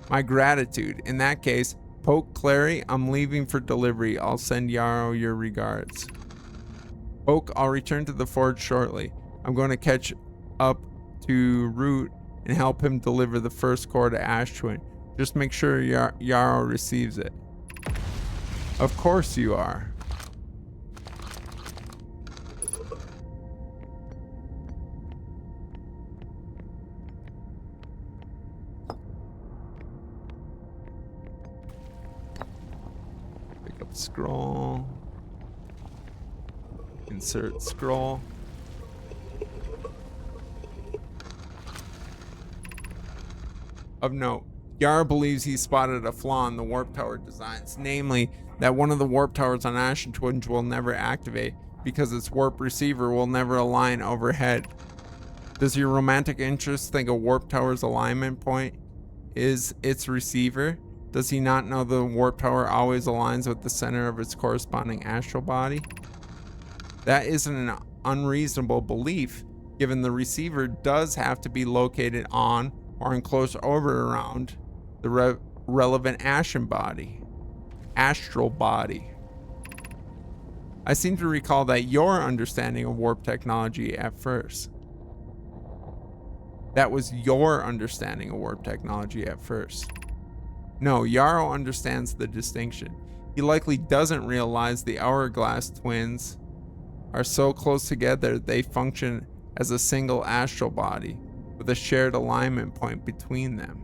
My gratitude. In that case, Poke Clary, I'm leaving for delivery. I'll send Yarrow your regards. Poke, I'll return to the forge shortly. I'm going to catch up to Root and help him deliver the first core to Ash Twin. Just make sure Yarrow receives it. Of course you are. Pick up scroll. Insert scroll. Of note, Yarrow believes he spotted a flaw in the warp tower designs, namely that one of the warp towers on Ash Twin will never activate because its warp receiver will never align overhead. Does your romantic interest think a warp tower's alignment point is its receiver? Does he not know the warp tower always aligns with the center of its corresponding astral body? That isn't an unreasonable belief, given the receiver does have to be located on or in close orbit around the relevant astral body. I seem to recall that your understanding of warp technology at first. That was your understanding of warp technology at first. No, Yarrow understands the distinction. He likely doesn't realize the hourglass twins are so close together they function as a single astral body with a shared alignment point between them.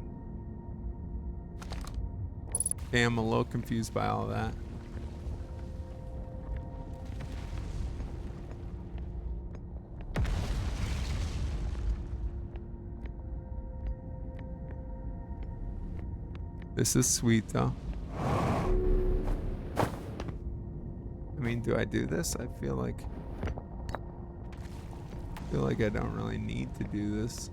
Okay, I'm a little confused by all that. This is sweet though. I mean, do I do this? I feel like I don't really need to do this.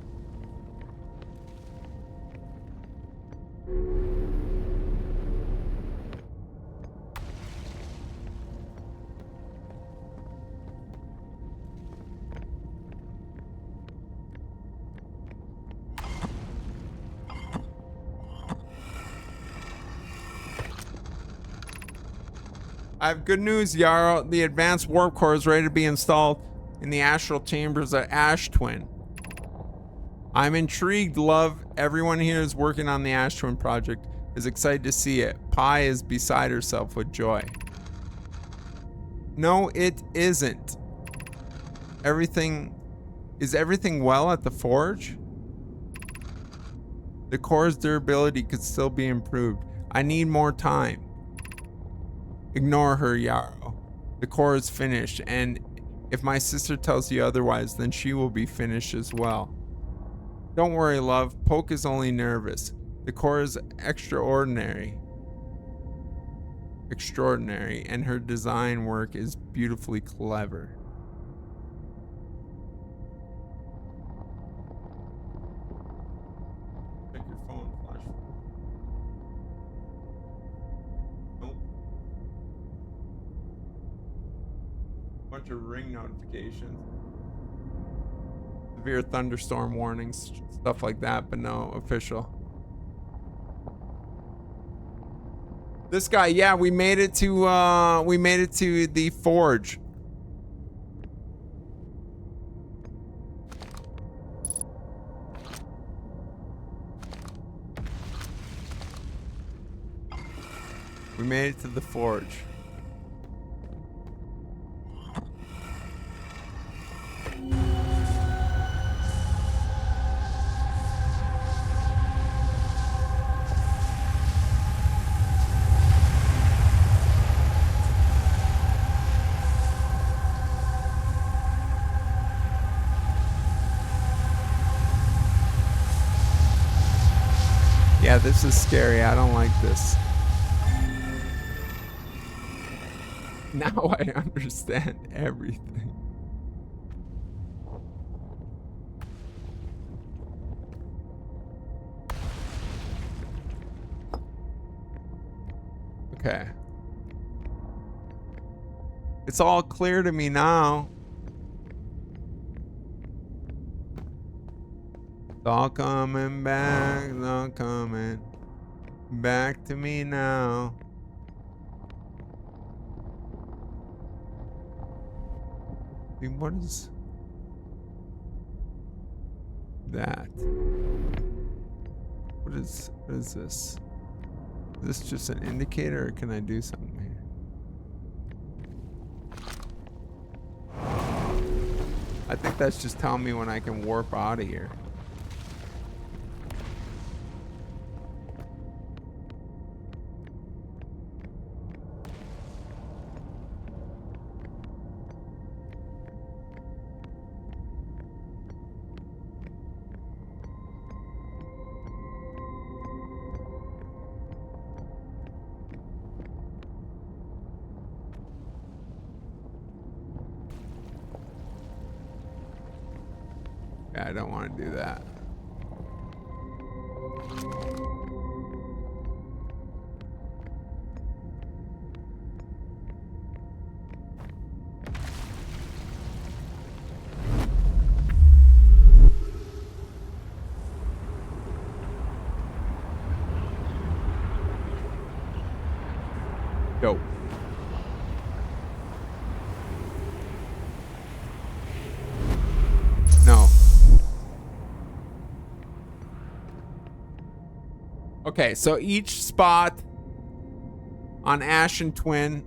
I have good news, Yarrow. The advanced warp core is ready to be installed in the astral chambers at Ash Twin. I'm intrigued, love. Everyone here is working on the Ash Twin project is excited to see it. Pi is beside herself with joy. No, it isn't. Is everything well at the forge? The core's durability could still be improved. I need more time. Ignore her, Yarrow. The core is finished, and if my sister tells you otherwise, then she will be finished as well. Don't worry, love. Poke is only nervous. The core is extraordinary, and her design work is beautifully clever. Bunch of ring notifications. Severe thunderstorm warnings, stuff like that, but no official. This guy, yeah, we made it to the forge. We made it to the forge. Yeah, this is scary. I don't like this. Now I understand everything. Okay. It's all clear to me now. It's all coming back. It's all coming back to me now. I mean, what is that? What is this? Is this just an indicator, or can I do something here? I think that's just telling me when I can warp out of here. Yeah, I don't want to do that. Yo. No. Okay, so each spot on Ashen Twin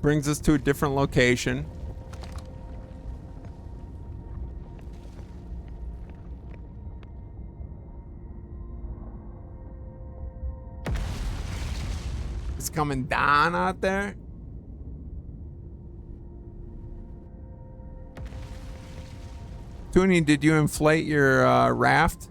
brings us to a different location. It's coming down out there. Toonie, did you inflate your raft?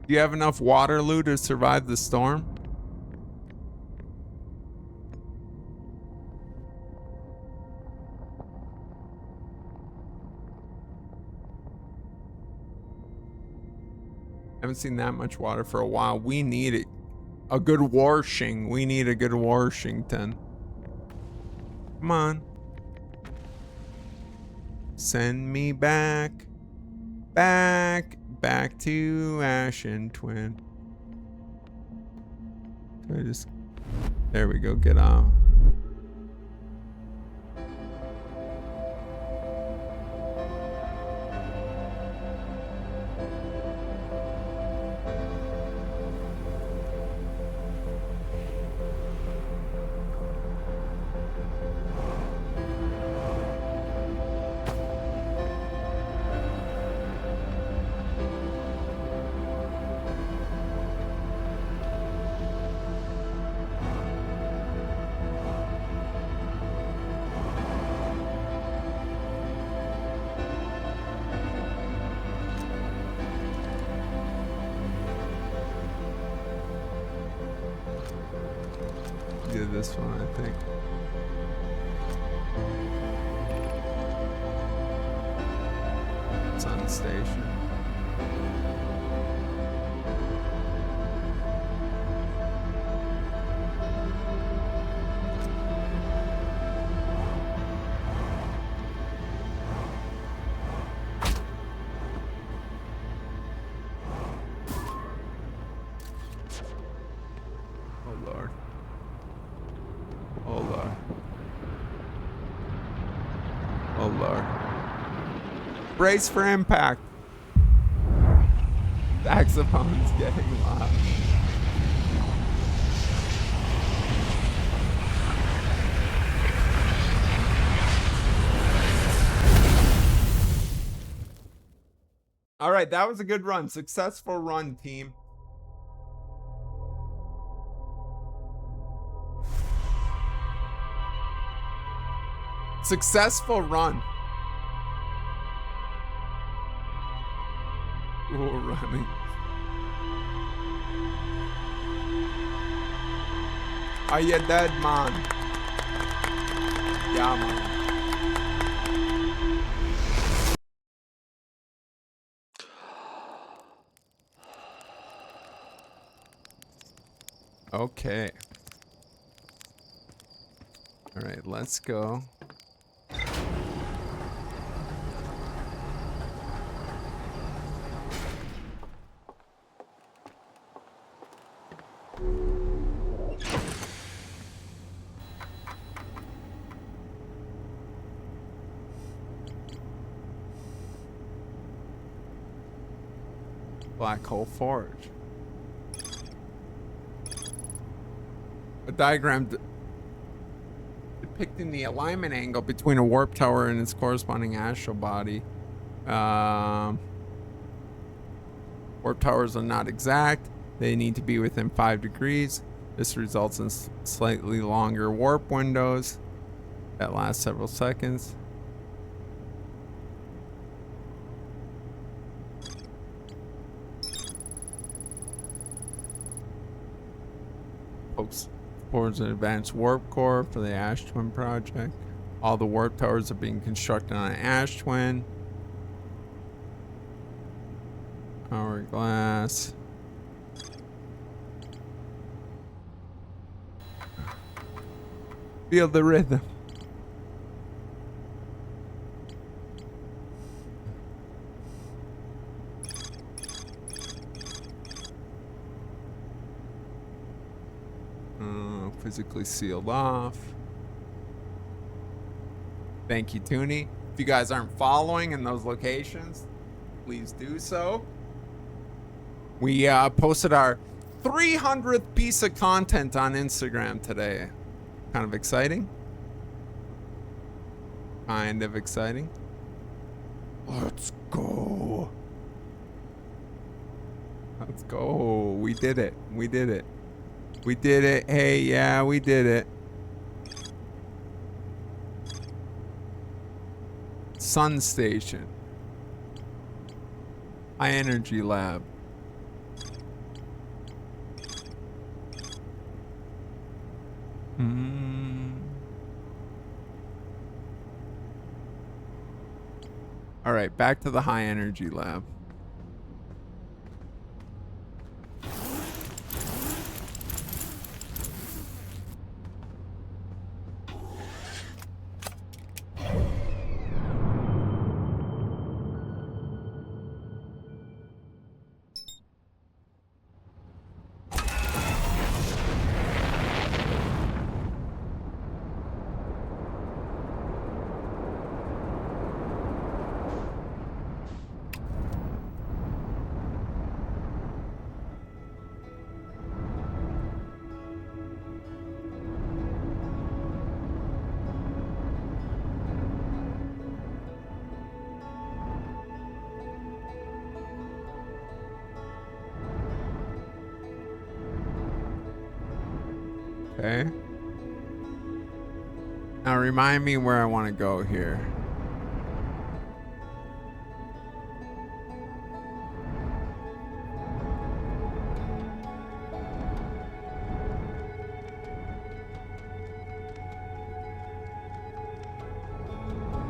Do you have enough Waterloo to survive the storm? Haven't seen that much water for a while. We need it. A good washing. We need a good Washington. Come on. Send me back. Back to Ashen Twin. So I just... There we go. Get out. Do this one, I think. Sun station. Oh Lord. Oh Lord. Oh Lord. Brace for impact. Saxophone's getting loud. All right, that was a good run. Successful run, team. Successful run. Ooh, running. Are you dead, man? Yeah, man. Okay. All right, let's go. Black hole forge. A diagram depicting the alignment angle between a warp tower and its corresponding astral body. Warp towers are not exact. They need to be within 5 degrees. This results in slightly longer warp windows that last several seconds. Towards an advanced warp core for the Ash Twin project. All the warp towers are being constructed on an Ash Twin. Hourglass. Feel the rhythm. Physically sealed off. Thank you, Toonie. If you guys aren't following in those locations, please do so. We posted our 300th piece of content on Instagram today. Kind of exciting. Kind of exciting. Let's go. Let's go. We did it. We did it. We did it. Hey, yeah, we did it. Sun station. High energy lab. All right, back to the high energy lab. Okay. Now remind me where I want to go here.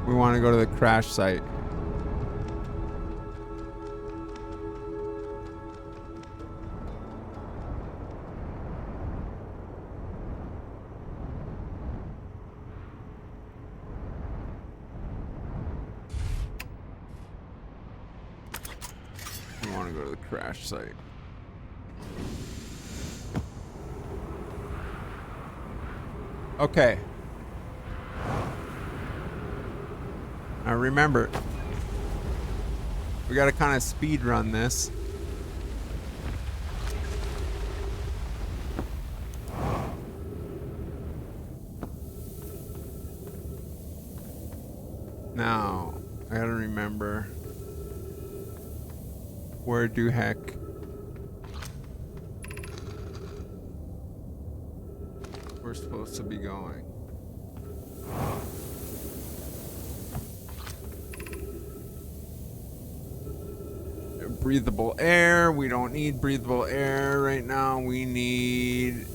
We want to go to the crash site. want to go to the crash site. Okay. Now remember, we got to kind of speed run this. Now, I gotta remember where do heck we're supposed to be going. Breathable air. We don't need breathable air right now. We need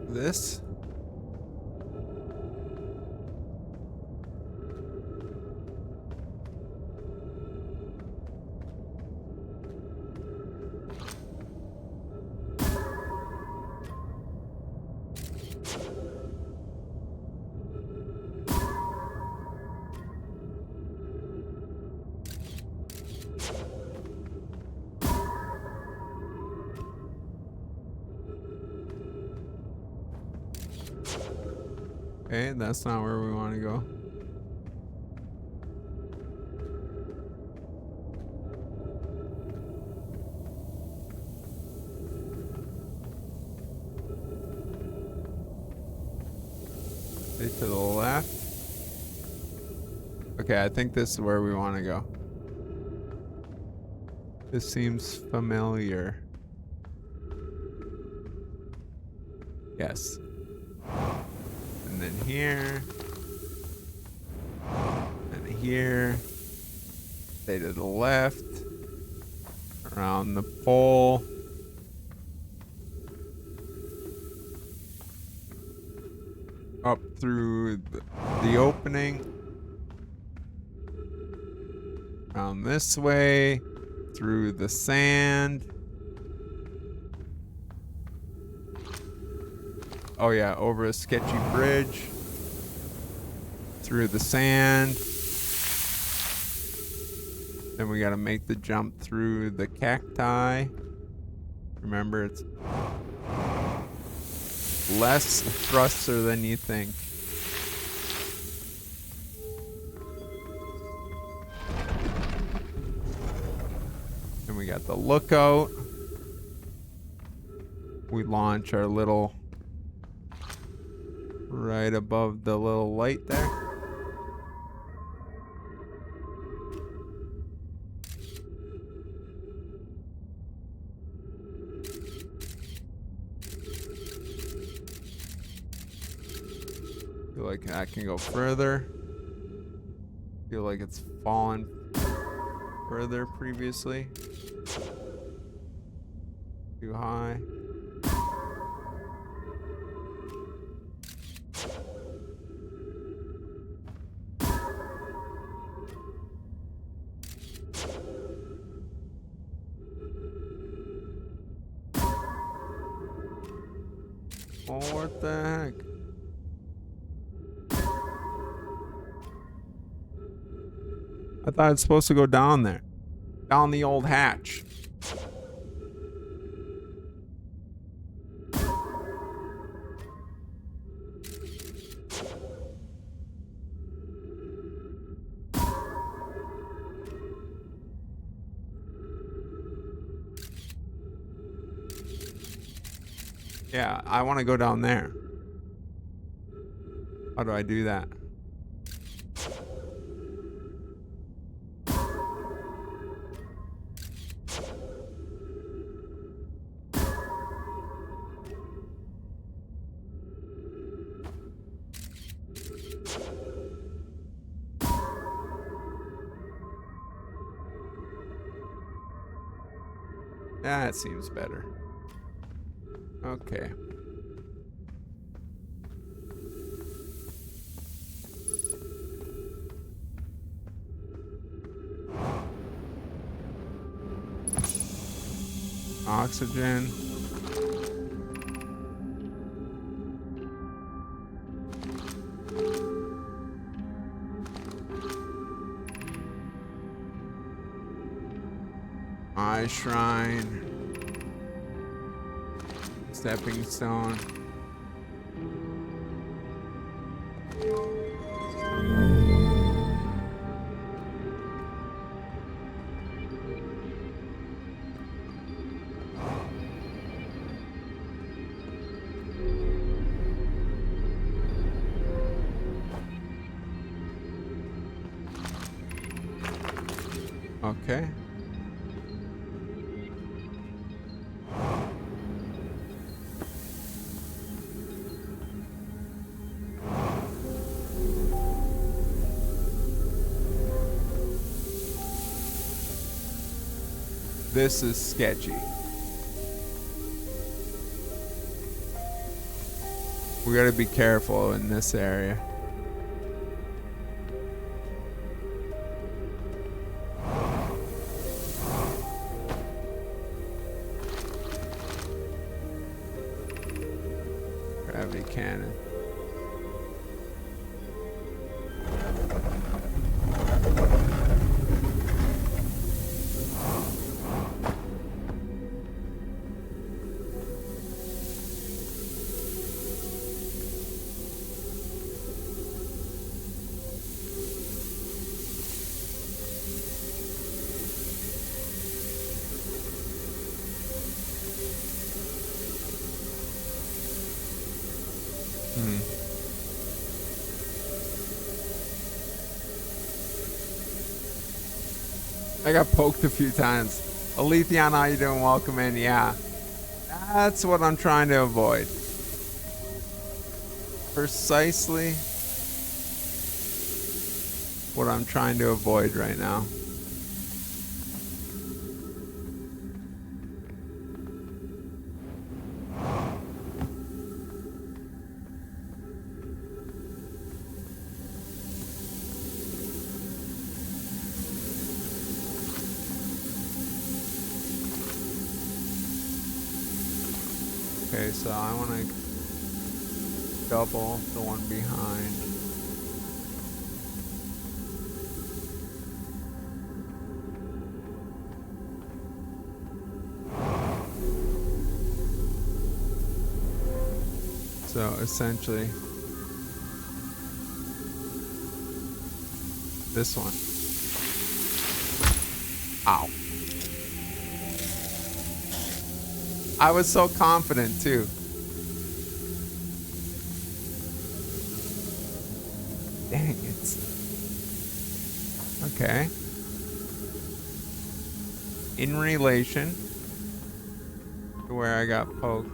this. Okay, that's not where we want to go. Stay to the left. Okay, I think this is where we want to go. This seems familiar. Yes. And then here. And here. Stay to the left. Around the pole. Up through the opening. Around this way. Through the sand. Oh yeah, over a sketchy bridge. Through the sand. Then we gotta make the jump through the cacti. Remember, it's less thruster than you think. And we got the lookout. We launch our little right above the little light there. Feel like I can go further. Feel like it's fallen further previously. Too high. Oh, what the heck? I thought it's supposed to go down there. Down the old hatch. Yeah, I want to go down there. How do I do that? That seems better. Okay. Oxygen. Rise Shrine. Stepping stone. Okay. This is sketchy. We gotta be careful in this area. Gravity cannon. I got poked a few times. Aletheon, how you doing? Welcome in. Yeah. That's what I'm trying to avoid. Precisely what I'm trying to avoid right now. Okay, so I want to double the one behind. So essentially, this one. Ow. I was so confident too. Dang it. Okay. In relation to where I got poked.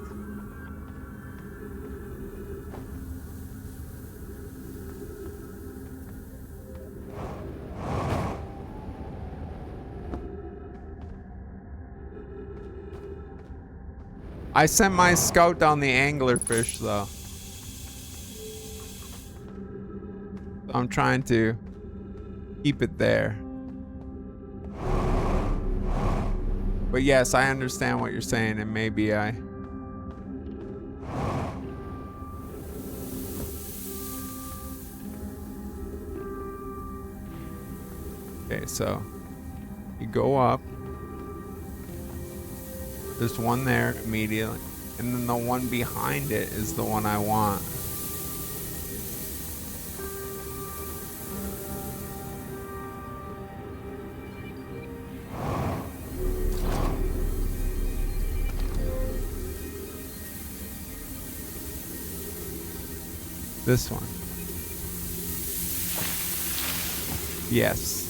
I sent my scout down the anglerfish though. So I'm trying to keep it there. But yes, I understand what you're saying, and maybe I... Okay, so you go up. There's one there immediately, and then the one behind it is the one I want. This one. Yes.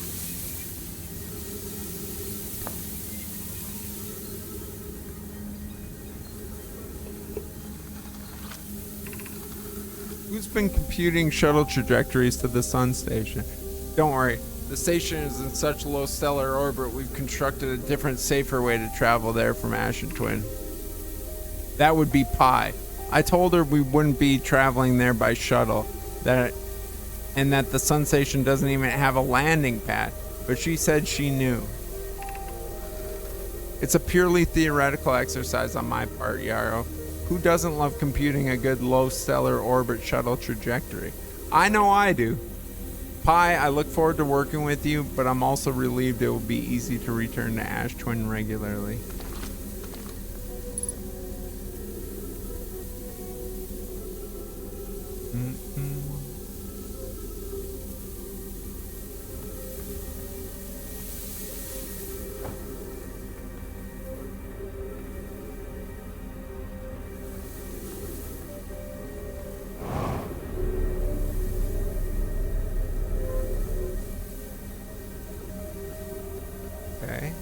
Who's been computing shuttle trajectories to the sun station? Don't worry, the station is in such low stellar orbit, we've constructed a different, safer way to travel there from Ash and Twin. That would be Pi. I told her we wouldn't be traveling there by shuttle, and that the sun station doesn't even have a landing pad, but she said she knew. It's a purely theoretical exercise on my part, Yarrow. Who doesn't love computing a good low stellar orbit shuttle trajectory? I know I do. Pi, I look forward to working with you, but I'm also relieved it will be easy to return to Ash Twin regularly. Okay.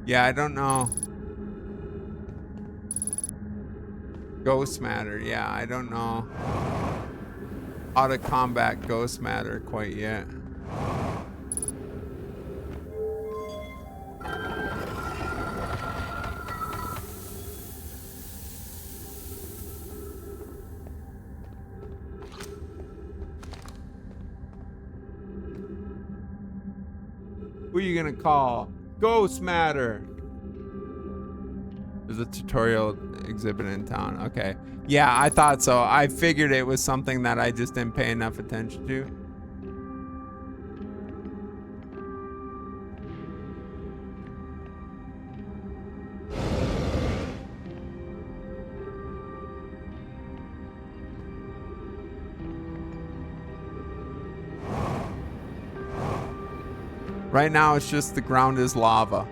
Yeah, I don't know. Ghost matter. Yeah, I don't know how to combat ghost matter quite yet. Who are you gonna call? Ghost matter. There's a tutorial exhibit in town. Okay. Yeah, I thought so. I figured it was something that I just didn't pay enough attention to. Right now, it's just the ground is lava.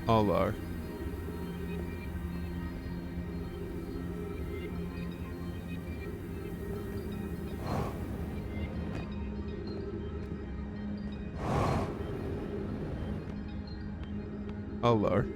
Oh, Lord. Oh, Lord.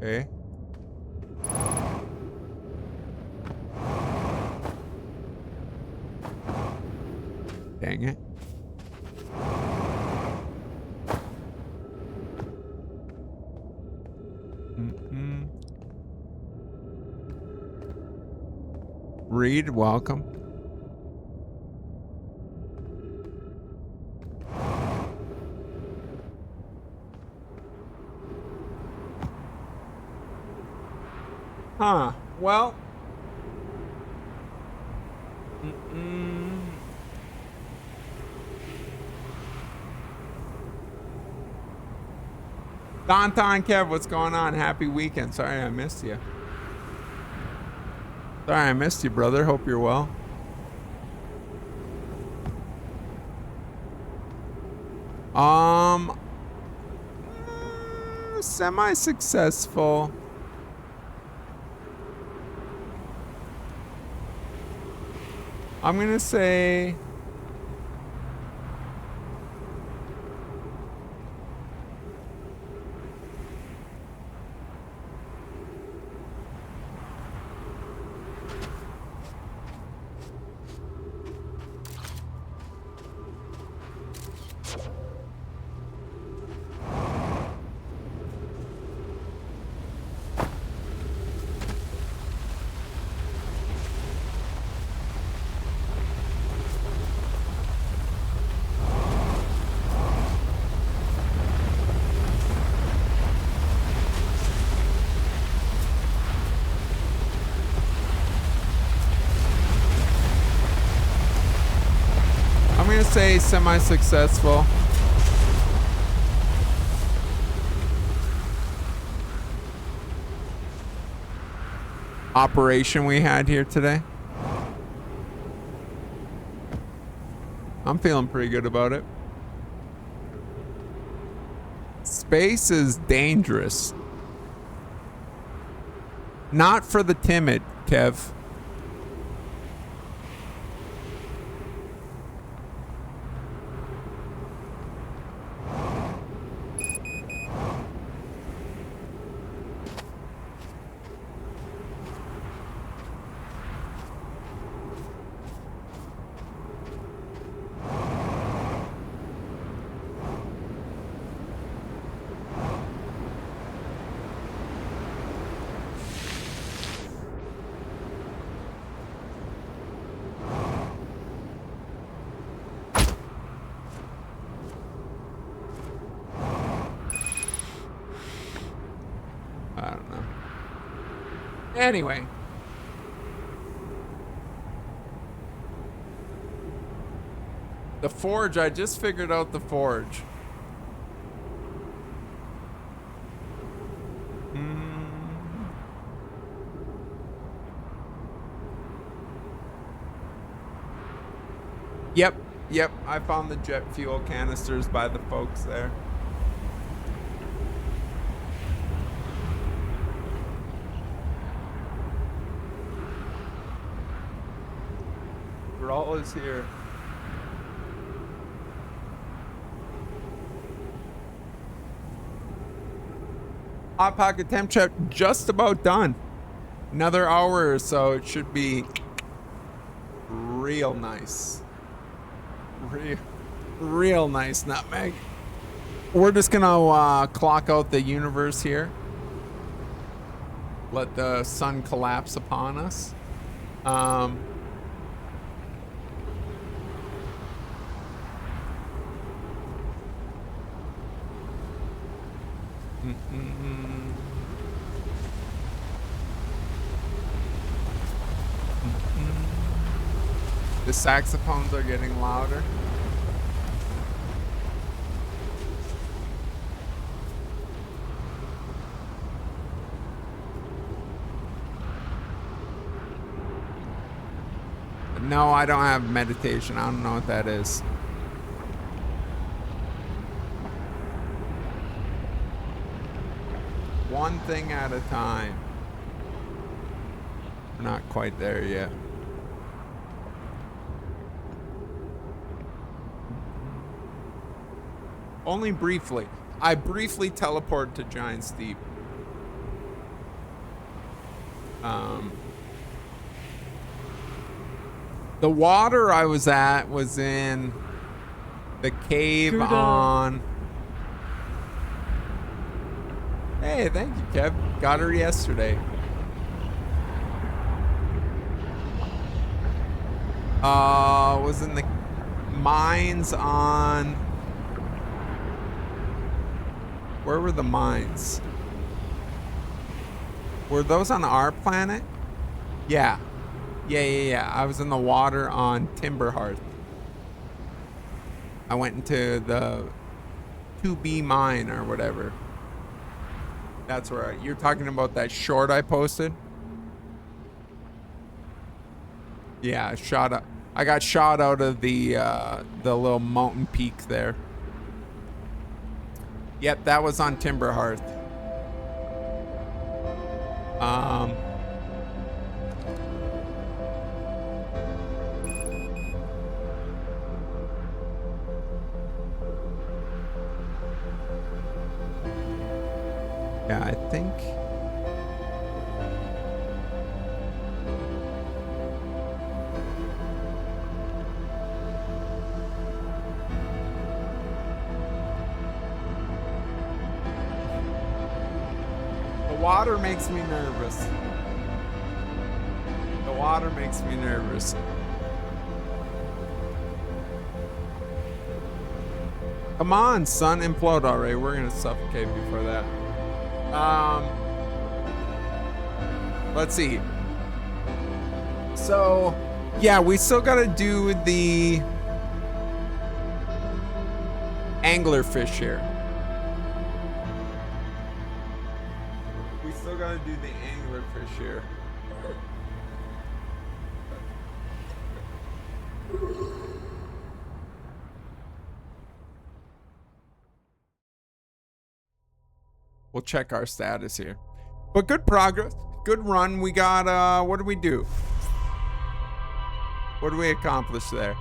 Okay. Dang it. Reed, welcome. Huh. Well. Danton Kev, what's going on? Happy weekend. Sorry I missed you. Sorry I missed you, brother. Hope you're well. Semi-successful. I'm gonna say gonna say semi-successful. Operation we had here today. I'm feeling pretty good about it. Space is dangerous. Not for the timid, Kev. I don't know. Anyway. The forge, I just figured out the forge. Yep, I found the jet fuel canisters by the folks there. Grawl is here. Hot Pocket temp check just about done. Another hour or so, it should be real nice. Real nice nutmeg. We're just gonna clock out the universe here. Let the sun collapse upon us. The saxophones are getting louder. No, I don't have meditation. I don't know what that is. One thing at a time. We're not quite there yet. Only briefly. I briefly teleported to Giant Steep. The water I was at was in the cave on... Hey, thank you, Kev. Got her yesterday. Was in the mines on... Where were the mines? Were those on our planet? Yeah. Yeah. I was in the water on Timberhearth. I went into the 2B mine or whatever. That's where you're talking about that short I posted? Yeah, I got shot out of the little mountain peak there. Yep, that was on Timberhearth. Yeah, I think... water makes me nervous. The water makes me nervous. Come on, son, implode already. We're gonna suffocate before that. Let's see. So, yeah, we still gotta do the anglerfish here. We still gotta do the anglerfish here. We'll check our status here. But good progress. Good run. We got, what did we do? What did we accomplish there?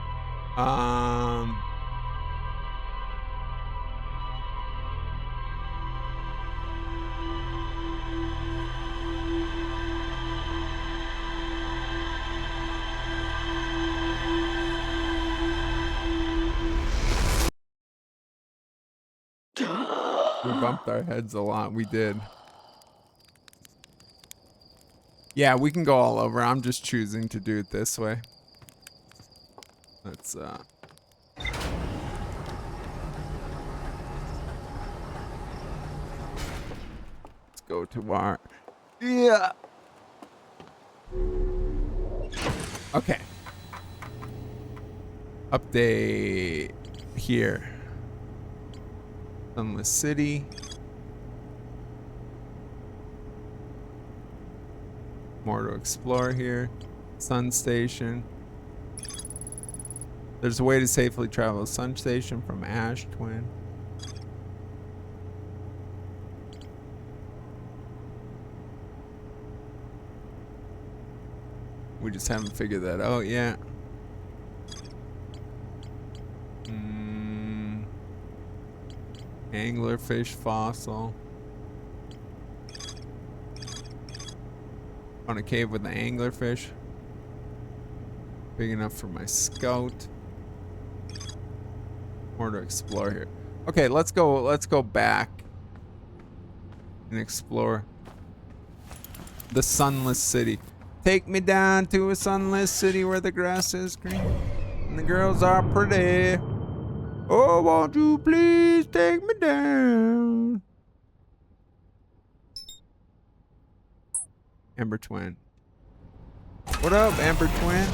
We bumped our heads a lot. We did. Yeah, we can go all over. I'm just choosing to do it this way. Let's go to our okay. Update here. Sunless City. More to explore here. Sun Station. There's a way to safely travel to Sun Station from Ash Twin. We just haven't figured that out yet. Anglerfish fossil. On a cave with the anglerfish. Big enough for my scout. More to explore here. Okay, let's go back and explore the sunless city. Take me down to a sunless city where the grass is green and the girls are pretty. Oh, won't you please take me down? Ember Twin. What up, Ember Twin?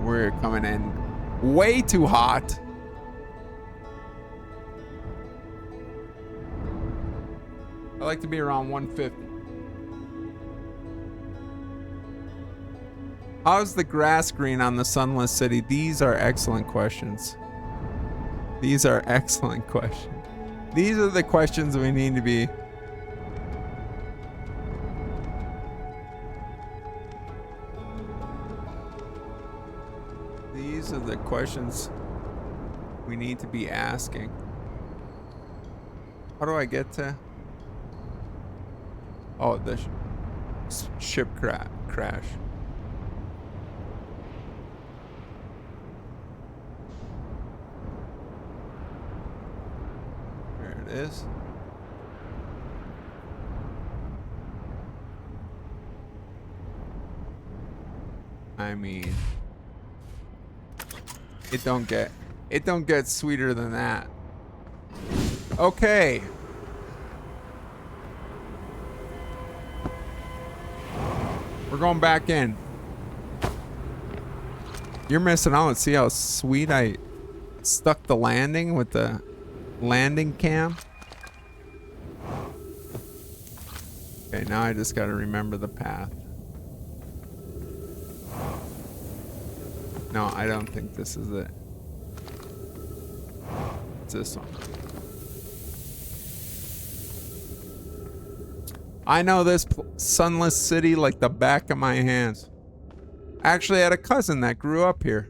We're coming in way too hot. I like to be around 150. How's the grass green on the sunless city? These are excellent questions. These are excellent questions. These are the questions we need to be. These are the questions we need to be asking. How do I get to? Oh, the ship crash. There it is. I mean, it don't get sweeter than that. Okay. We're going back in. You're missing out. See how sweet I stuck the landing with the landing cam? Okay, now I just gotta remember the path. No, I don't think this is it. It's this one. I know this sunless city like the back of my hands. Actually, I had a cousin that grew up here.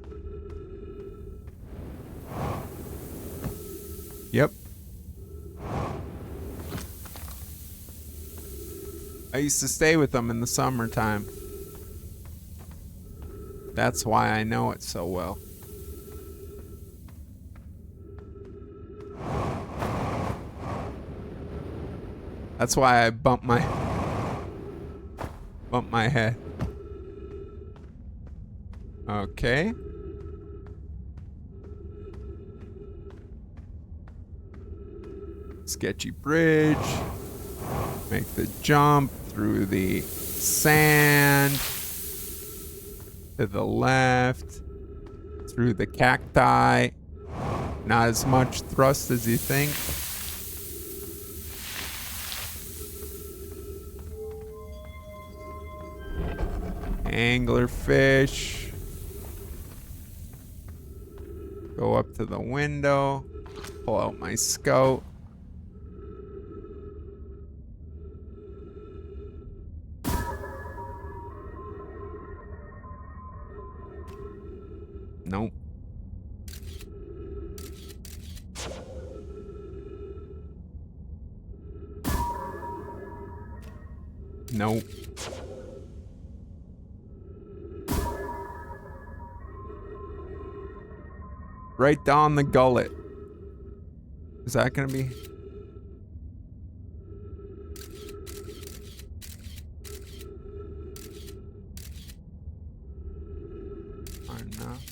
Yep. I used to stay with them in the summertime. That's why I know it so well. That's why I bumped my head. Okay. Sketchy bridge. Make the jump through the sand. To the left. Through the cacti. Not as much thrust as you think. Anglerfish. Go up to the window. Pull out my scout. Nope. Nope. Right down the gullet. Is that gonna be? Enough.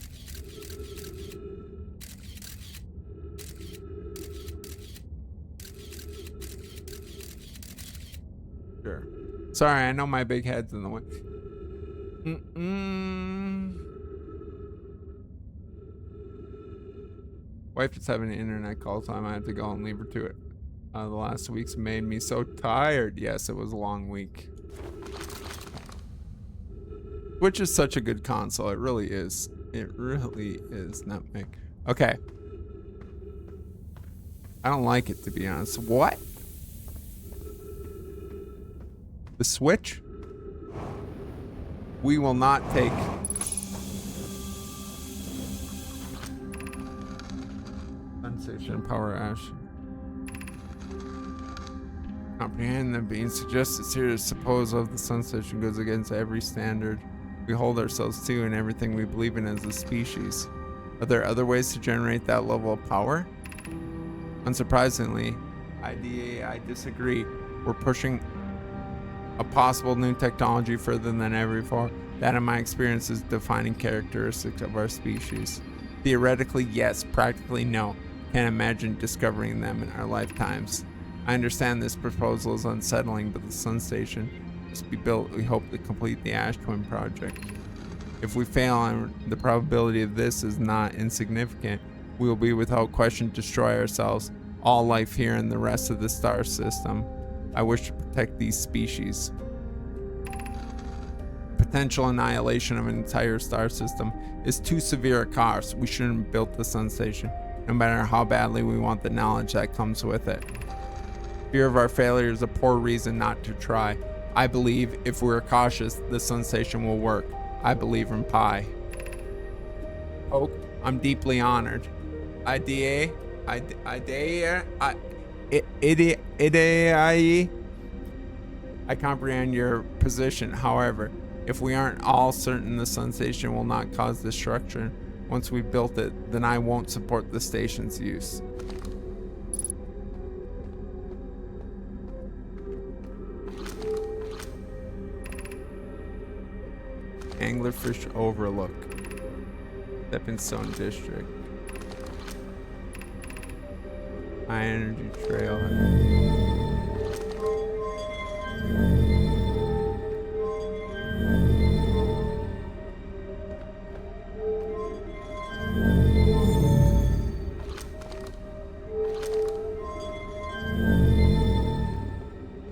Sure. Sorry, I know my big head's in the way. Wife is having an internet call, so I might have to go and leave her to it. The last week's made me so tired. Yes, it was a long week. Which is such a good console. It really is. It really is. Nutmeg. Okay. I don't like it, to be honest. What? The Switch? We will not take. Sensation power ash. Comprehend that being suggested here to suppose of the sensation goes against every standard we hold ourselves to and everything we believe in as a species. Are there other ways to generate that level of power? Unsurprisingly, I disagree. We're pushing a possible new technology further than ever before. That, in my experience, is defining characteristics of our species. Theoretically, yes. Practically, no. Can't imagine discovering them in our lifetimes. I understand this proposal is unsettling, but the Sun Station must be built. We hope to complete the Ash Twin project. If we fail, and the probability of this is not insignificant, we will be without question destroy ourselves, all life here and the rest of the star system. I wish to protect these species. Potential annihilation of an entire star system is too severe a cost. We shouldn't have built the Sun Station, no matter how badly we want the knowledge that comes with it. Fear of our failure is a poor reason not to try. I believe if we're cautious, the Sun Station will work. I believe in Pi. Oh, I'm deeply honored. I comprehend your position. However, if we aren't all certain the Sun Station will not cause destruction once we've built it, then I won't support the station's use. Anglerfish Overlook. Stepping Stone District. High Energy Trail.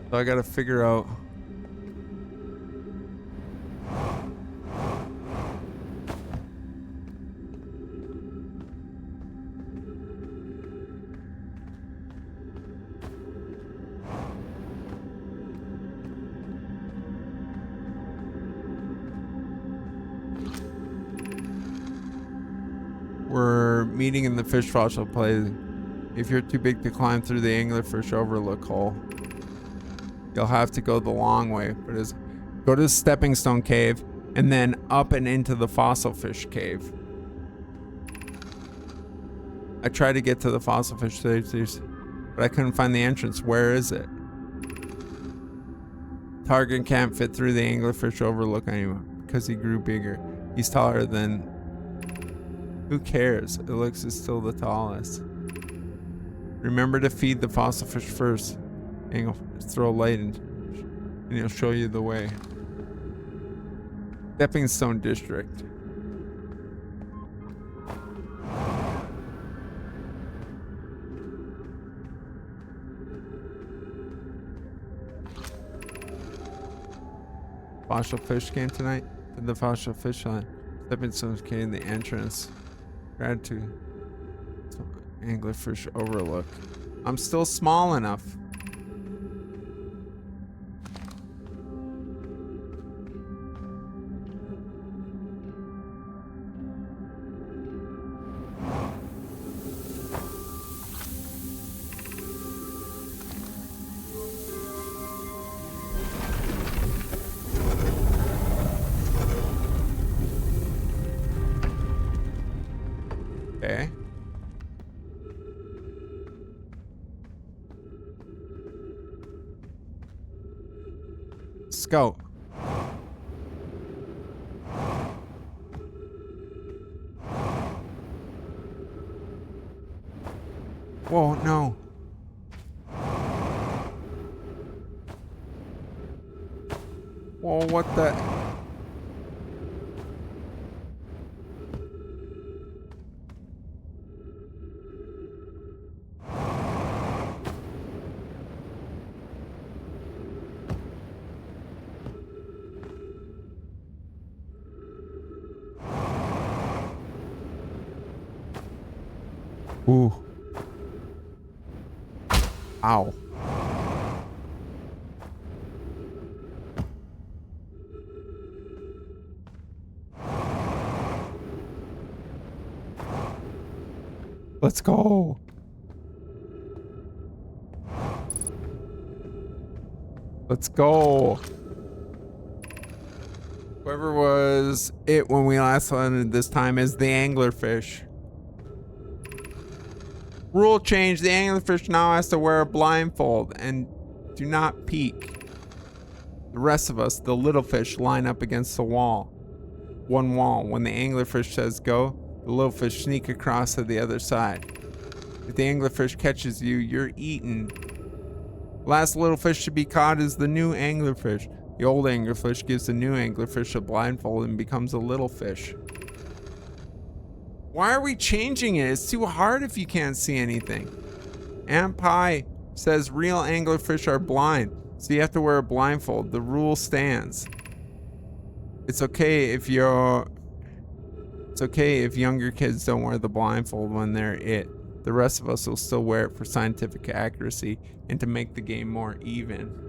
So I gotta figure out. We're meeting in the fish fossil play. If you're too big to climb through the anglerfish overlook hole, you'll have to go the long way. But go to the stepping stone cave and then up and into the fossil fish cave. I tried to get to the fossil fish stages, but I couldn't find the entrance. Where is it? Target can't fit through the anglerfish overlook anymore because he grew bigger. He's taller than... Who cares? It looks is still the tallest. Remember to feed the fossil fish first. And throw light and he'll show you the way. Stepping Stone District. Fossil fish came tonight to the fossil fish line. Stepping stones came the entrance. Gratitude. Anglerfish overlook. I'm still small enough. Okay. Let's go. Whoa, no. Whoa, what the... Ooh. Ow. Let's go. Let's go. Whoever was it when we last landed this time is the anglerfish. Rule change. The anglerfish now has to wear a blindfold and do not peek. The rest of us, the little fish, line up against the wall. One wall. When the anglerfish says go, the little fish sneak across to the other side. If the anglerfish catches you, you're eaten. Last little fish to be caught is the new anglerfish. The old anglerfish gives the new anglerfish a blindfold and becomes a little fish. Why are we changing it? It's too hard if you can't see anything. Aunt Pie says real anglerfish are blind, so you have to wear a blindfold. The rule stands. It's okay if younger kids don't wear the blindfold when they're it. The rest of us will still wear it for scientific accuracy and to make the game more even.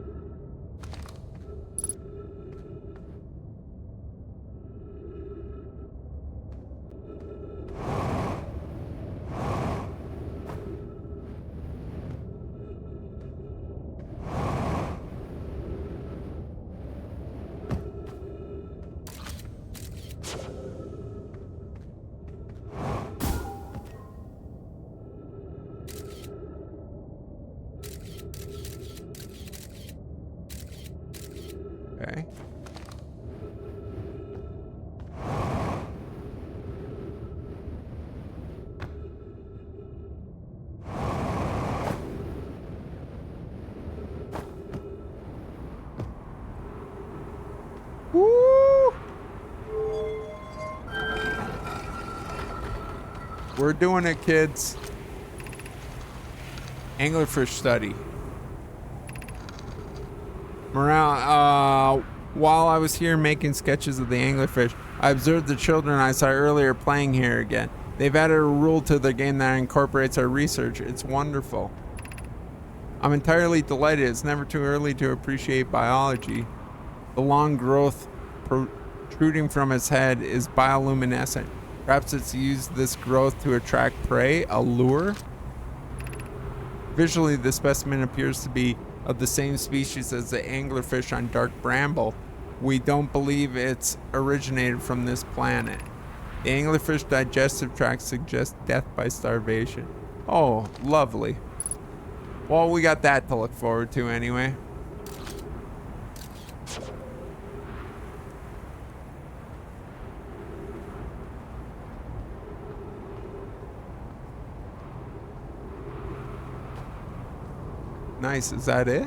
Okay. Woo! We're doing it, kids. Anglerfish study. Morale, while I was here making sketches of the anglerfish, I observed the children I saw earlier playing here again. They've added a rule to the game that incorporates our research. It's wonderful. I'm entirely delighted. It's never too early to appreciate biology. The long growth protruding from its head is bioluminescent. Perhaps it's used this growth to attract prey, a lure? Visually, the specimen appears to be of the same species as the anglerfish on Dark Bramble. We don't believe it's originated from this planet. The anglerfish digestive tract suggests death by starvation. Oh, lovely. Well, we got that to look forward to anyway. Nice. Is that it?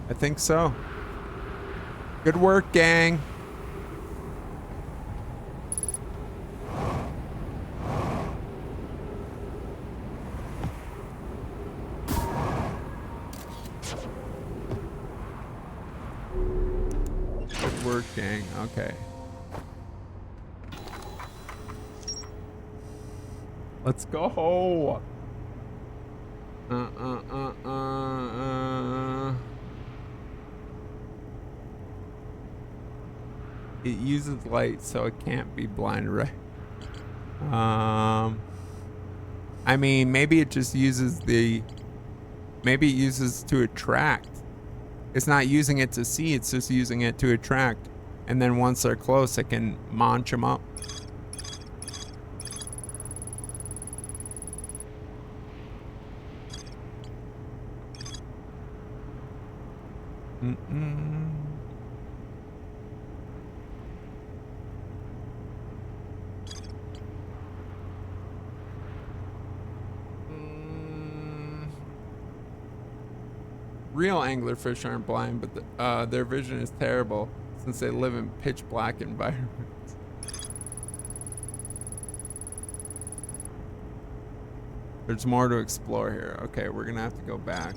I think so. Good work, gang. Good work, gang. Okay. Let's go. It uses light, so it can't be blind, right? I mean, maybe it just uses maybe it uses to attract. It's not using it to see, it's just using it to attract. And then once they're close, it can munch them up. Real anglerfish aren't blind, but their vision is terrible since they live in pitch black environments. There's more to explore here. Okay, we're gonna have to go back.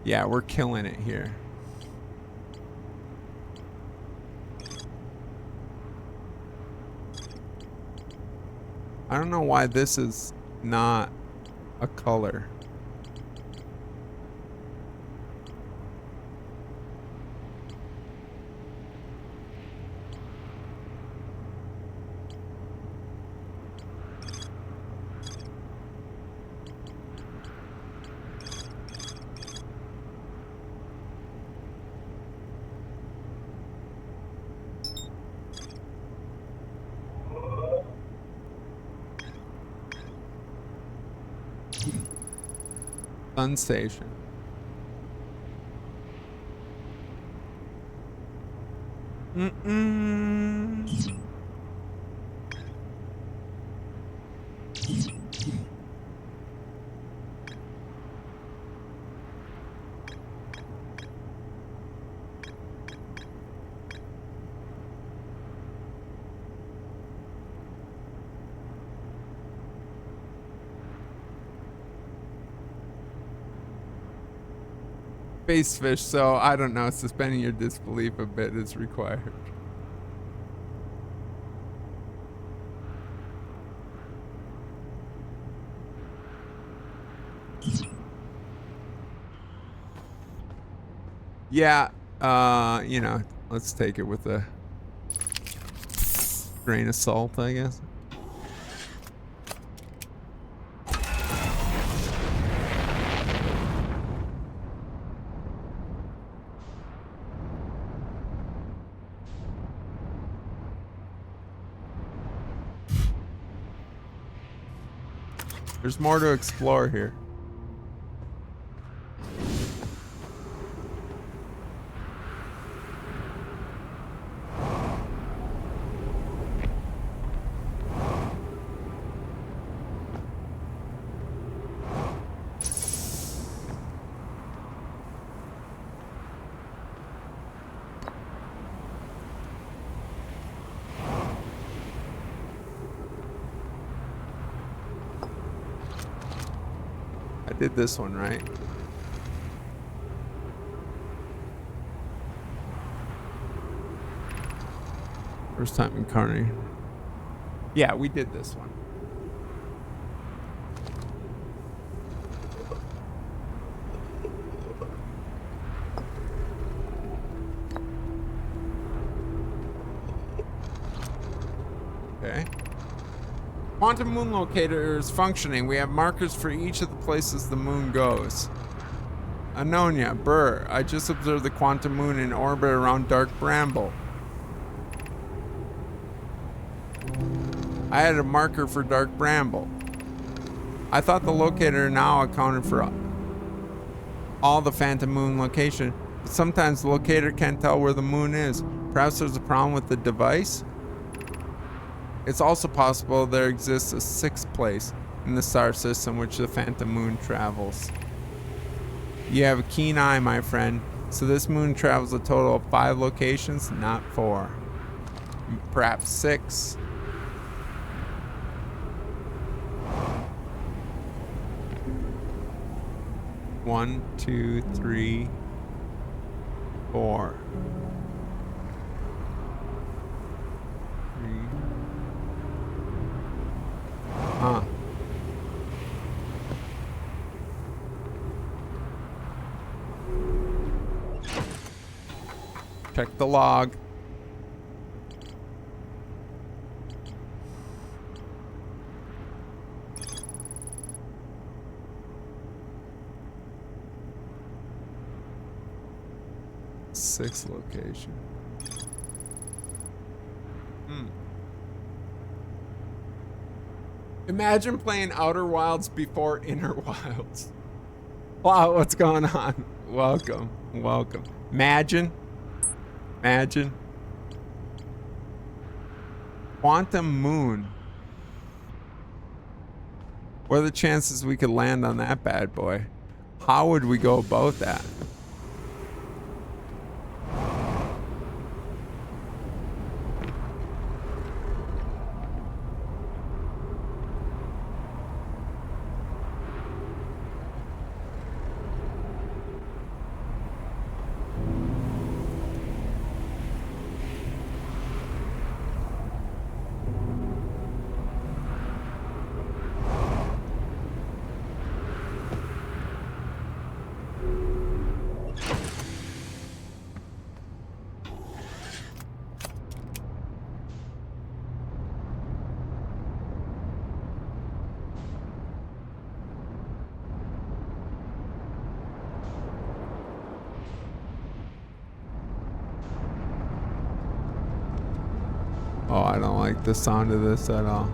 Yeah, we're killing it here. I don't know why this is not a color. Sun station. Space fish, so I don't know, suspending your disbelief a bit is required. Yeah, you know, let's take it with a grain of salt, I guess. There's more to explore here. Did this one right. First time encountering. Yeah, we did this one. Okay. Quantum moon locator is functioning. We have markers for each of the places the moon goes. Anonia, Burr. I just observed the quantum moon in orbit around Dark Bramble. I had a marker for Dark Bramble. I thought the locator now accounted for all the phantom moon location, but sometimes the locator can't tell where the moon is. Perhaps there's a problem with the device? It's also possible there exists a sixth place in the star system which the phantom moon travels. You have a keen eye, my friend. So this moon travels a total of 5 locations, not 4. Perhaps 6. One, 2, 3, 4. 3. Huh. Check the log. Sixth location. Imagine playing Outer Wilds before Inner Wilds. Wow, what's going on? Welcome. Welcome. Imagine. Quantum Moon. What are the chances we could land on that bad boy? How would we go about that? Oh, I don't like the sound of this at all.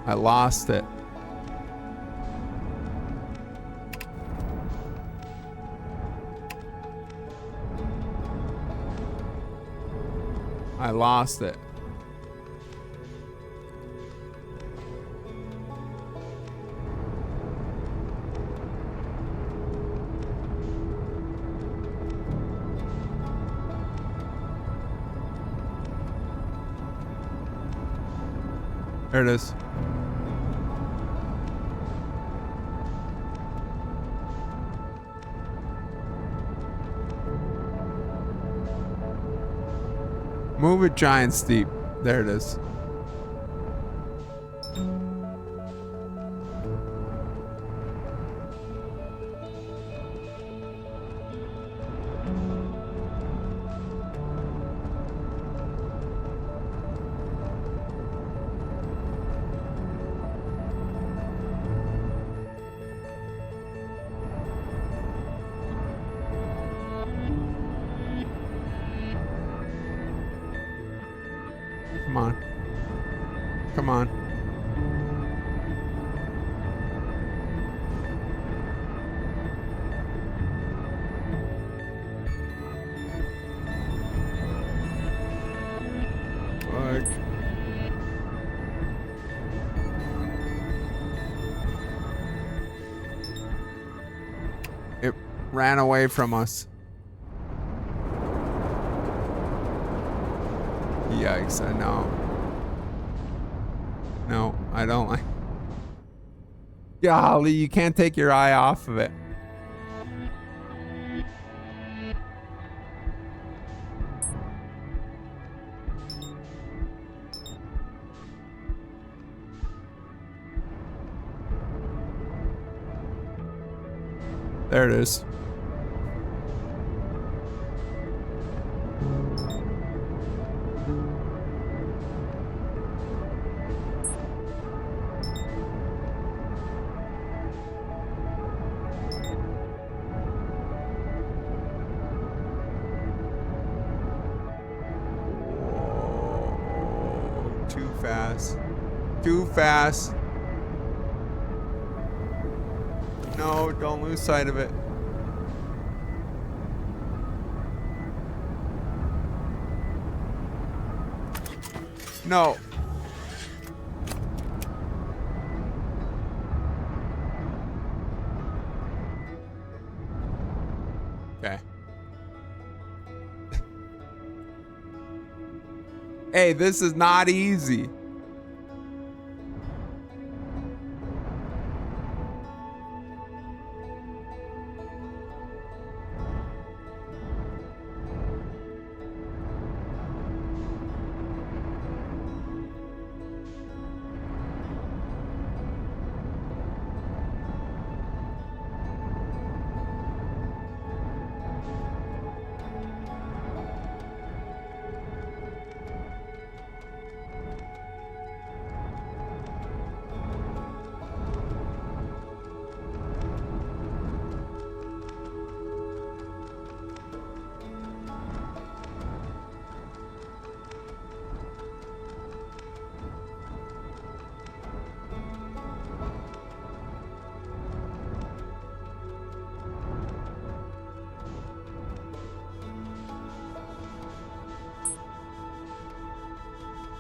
I lost it. I lost it. There it is. Move it giant steep. There it is. Come on. Come on. Fuck. It ran away from us. Yikes, I know. No, I don't like. Golly, you can't take your eye off of it. There it is. Whoa, too fast. Too fast. No, don't lose sight of it. No. Okay. Hey, this is not easy.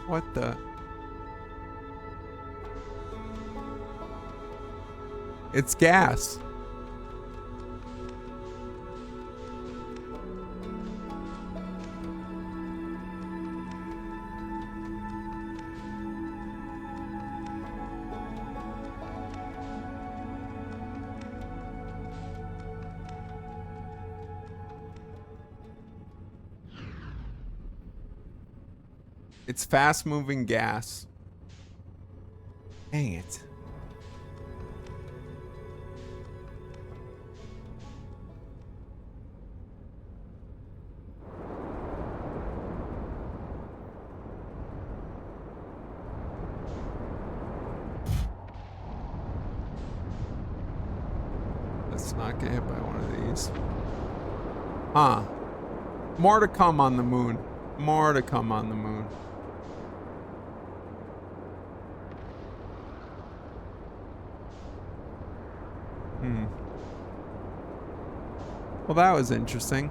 What the? It's gas. It's fast-moving gas. Dang it. Let's not get hit by one of these. Huh. More to come on the moon. More to come on the moon. Well, that was interesting.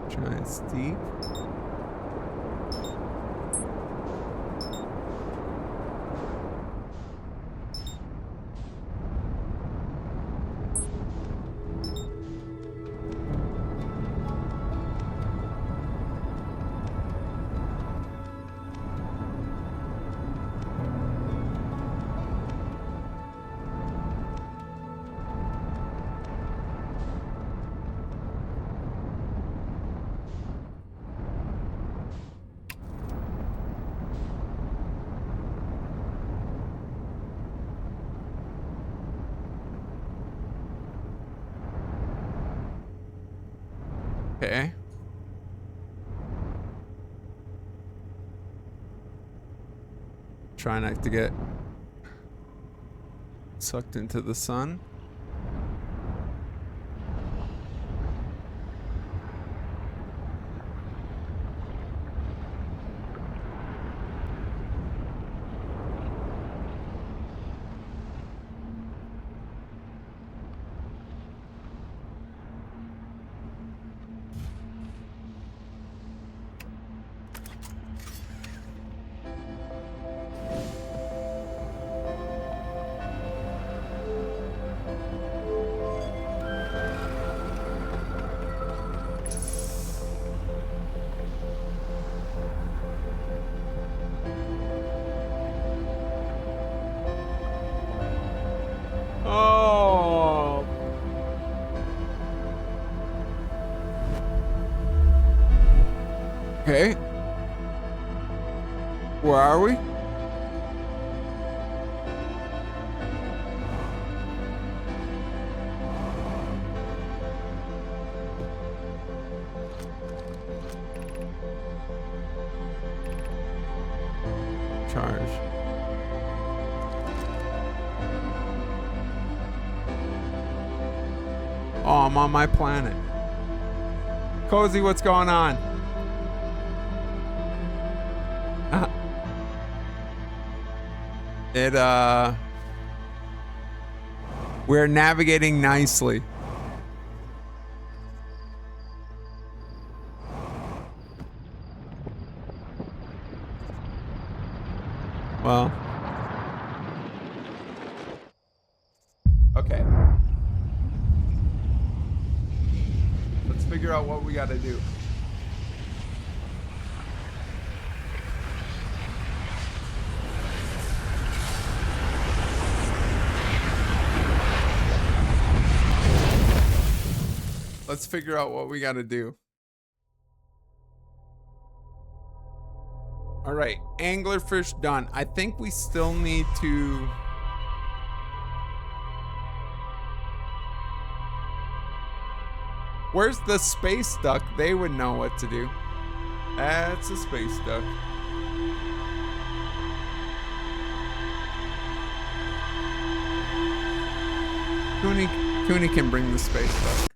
Giant steep. Okay. Try not to get sucked into the sun. Okay. Where are we? Charge. Oh, I'm on my planet. Cozy, what's going on? We're navigating nicely. Well. Okay. Let's figure out what we gotta do. Let's figure out what we gotta do. All right, anglerfish done. I think we still need to... Where's the space duck? They would know what to do. That's a space duck. Cooney can bring the space duck.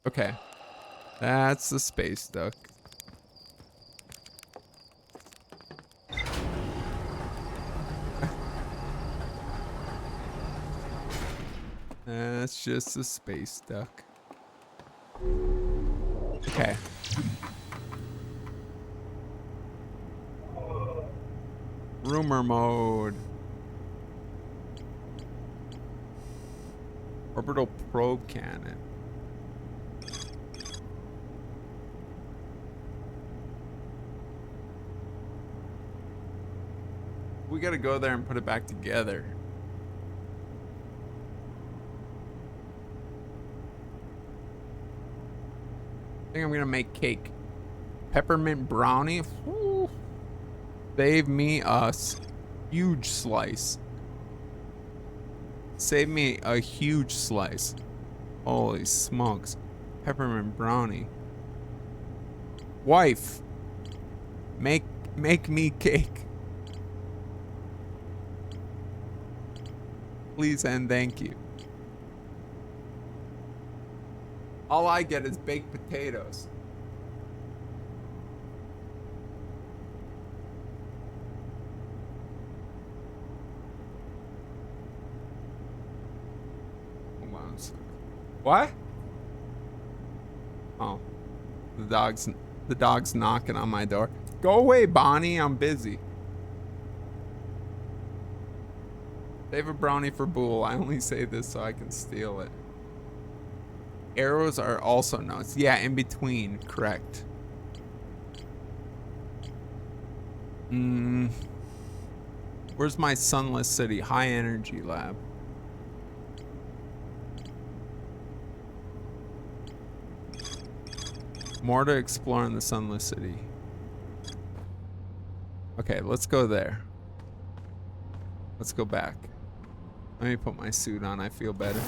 Okay. That's the space duck. That's just a space duck. Okay. Rumor mode. Orbital probe cannon. We gotta go there and put it back together. I think I'm gonna make cake. Peppermint brownie. Ooh. Save me a huge slice. Save me a huge slice. Holy smokes. Peppermint brownie. Wife. Make me cake. Please and thank you. All I get is baked potatoes. Hold on a second. What? Oh. The dog's knocking on my door. Go away, Bonnie. I'm busy. Save a brownie for Boole. I only say this so I can steal it. Arrows are also notes. Yeah, in between. Correct. Where's my sunless city? High energy lab. More to explore in the sunless city. Okay, let's go there. Let's go back. Let me put my suit on. I feel better.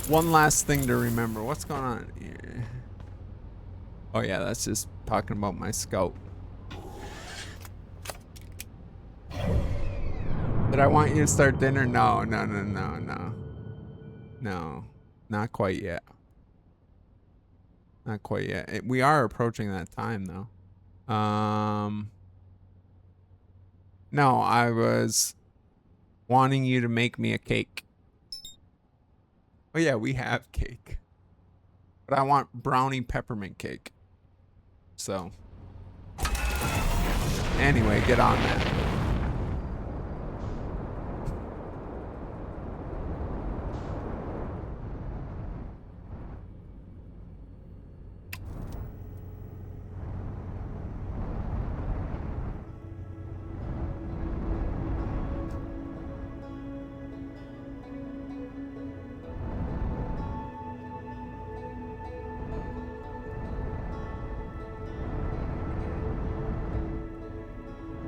One last thing to remember. What's going on here? Oh yeah, that's just talking about my scout. Did I want you to start dinner? No. No, not quite yet. Not quite yet. We are approaching that time though. No, I was wanting you to make me a cake. Oh yeah, we have cake. But I want brownie peppermint cake. So. Anyway, get on that.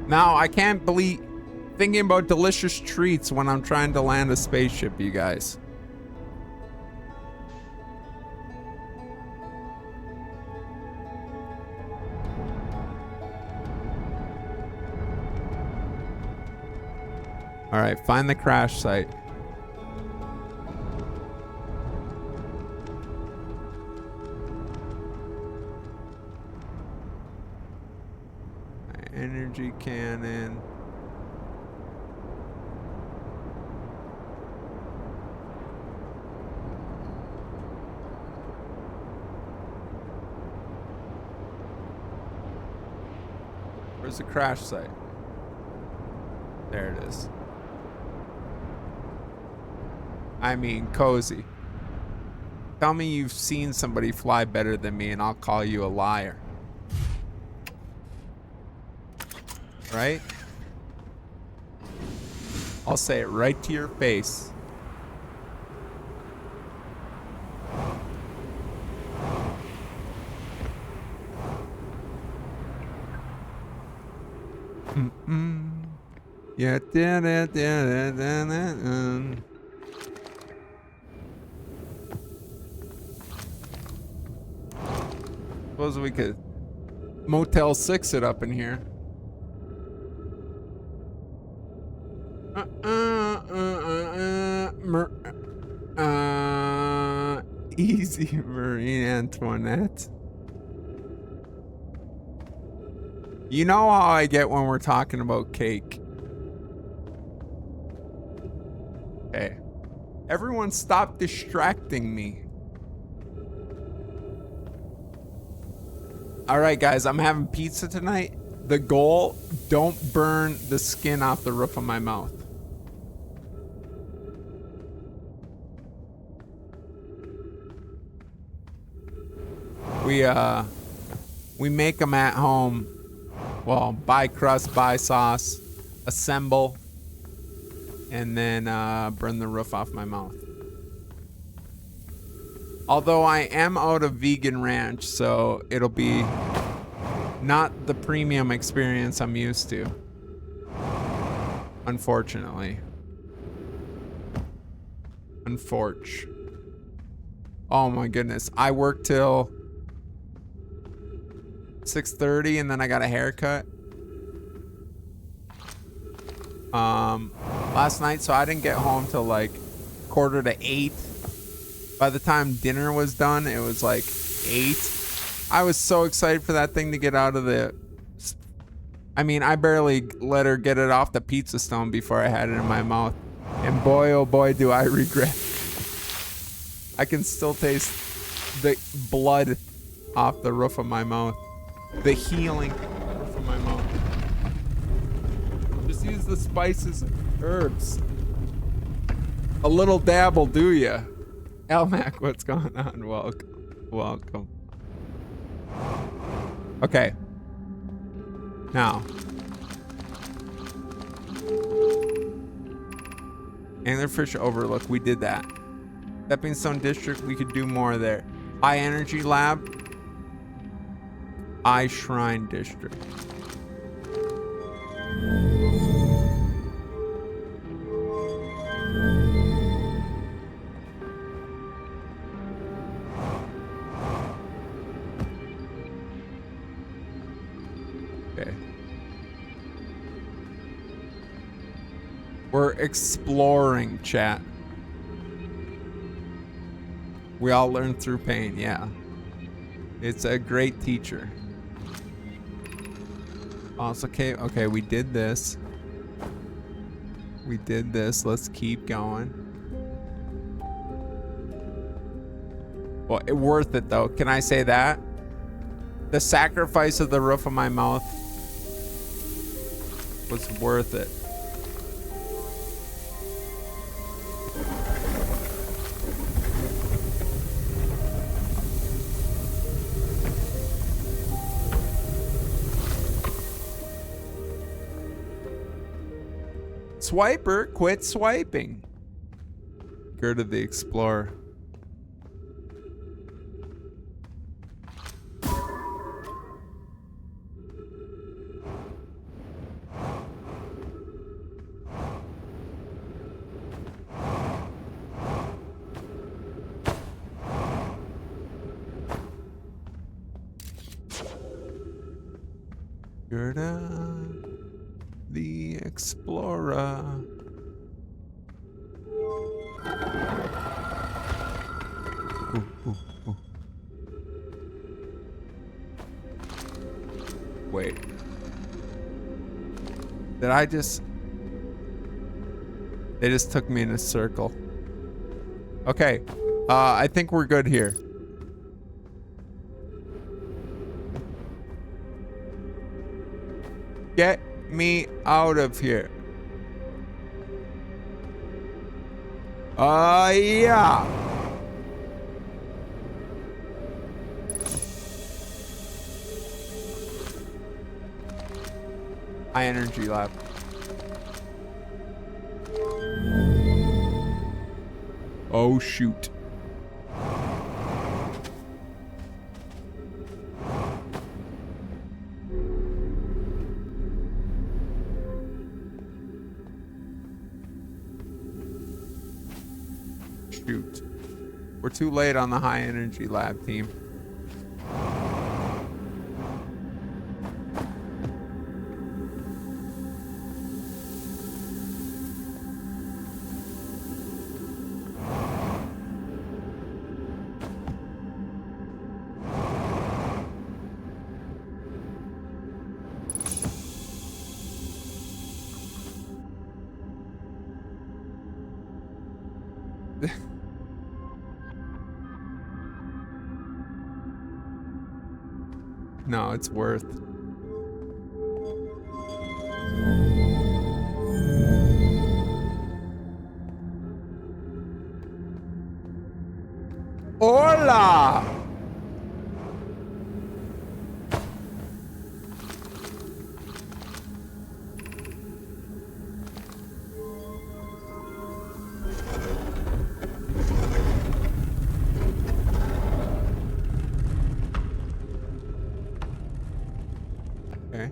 Now, I can't believe thinking about delicious treats when I'm trying to land a spaceship, you guys. All right, find the crash site. Energy cannon. Where's the crash site? There it is. I mean, cozy. Tell me you've seen somebody fly better than me and I'll call you a liar. Right? I'll say it right to your face. Yeah, suppose we could Motel 6 it up in here. Easy, Marie Antoinette. You know how I get when we're talking about cake. Hey, everyone stop distracting me. All right, guys, I'm having pizza tonight. The goal, don't burn the skin off the roof of my mouth. We make them at home. Well, buy crust, buy sauce, assemble, and then burn the roof off my mouth. Although I am out of vegan ranch, so it'll be not the premium experience I'm used to. Unfortunately. Oh my goodness. I work till 6:30 and then I got a haircut. Last night, so I didn't get home till like 7:45. By the time dinner was done, it was like 8. I was so excited for that thing to get out of the... I mean, I barely let her get it off the pizza stone before I had it in my mouth. And boy, oh boy, do I regret. I can still taste the blood off the roof of my mouth. The healing roof of my mouth. Just use the spices and herbs. A little dab will do ya. Elmac, what's going on? Welcome. Okay. Now. Anglerfish Overlook, we did that. Stepping Stone District, we could do more there. High Energy Lab. Eye Shrine District. Okay. We're exploring, chat. We all learn through pain, yeah. It's a great teacher. Also, okay, we did this. Let's keep going. Well, worth it though. Can I say that? The sacrifice of the roof of my mouth was worth it. Swiper, quit swiping. Go to the Explorer. Gerda the Explorer. Ooh, ooh, ooh. Wait. Did I just... They just took me in a circle. Okay. I think we're good here. Get me out of here. Yeah. High energy lab. Oh, shoot. Shoot. We're too late on the high energy lab team. No, it's worth. Hola! Okay.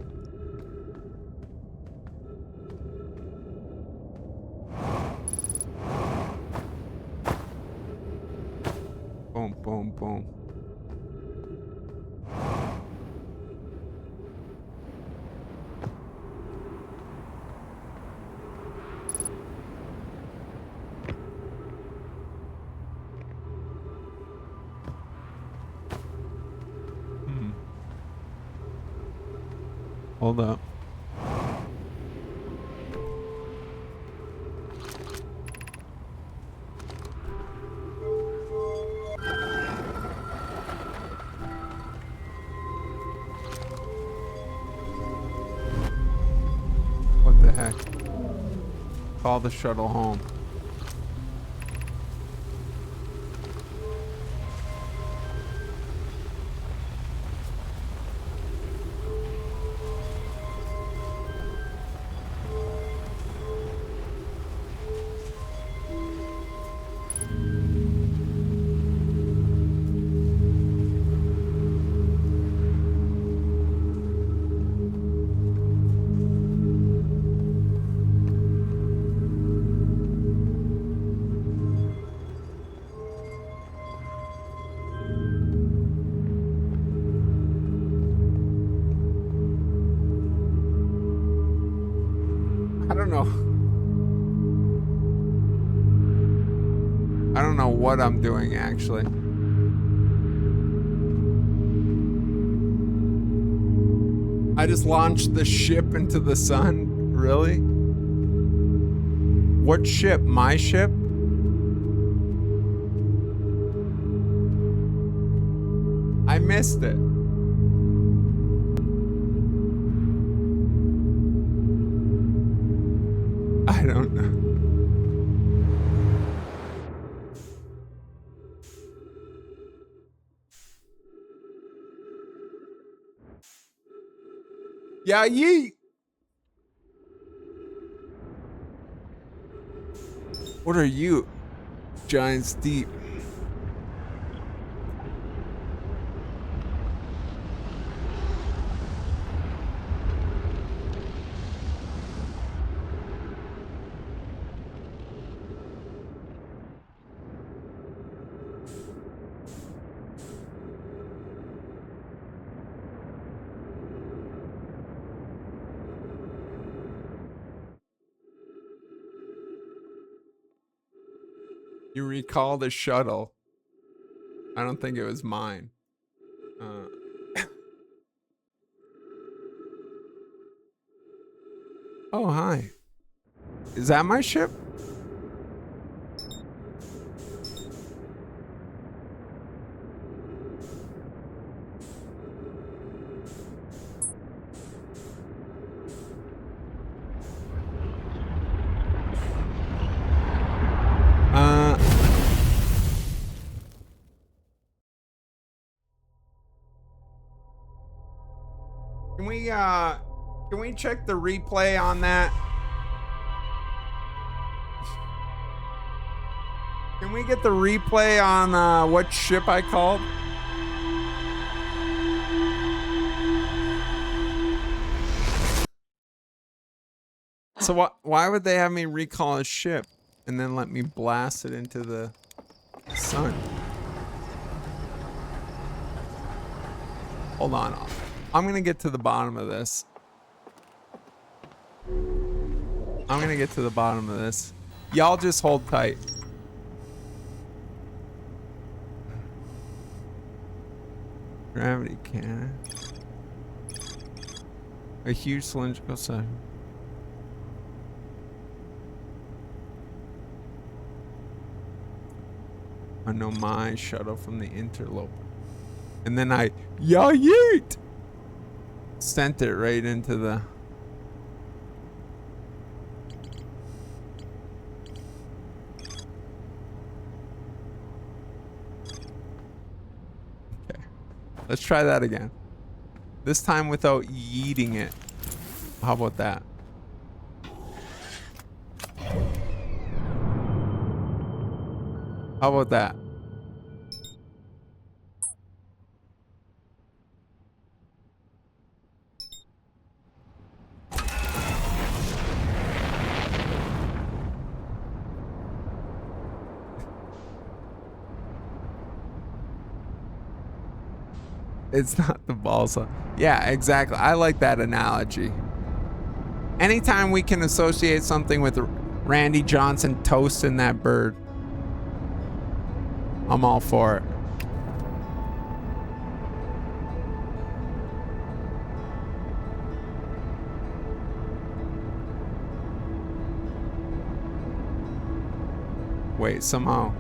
Boom, boom, boom. Hold up. What the heck? Call the shuttle home. I don't know. I don't know what I'm doing, actually. I just launched the ship into the sun? Really? What ship? My ship? I missed it. I don't know. Yeah, yeet. What are you? Giants deep. You recall the shuttle. I don't think it was mine. Oh, hi. Is that my ship? Can we check the replay on that? Can we get the replay on what ship I called? So why would they have me recall a ship and then let me blast it into the sun? Hold on. I'm gonna get to the bottom of this. Y'all just hold tight. Gravity cannon. A huge cylindrical section. I know my shuttle from the interloper. And then I yeet! Sent it right into the... Okay. Let's try that again. This time without yeeting it. How about that? How about that? It's not the balsa. Yeah, exactly. I like that analogy. Anytime we can associate something with Randy Johnson toasting that bird, I'm all for it. Wait, somehow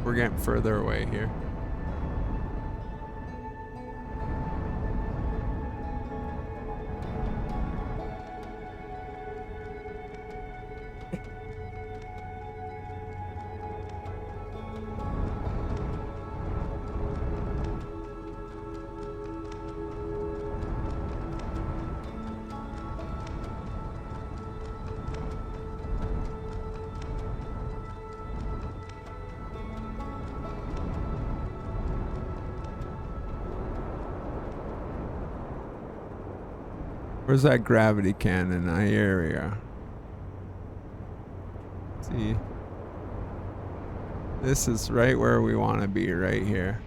we're getting further away here. Where's that gravity cannon? Here we are. See, this is right where we want to be, right here.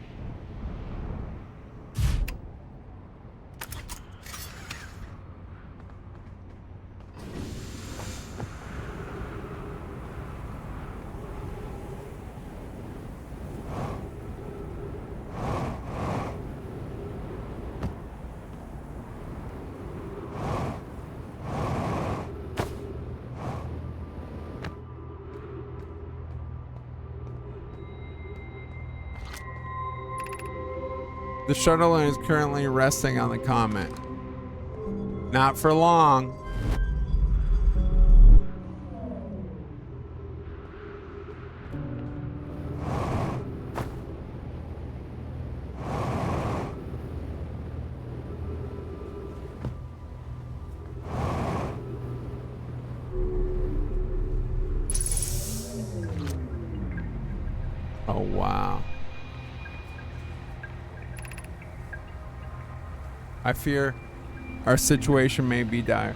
The shuttle is currently resting on the comet. Not for long. Oh, wow. I fear our situation may be dire.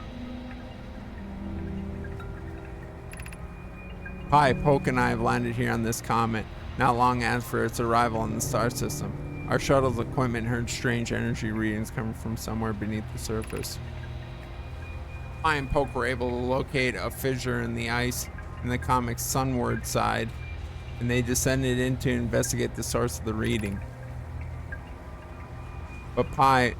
Hi, Poke and I have landed here on this comet, not long after its arrival in the star system. Our shuttle's equipment heard strange energy readings coming from somewhere beneath the surface. I and Poke were able to locate a fissure in the ice in the comet's sunward side and they descended in to investigate the source of the reading. But Pi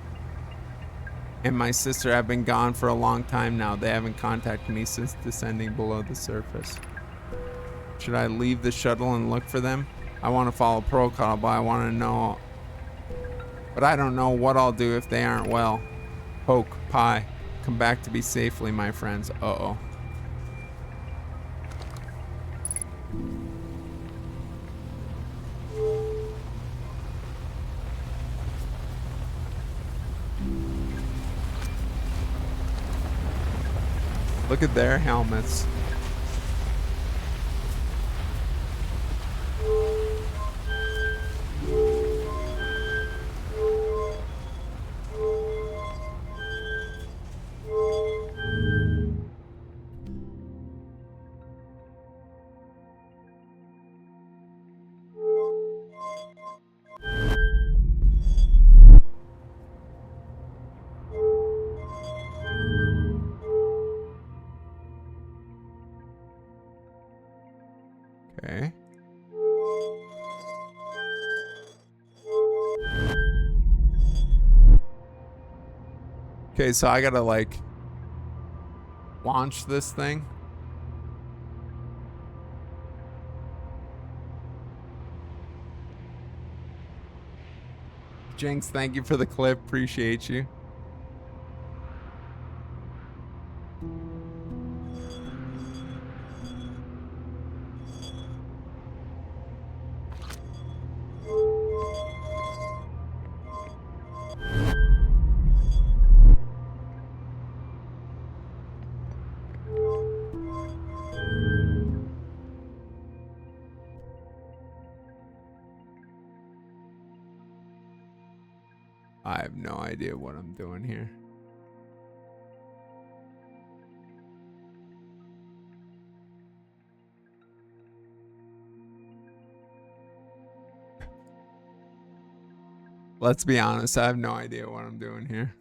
and my sister have been gone for a long time now. They haven't contacted me since descending below the surface. Should I leave the shuttle and look for them? I want to follow protocol, but I want to know. But I don't know what I'll do if they aren't well. Poke, Pi, come back to me safely, my friends. Uh-oh. Look at their helmets. Okay. Okay, so I gotta like launch this thing. Jinx, thank you for the clip. Appreciate you. I have no idea what I'm doing here. Let's be honest, I have no idea what I'm doing here.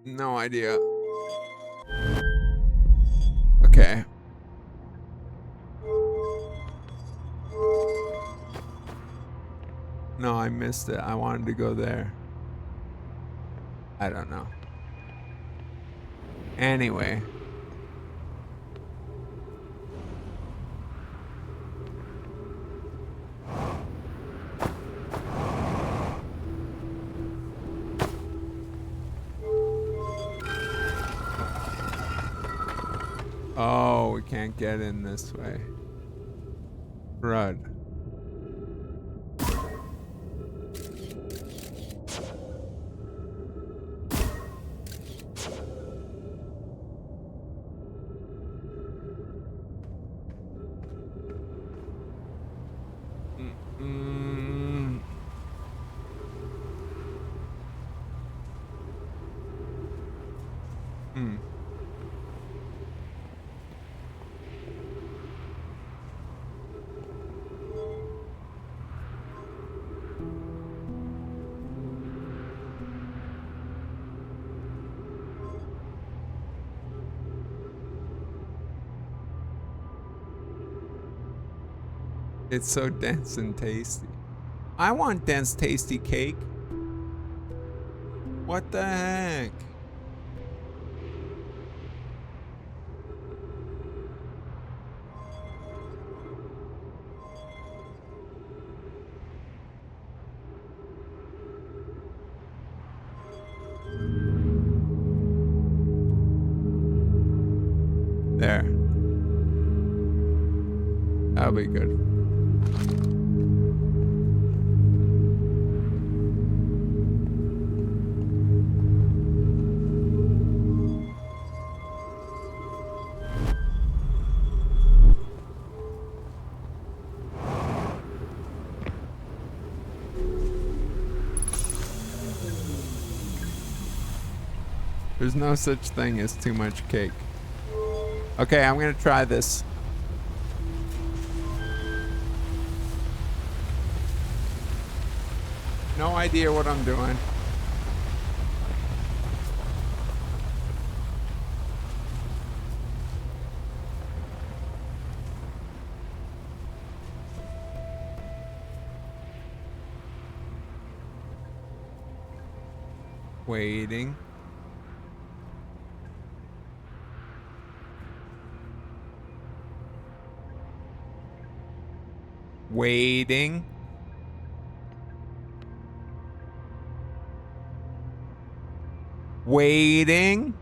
No idea. Okay. No, I missed it. I wanted to go there. I don't know. Anyway. Oh, we can't get in this way. Crud. It's so dense and tasty. I want dense, tasty cake. What the heck? That'll be good. There's no such thing as too much cake. Okay, I'm gonna try this. No idea what I'm doing. Waiting. Waiting. Waiting.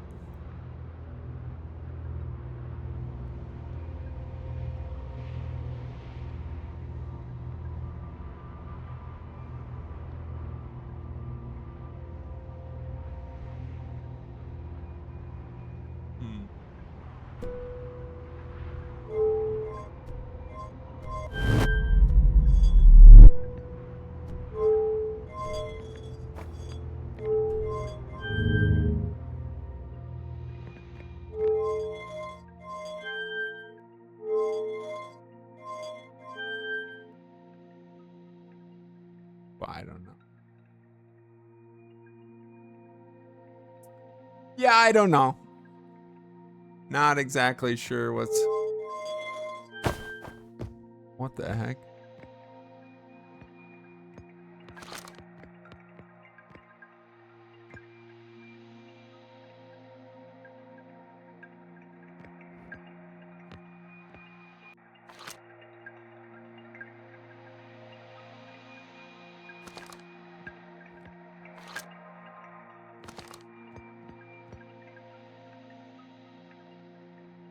I don't know. Yeah, I don't know. Not exactly sure what's... What the heck?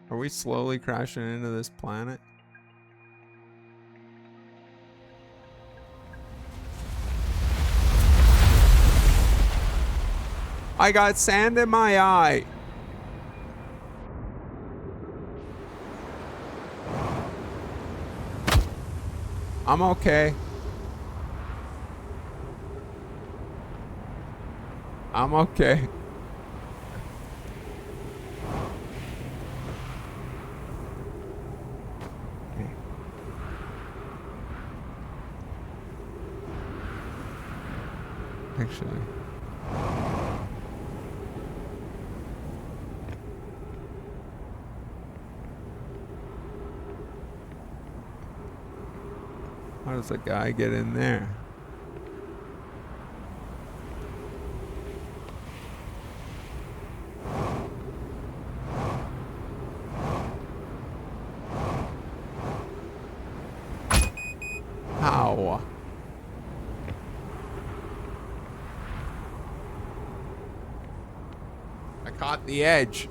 Are we slowly crashing into this planet? I got sand in my eye. I'm okay. I'm okay. Actually. How does a guy get in there? How? I caught the edge.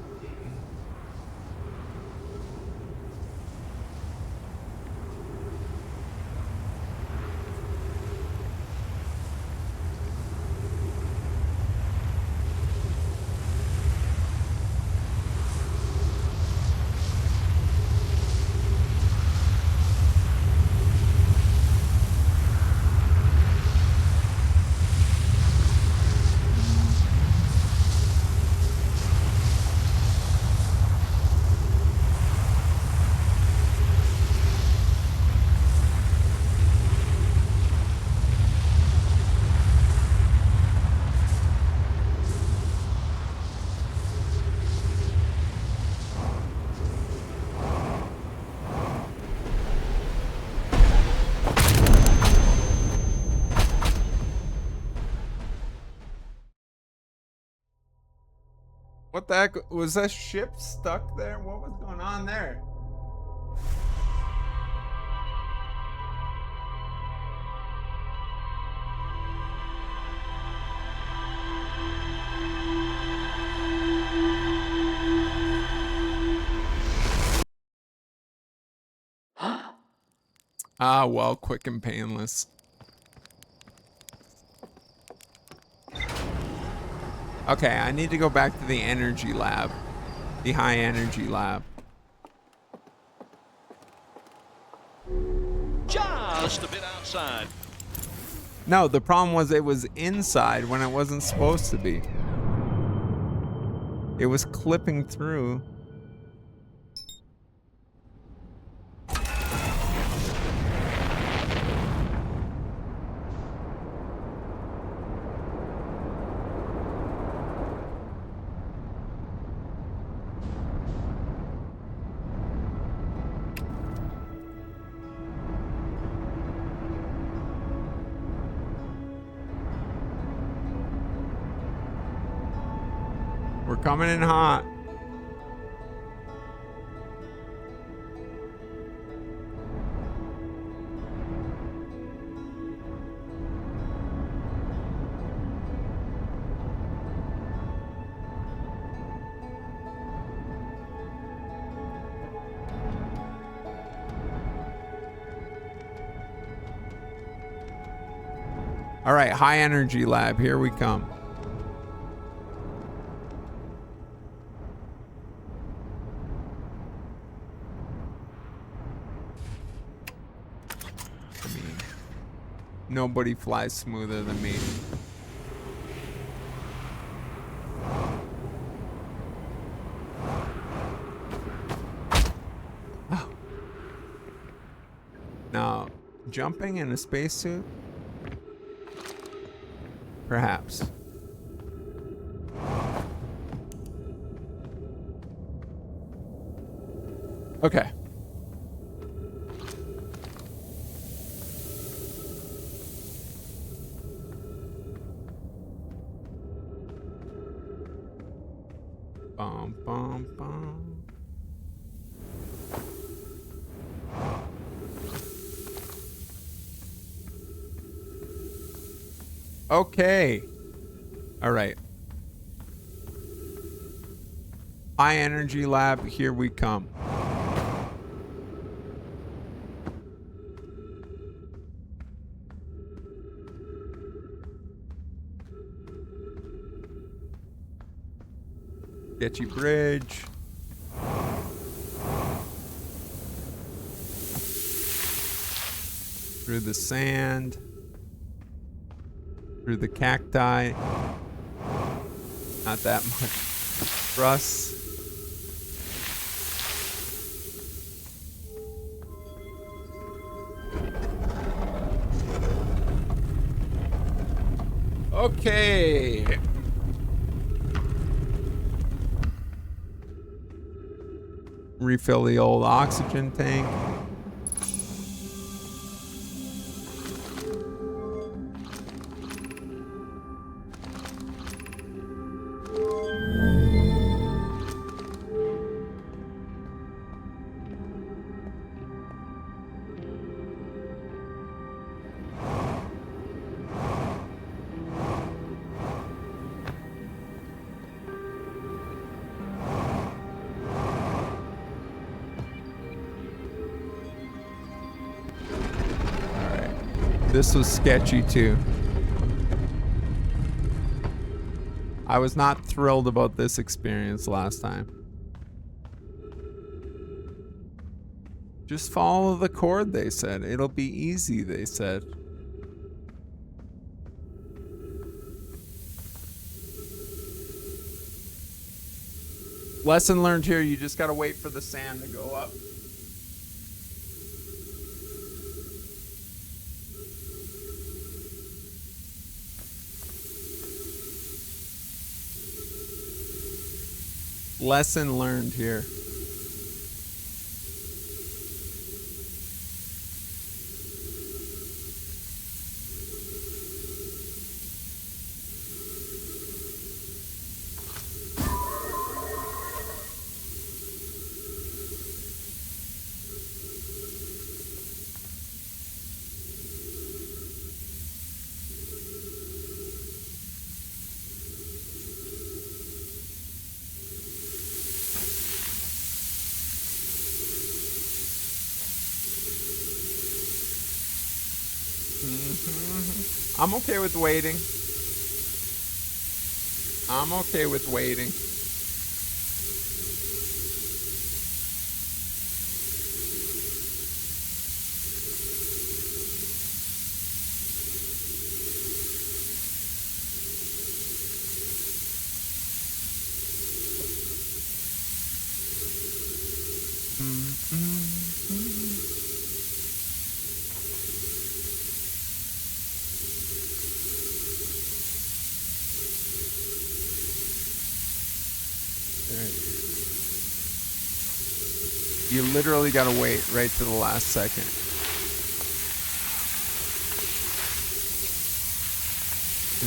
What the heck? Was that ship stuck there? What was going on there? Ah, well, quick and painless. Okay, I need to go back to the energy lab. The high energy lab. Just a bit outside. No, the problem was it was inside when it wasn't supposed to be. It was clipping through. We're coming in hot. All right, high energy lab, here we come. I mean, nobody flies smoother than me. Oh. Now, jumping in a spacesuit? Perhaps. Okay. Bum, bum, bum. Okay. All right. High energy lab, here we come. Sketchy bridge. Through the sand. Through the cacti. Not that much. Russ. Okay. Refill the old oxygen tank. This was sketchy too. I was not thrilled about this experience last time. Just follow the cord, they said. It'll be easy, they said. Lesson learned here, you just gotta wait for the sand to go up. Lesson learned here. I'm okay with waiting. I'm okay with waiting. You literally gotta wait right to the last second.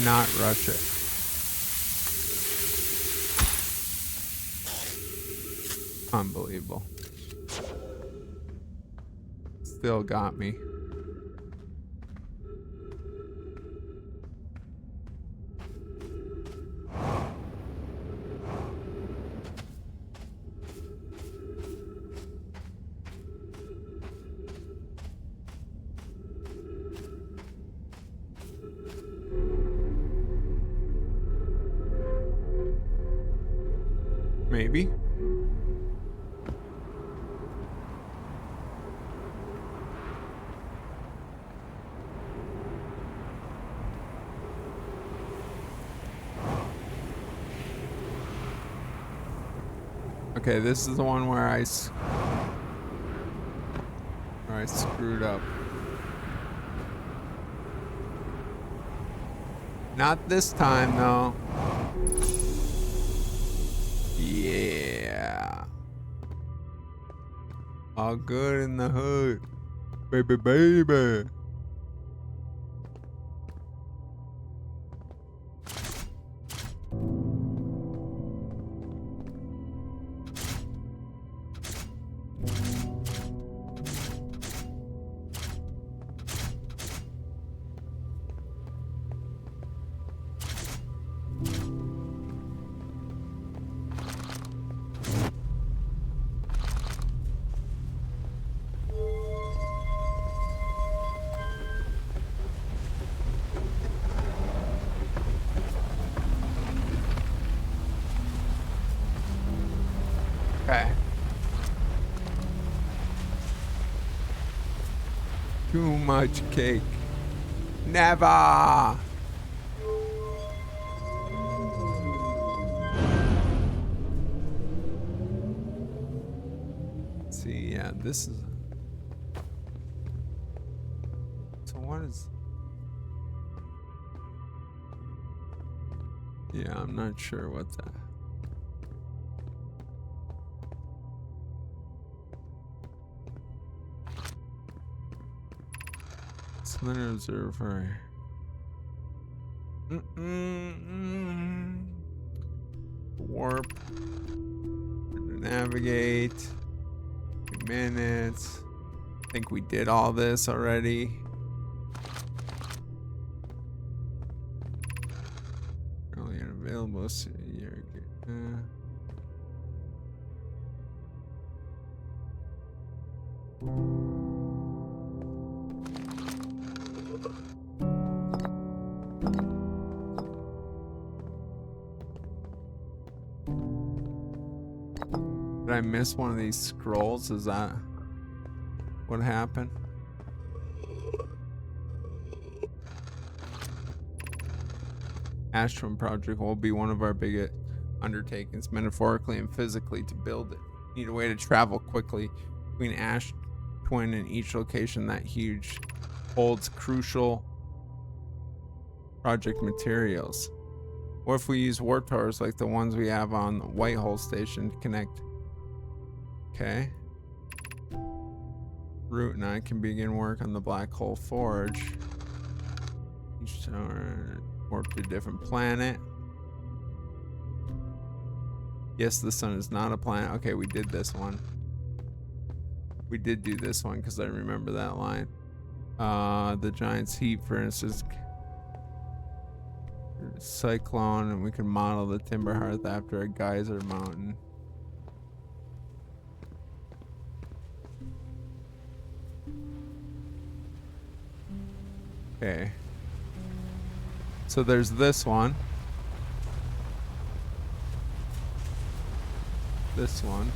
Not rush it. Unbelievable. Still got me. Maybe. Okay, this is the one where I screwed up. Not this time, though. Yeah. All good in the hood. Baby, baby. Okay. Too much cake. Never. Let's see, yeah, this is. So what is? Yeah, I'm not sure what that. Cylinder observer. Warp. Navigate. 2 minutes. I think we did all this already. Currently unavailable. So you're good. Did I miss one of these scrolls? Is that what happened? Astron project will be one of our biggest undertakings, metaphorically and physically, to build it. We need a way to travel quickly between Ash Twin and each location that huge holds crucial project materials. What if we use warp towers like the ones we have on the Whitehole station to connect? Okay. Route 9 can begin work on the Black Hole Forge. Each tower warp to a different planet. Yes, the sun is not a planet. Okay, we did this one. We did do this one because I remember that line. The Giant's heat, for instance. Cyclone, and we can model the Timber Hearth after a geyser mountain. Okay. So there's this one. This one.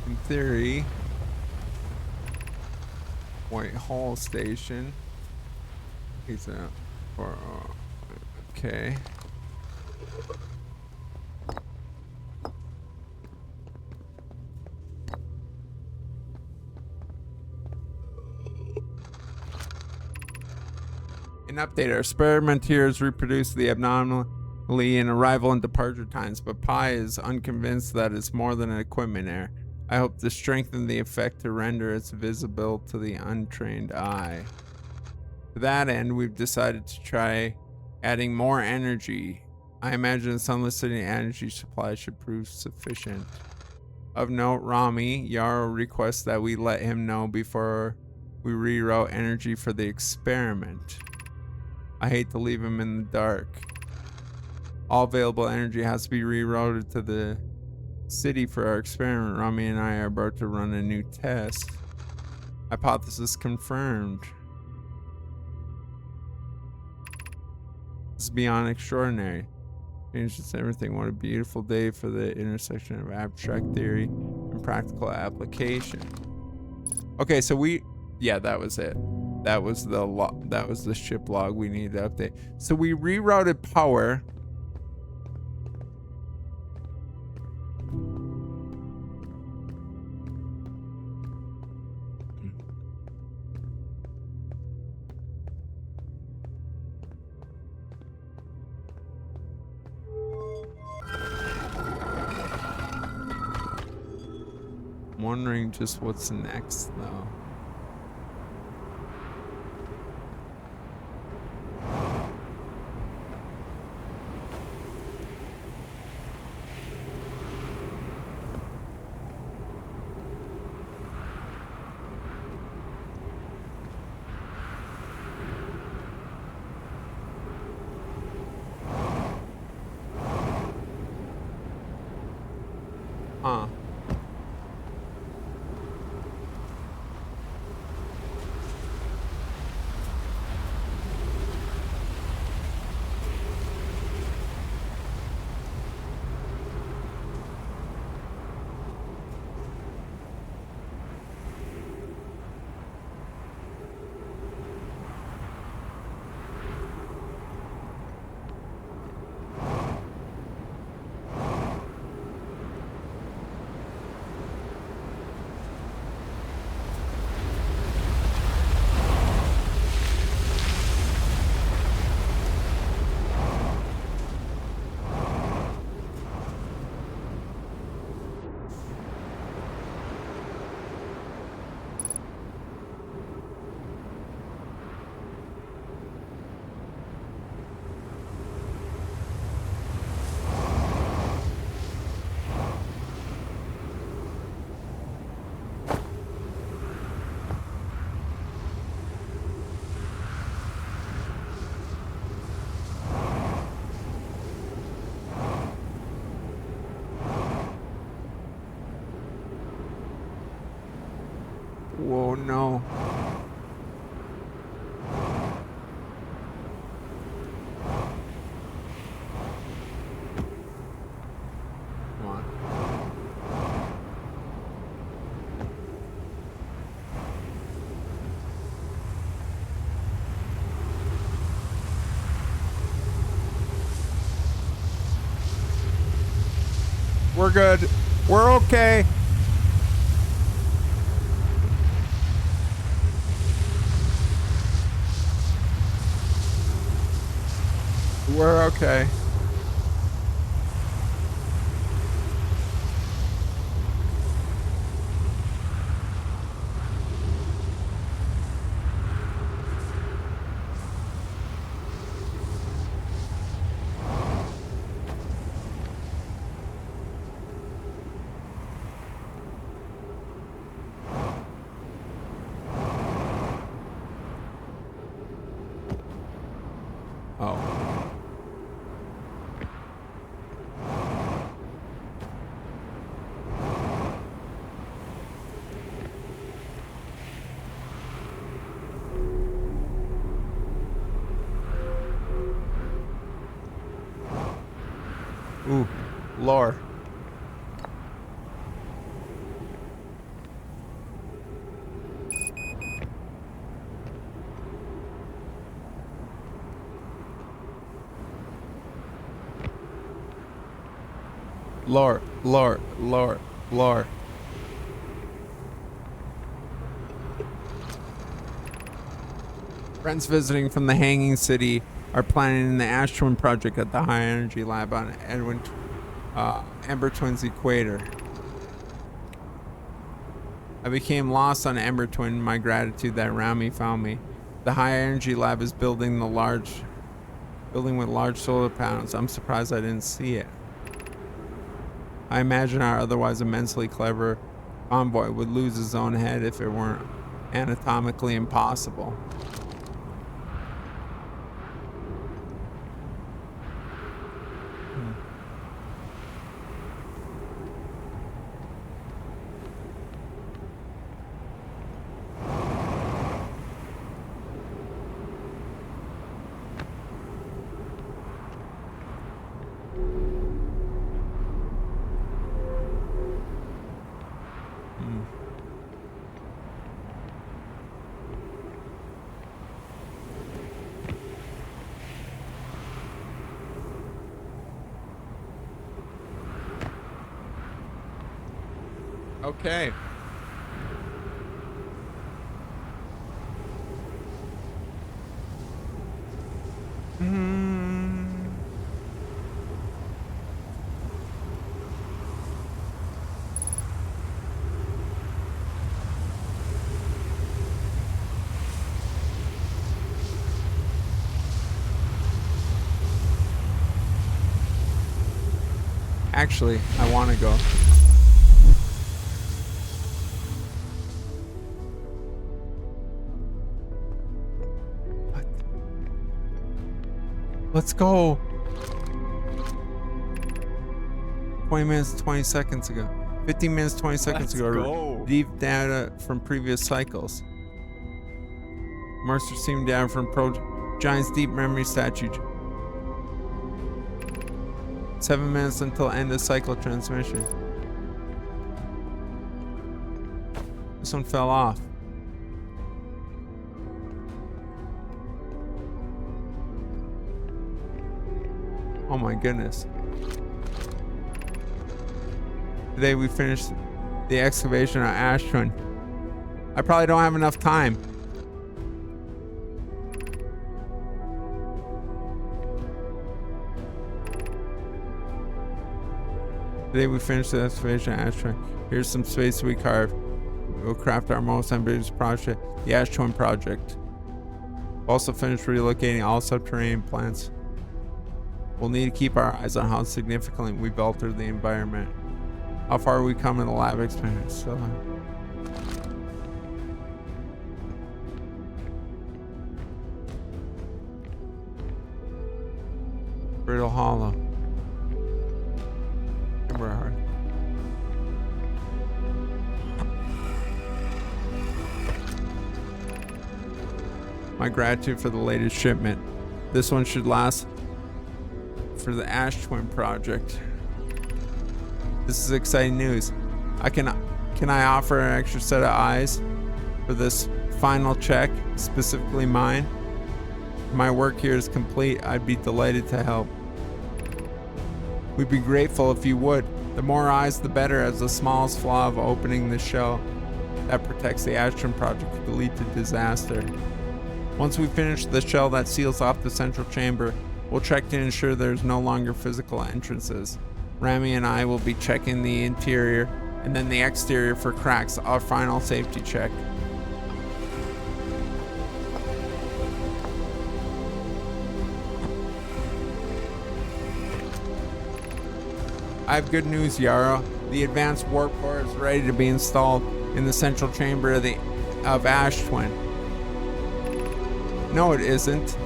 In theory, Whitehall Station. He's out for okay. An update. Our experimenters reproduce the abnormally in arrival and departure times, but Pi is unconvinced that it's more than an equipment error. I hope to strengthen the effect to render it visible to the untrained eye. To that end, we've decided to try adding more energy. I imagine the Sunless City energy supply should prove sufficient. Of note, Rami, Yarrow requests that we let him know before we reroute energy for the experiment. I hate to leave him in the dark. All available energy has to be rerouted to the city for our experiment. Rami and I are about to run a new test. Hypothesis confirmed. This is beyond extraordinary. Changes everything. What a beautiful day for the intersection of abstract theory and practical application. Okay, so yeah, that was it. That was the ship log we needed to update. So we rerouted power. I'm wondering just what's next though. Huh. Whoa, no. Come on. We're good. We're okay. We're okay. Oh. Ooh, lore. Lore, lore, lore, lore. Friends visiting from the Hanging City are planning the Ash Twin project at the High Energy Lab on Ember Twin's equator. I became lost on Ember Twin. My gratitude that Rami found me. The High Energy Lab is building with large solar panels. I'm surprised I didn't see it. I imagine our otherwise immensely clever convoy would lose his own head if it weren't anatomically impossible. Okay. Actually, I want to go. What? Let's go. 20 minutes, 20 seconds ago. 15 minutes, 20 seconds ago. Go. Deep data from previous cycles. Mercer seemed down from Giant's deep memory statue. 7 minutes until end of cycle transmission. This one fell off. Oh my goodness. Today we finished the excavation on Ash Twin. I probably don't have enough time. Today we finished the excavation on Ash Twin. Here's some space we carved. We'll craft our most ambitious project, the Ash Twin project. We'll also finished relocating all subterranean plants. We'll need to keep our eyes on how significantly we've altered the environment. How far we come in the lab experience. So, Brittle Hollow. Timberhard. My gratitude for the latest shipment. This one should last for the Ash Twin project. This is exciting news. Can I offer an extra set of eyes for this final check, specifically mine? If my work here is complete, I'd be delighted to help. We'd be grateful if you would. The more eyes, the better, as the smallest flaw of opening the shell that protects the Ash Twin project could lead to disaster. Once we finish the shell that seals off the central chamber, we'll check to ensure there's no longer physical entrances. Rami and I will be checking the interior and then the exterior for cracks, our final safety check. I have good news, Yarrow. The advanced warp core is ready to be installed in the central chamber of Ash Twin. No, it isn't.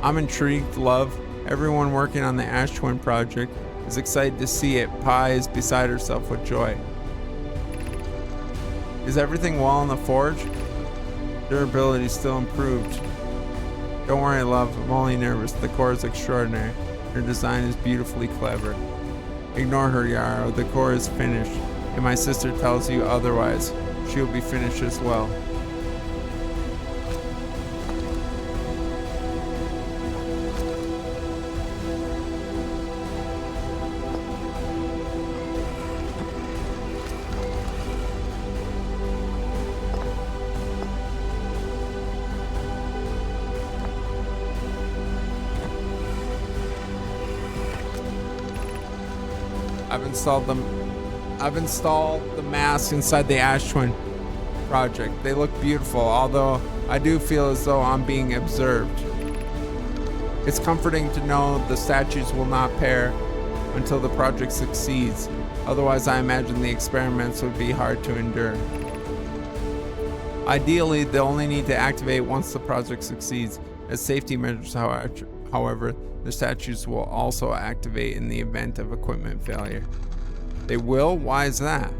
I'm intrigued, love. Everyone working on the Ash Twin project is excited to see it. Pi is beside herself with joy. Is everything well in the forge? Durability still improved. Don't worry, love. I'm only nervous. The core is extraordinary. Her design is beautifully clever. Ignore her, Yara. The core is finished, and my sister tells you otherwise. She will be finished as well. I've installed the mask inside the Ash Twin project. They look beautiful, although I do feel as though I'm being observed. It's comforting to know the statues will not pair until the project succeeds. Otherwise, I imagine the experiments would be hard to endure. Ideally, they'll only need to activate once the project succeeds. As safety measures, however, the statues will also activate in the event of equipment failure. They will? Why is that?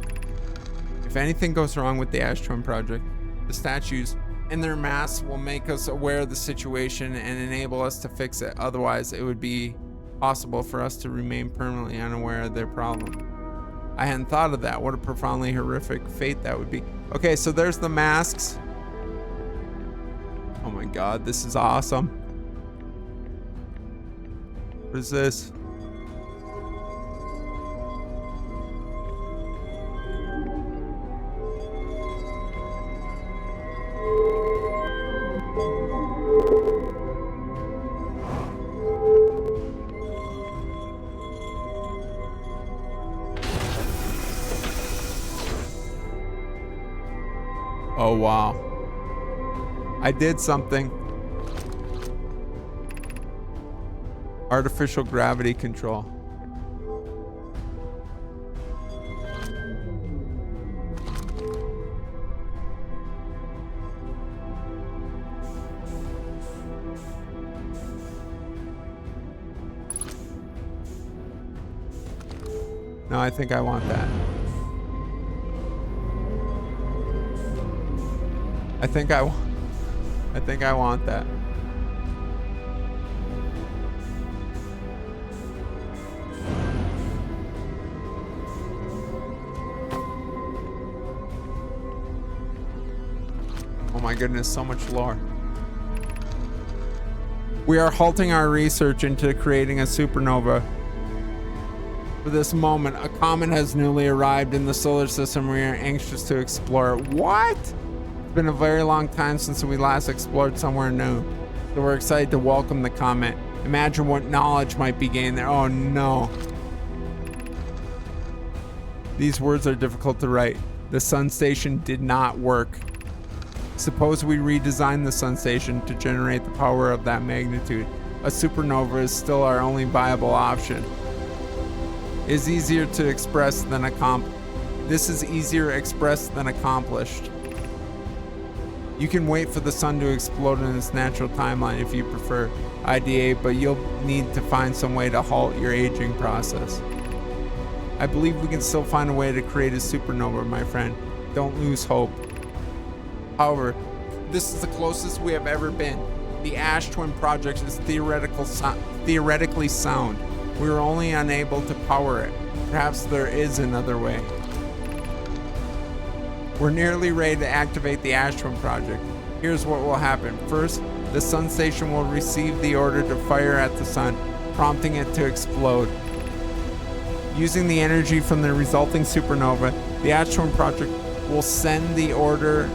If anything goes wrong with the Ash Twin project, the statues and their masks will make us aware of the situation and enable us to fix it. Otherwise, it would be possible for us to remain permanently unaware of their problem. I hadn't thought of that. What a profoundly horrific fate that would be. Okay, so there's the masks. Oh my god, this is awesome. What is this? Oh wow. I did something. Artificial gravity control. No, I think I want that. I think I want that. Oh my goodness, so much lore. We are halting our research into creating a supernova. For this moment, a comet has newly arrived in the solar system. We are anxious to explore it. What? It's been a very long time since we last explored somewhere new. So we're excited to welcome the comet. Imagine what knowledge might be gained there. Oh no. These words are difficult to write. The sun station did not work. Suppose we redesign the sun station to generate the power of that magnitude. A supernova is still our only viable option. It is easier to express than This is easier expressed than accomplished. You can wait for the sun to explode in its natural timeline if you prefer, IDA, but you'll need to find some way to halt your aging process. I believe we can still find a way to create a supernova, my friend. Don't lose hope. However, this is the closest we have ever been. The Ash Twin project is theoretically sound. We were only unable to power it. Perhaps there is another way. We're nearly ready to activate the Ash Twin project. Here's what will happen. First, the sun station will receive the order to fire at the sun, prompting it to explode. Using the energy from the resulting supernova, the Ash Twin project will send the order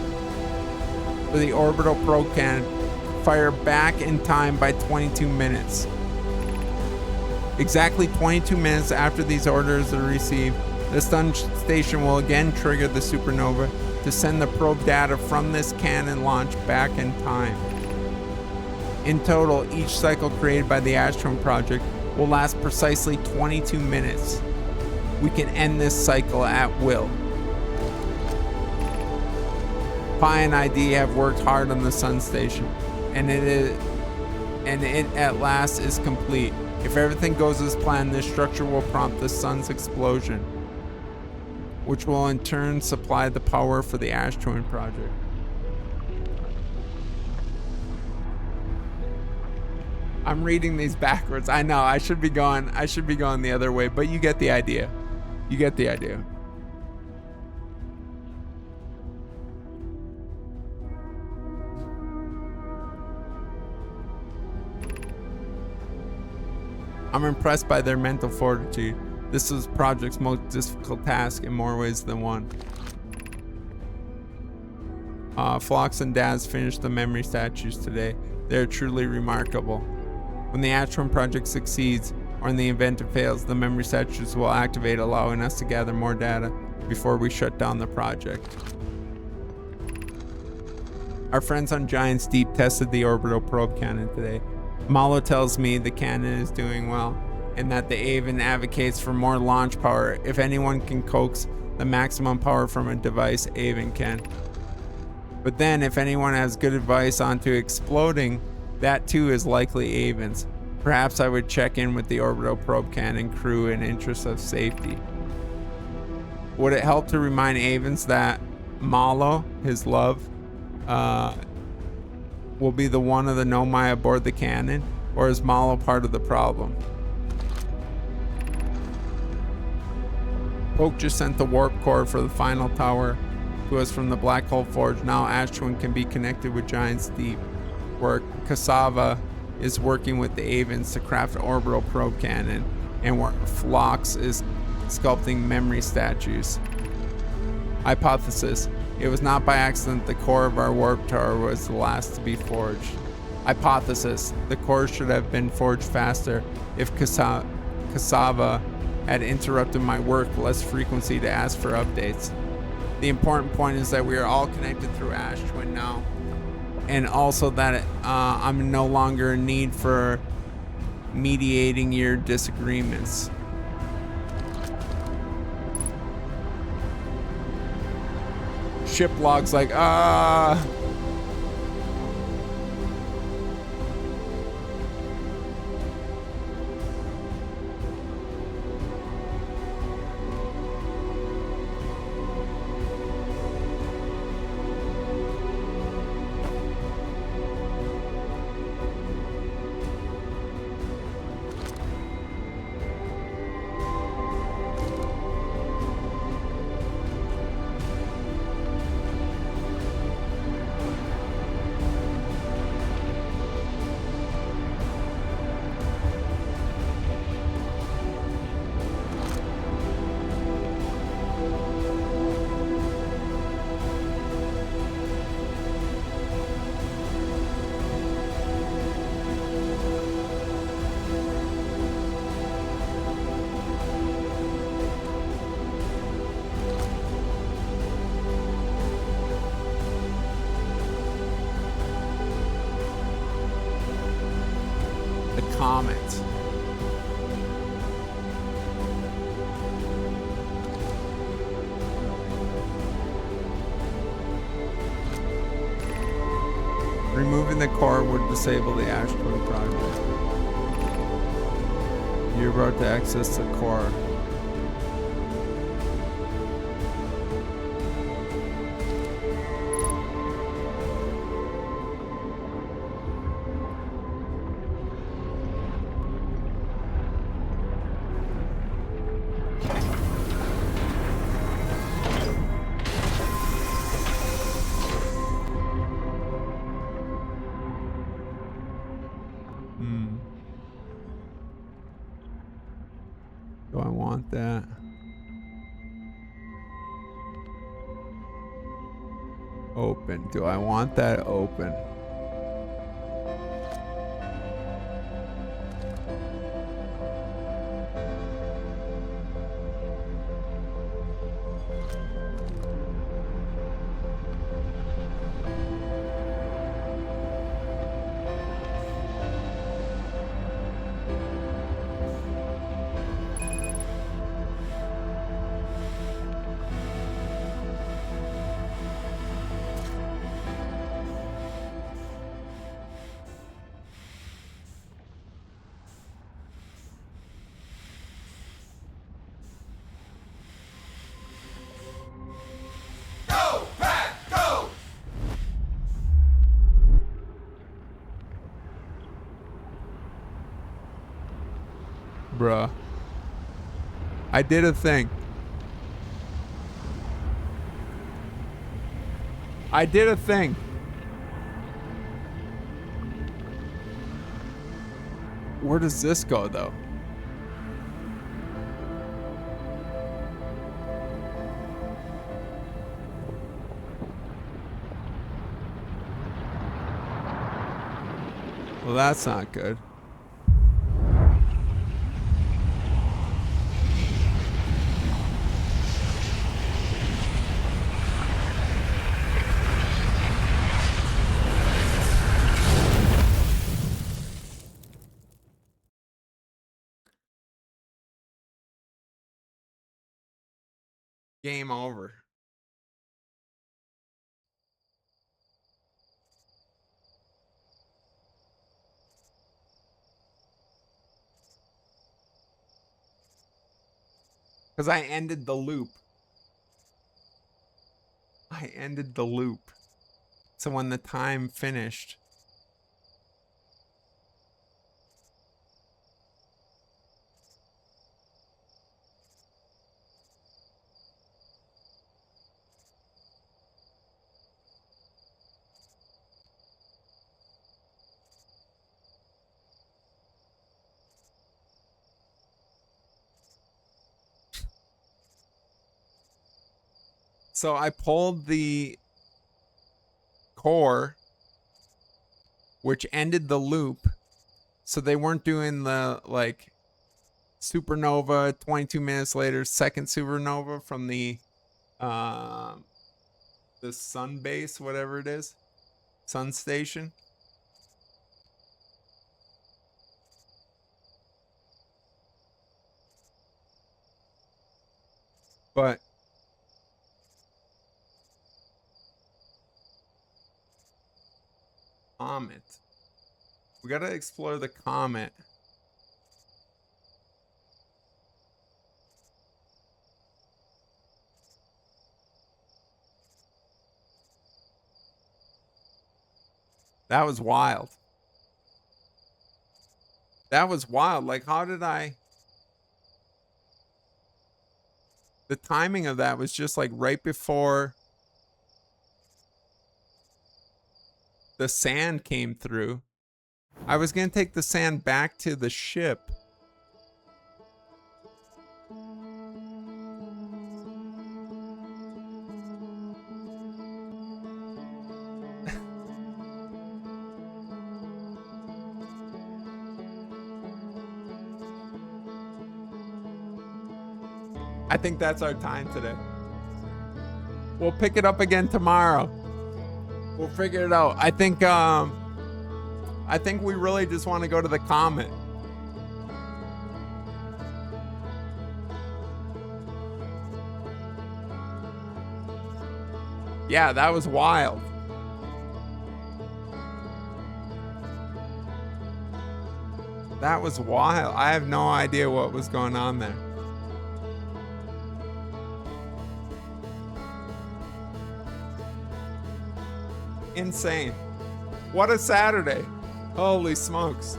for the orbital probe cannon to fire back in time by 22 minutes. Exactly 22 minutes after these orders are received, the sun station will again trigger the supernova to send the probe data from this cannon launch back in time. In total, each cycle created by the Ash Twin project will last precisely 22 minutes. We can end this cycle at will. Pi and ID have worked hard on the sun station, and it at last is complete. If everything goes as planned, this structure will prompt the sun's explosion, which will in turn supply the power for the Ash Twin project. I'm reading these backwards. I know I should be going the other way, but you get the idea. You get the idea. I'm impressed by their mental fortitude. This was the project's most difficult task in more ways than one. Phlox and Daz finished the memory statues today. They are truly remarkable. When the Ashwin project succeeds, or in the event it fails, the memory statues will activate, allowing us to gather more data before we shut down the project. Our friends on Giant's Deep tested the orbital probe cannon today. Malo tells me the cannon is doing well, and that the Avon advocates for more launch power. If anyone can coax the maximum power from a device, Avon can. But then, if anyone has good advice onto exploding, that too is likely Avon's. Perhaps I would check in with the orbital probe cannon crew in interest of safety. Would it help to remind Avon's that Malo, his love, will be the one of the Nomai aboard the cannon, or is Malo part of the problem? Poke just sent the warp core for the final tower to us from the Black Hole Forge. Now Ashwin can be connected with Giant's Deep, where Cassava is working with the Avens to craft an orbital probe cannon, and where Phlox is sculpting memory statues. Hypothesis: it was not by accident the core of our warp tower was the last to be forged. Hypothesis: the core should have been forged faster if Cassava had interrupted my work less frequency to ask for updates. The important point is that we are all connected through Ashwin now, and also that I'm no longer in need for mediating your disagreements. Ship logs like, the comet. Removing the core would disable the Ashwin project. You're about to access the core. Do I want that? Open. Do I want that open? Bruh. I did a thing. I did a thing. Where does this go, though? Well, that's not good. Game over. Because I ended the loop. I ended the loop. So when the time finished. So I pulled the core, which ended the loop. So they weren't doing the like supernova 22 minutes later, second supernova from the sun base, whatever it is, sun station. But comet. We gotta explore the comet. That was wild. That was wild. Like, how did I? The timing of that was just like right before the sand came through. I was gonna take the sand back to the ship. I think that's our time today. We'll pick it up again tomorrow. We'll figure it out. I think we really just want to go to the comet. Yeah, that was wild. That was wild. I have no idea what was going on there. Insane. What a Saturday. Holy smokes.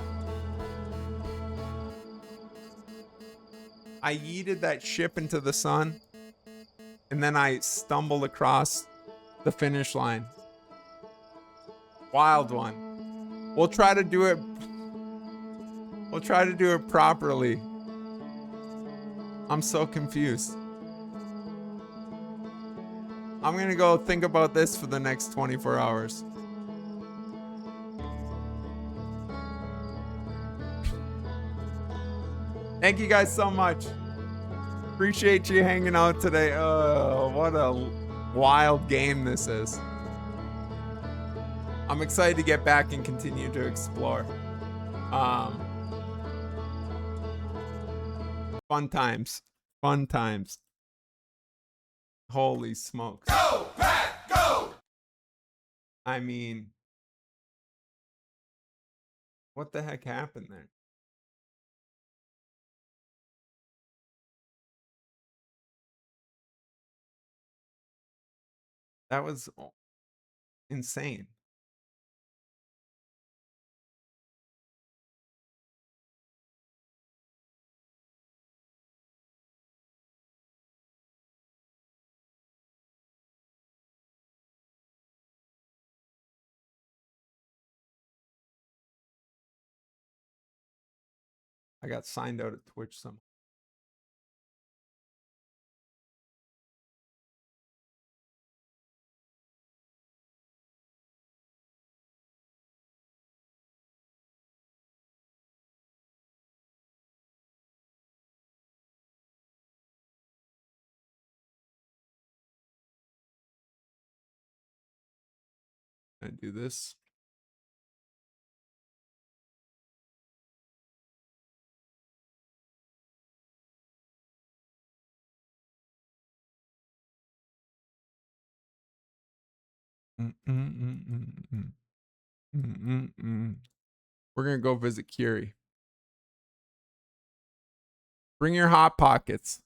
I yeeted that ship into the sun, and then I stumbled across the finish line. Wild one. We'll try to do it. We'll try to do it properly. I'm so confused. I'm gonna go think about this for the next 24 hours. Thank you guys so much. Appreciate you hanging out today. Oh, what a wild game this is. I'm excited to get back and continue to explore. Fun times. Fun times. Holy smokes. Go, Pat, go! I mean, what the heck happened there? That was insane. I got signed out at Twitch some. I do this. We're gonna go visit Kiri. Bring your hot pockets.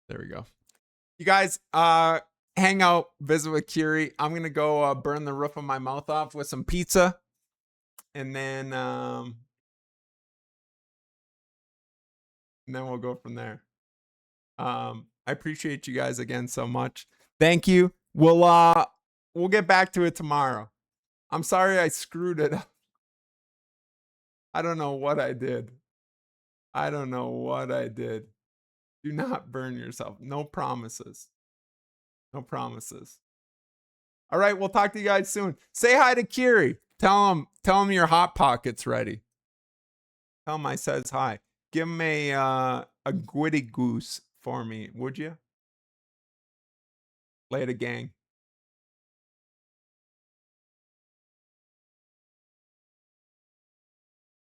There we go. You guys, hang out, visit with Kiri. I'm gonna go burn the roof of my mouth off with some pizza, and then we'll go from there. I appreciate you guys again so much. Thank you. We'll get back to it tomorrow. I'm sorry I screwed it up. I don't know what I did. I don't know what I did. Do not burn yourself. No promises. No promises. All right, we'll talk to you guys soon. Say hi to Kiri. Tell him your hot pocket's ready. Tell him I says hi. Give him a gwitty goose for me, would you? Later, gang.